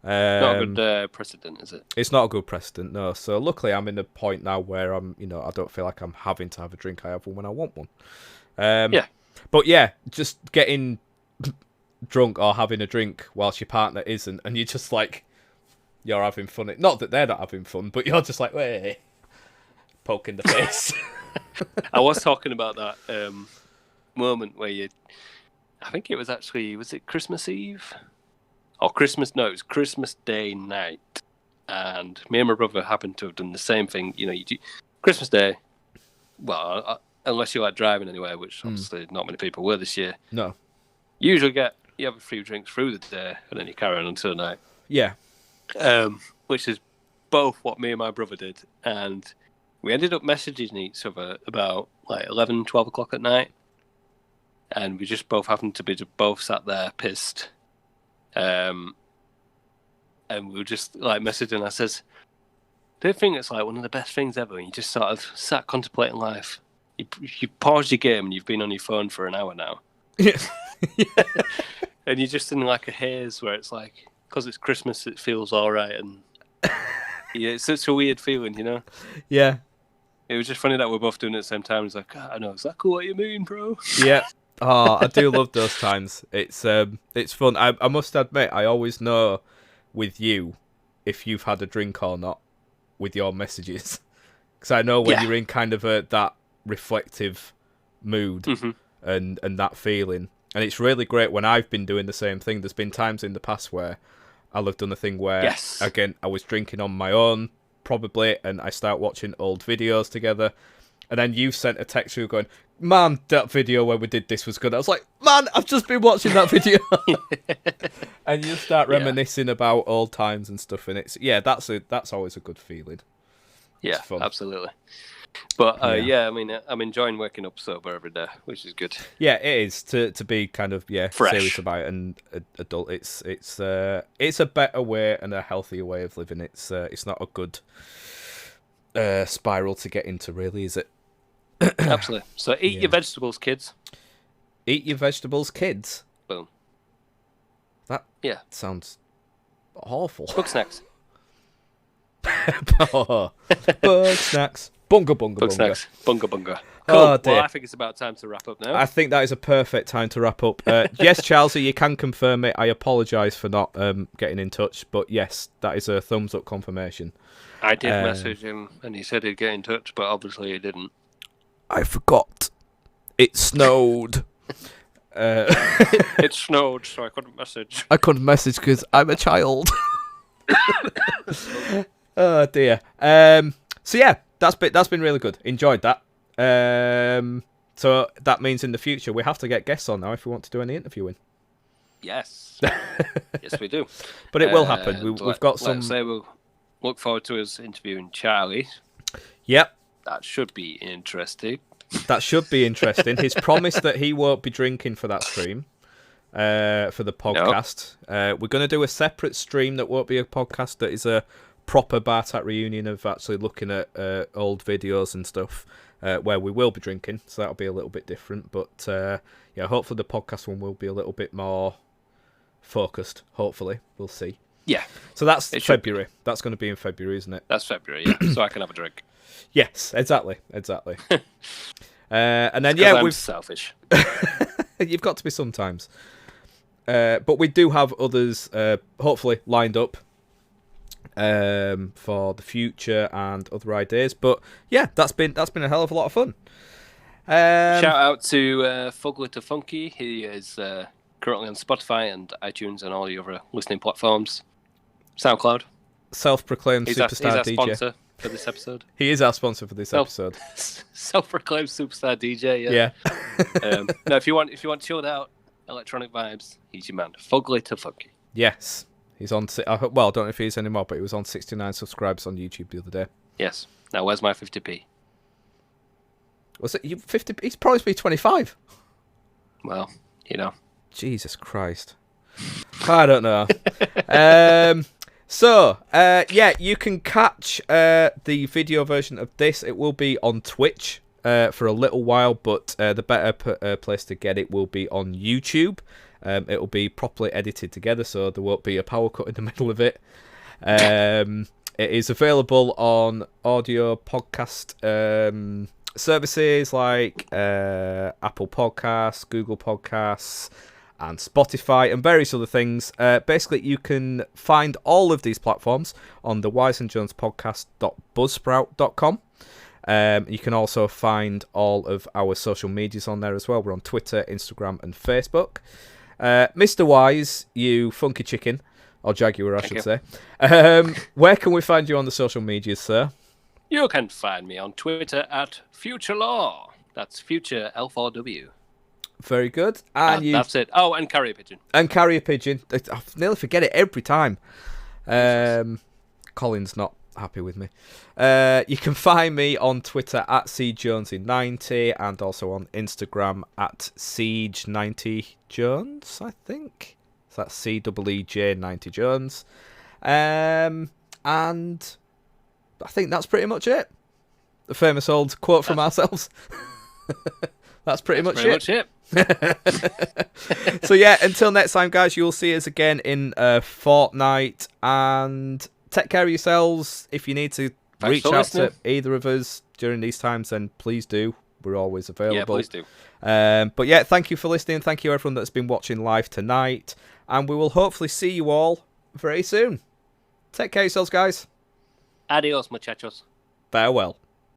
Not a good precedent, is it?
It's not a good precedent, no. So luckily I'm in a point now where I'm, you know, I don't feel like I'm having to have a drink. I have one when I want one. But yeah, just getting drunk or having a drink whilst your partner isn't, and you're just like, you're having fun. Not that they're not having fun, but you're just like, hey, poke in the face.
I was talking about that moment where I think it was it Christmas Eve? Or Christmas, no, it was Christmas Day night. And me and my brother happened to have done the same thing. You know, you do Christmas Day, well, unless you like driving anywhere, which obviously not many people were this year.
No.
You usually you have a few drinks through the day, and then you carry on until night.
Yeah.
Which is both what me and my brother did. And we ended up messaging each other about like 11, 12 o'clock at night. And we just both happened to be both sat there pissed. And we were just like messaging. I says, do you think it's like one of the best things ever when you just sort of sat contemplating life? You paused your game and you've been on your phone for an hour now.
Yeah.
And you're just in like a haze where it's like, because it's Christmas, it feels all right. And yeah, it's such a weird feeling, you know?
Yeah.
It was just funny that we're both doing it at the same time. It's like, I know exactly what you mean, bro.
Yeah. Oh, I do love those times. It's fun. I must admit, I always know with you if you've had a drink or not with your messages. Because I know when you're in kind of that reflective mood and that feeling. And it's really great when I've been doing the same thing. There's been times in the past where I'll have done a thing where, again, I was drinking on my own, probably, and I start watching old videos together. And then you sent a text through going, man, that video where we did this was good. I was like, man, I've just been watching that video. And you start reminiscing about old times and stuff. And it's, that's always a good feeling.
Yeah, absolutely. But I mean, I'm enjoying waking up sober every day, which is good.
Yeah, it is to be kind of
fresh,
serious about it and adult. It's a better way and a healthier way of living. It's not a good spiral to get into, really, is it?
Absolutely. So eat your vegetables, kids.
Eat your vegetables, kids.
Boom.
That sounds awful.
Bug snacks.
Bug snacks. Bunga bunga
Bug
bunga.
snacks. Bunga bunga. Cool.
Oh, dear.
Well, I think it's about time to wrap up now.
I think that is a perfect time to wrap up. Yes, Chelsea, you can confirm it. I apologise for not getting in touch, but yes, that is a thumbs up confirmation.
I did message him, and he said he'd get in touch, but obviously he didn't.
I forgot. It snowed.
It snowed, so I couldn't message.
I couldn't message because I'm a child. Oh dear. So yeah, that's been really good. Enjoyed that. So that means in the future we have to get guests on now if we want to do any interviewing.
Yes. Yes, we do.
But it will happen. We've got some.
Let's say we'll look forward to us interviewing Charlie.
Yep.
That should be interesting.
That should be interesting. He's promised that he won't be drinking for that stream, for the podcast. Nope. We're going to do a separate stream that won't be a podcast. That is a proper Bartat reunion of actually looking at old videos and stuff, where we will be drinking. So that'll be a little bit different. But hopefully the podcast one will be a little bit more focused. Hopefully, we'll see.
Yeah.
So that's February. That's going to be in February, isn't it?
That's February, yeah. So I can have a drink.
Yes, exactly. And then
I'm selfish.
You've got to be sometimes. But we do have others hopefully lined up for the future and other ideas. But yeah, that's been a hell of a lot of fun.
Shout out to Fugly to Funky. He is currently on Spotify and iTunes and all the other listening platforms. SoundCloud.
Self-proclaimed superstar DJ.
He's our sponsor for this episode.
He is our sponsor for this episode.
Self-proclaimed superstar DJ. Yeah. No, if you want chilled out electronic vibes, he's your man. Fugly to Funky.
Yes, he's on. Well, I don't know if he is anymore, but he was on 69 subscribers on YouTube the other day.
Yes. Now where's my 50p?
Was it 50? He's probably be 25.
Well,
Jesus Christ. I don't know. So, you can catch the video version of this. It will be on Twitch for a little while, but the better place to get it will be on YouTube. It will be properly edited together, so there won't be a power cut in the middle of it. It is available on audio podcast services like Apple Podcasts, Google Podcasts, and Spotify, and various other things. Basically, you can find all of these platforms on the wiseandjonespodcast.buzzsprout.com. You can also find all of our social medias on there as well. We're on Twitter, Instagram, and Facebook. Mr. Wise, you funky chicken, or Jaguar, I should say. Where can we find you on the social medias, sir?
You can find me on Twitter at FutureLaw. That's Future L4W.
Very good. And
that's it. Oh, and Carrier Pigeon.
And Carrier Pigeon. I nearly forget it every time. Colin's not happy with me. You can find me on Twitter at SiegeJonesy90 and also on Instagram at Siege90Jones, I think. So that's CEEJ90Jones. And I think that's pretty much it. The famous old quote from ourselves. That's pretty much it. So yeah, until next time, guys, you'll see us again in a fortnight, and take care of yourselves. If you need to reach out to either of us during these times, then please do. We're always available.
Yeah, please do.
But yeah, thank you for listening. Thank you everyone that's been watching live tonight, and we will hopefully see you all very soon. Take care of yourselves, guys.
Adios, muchachos.
Farewell.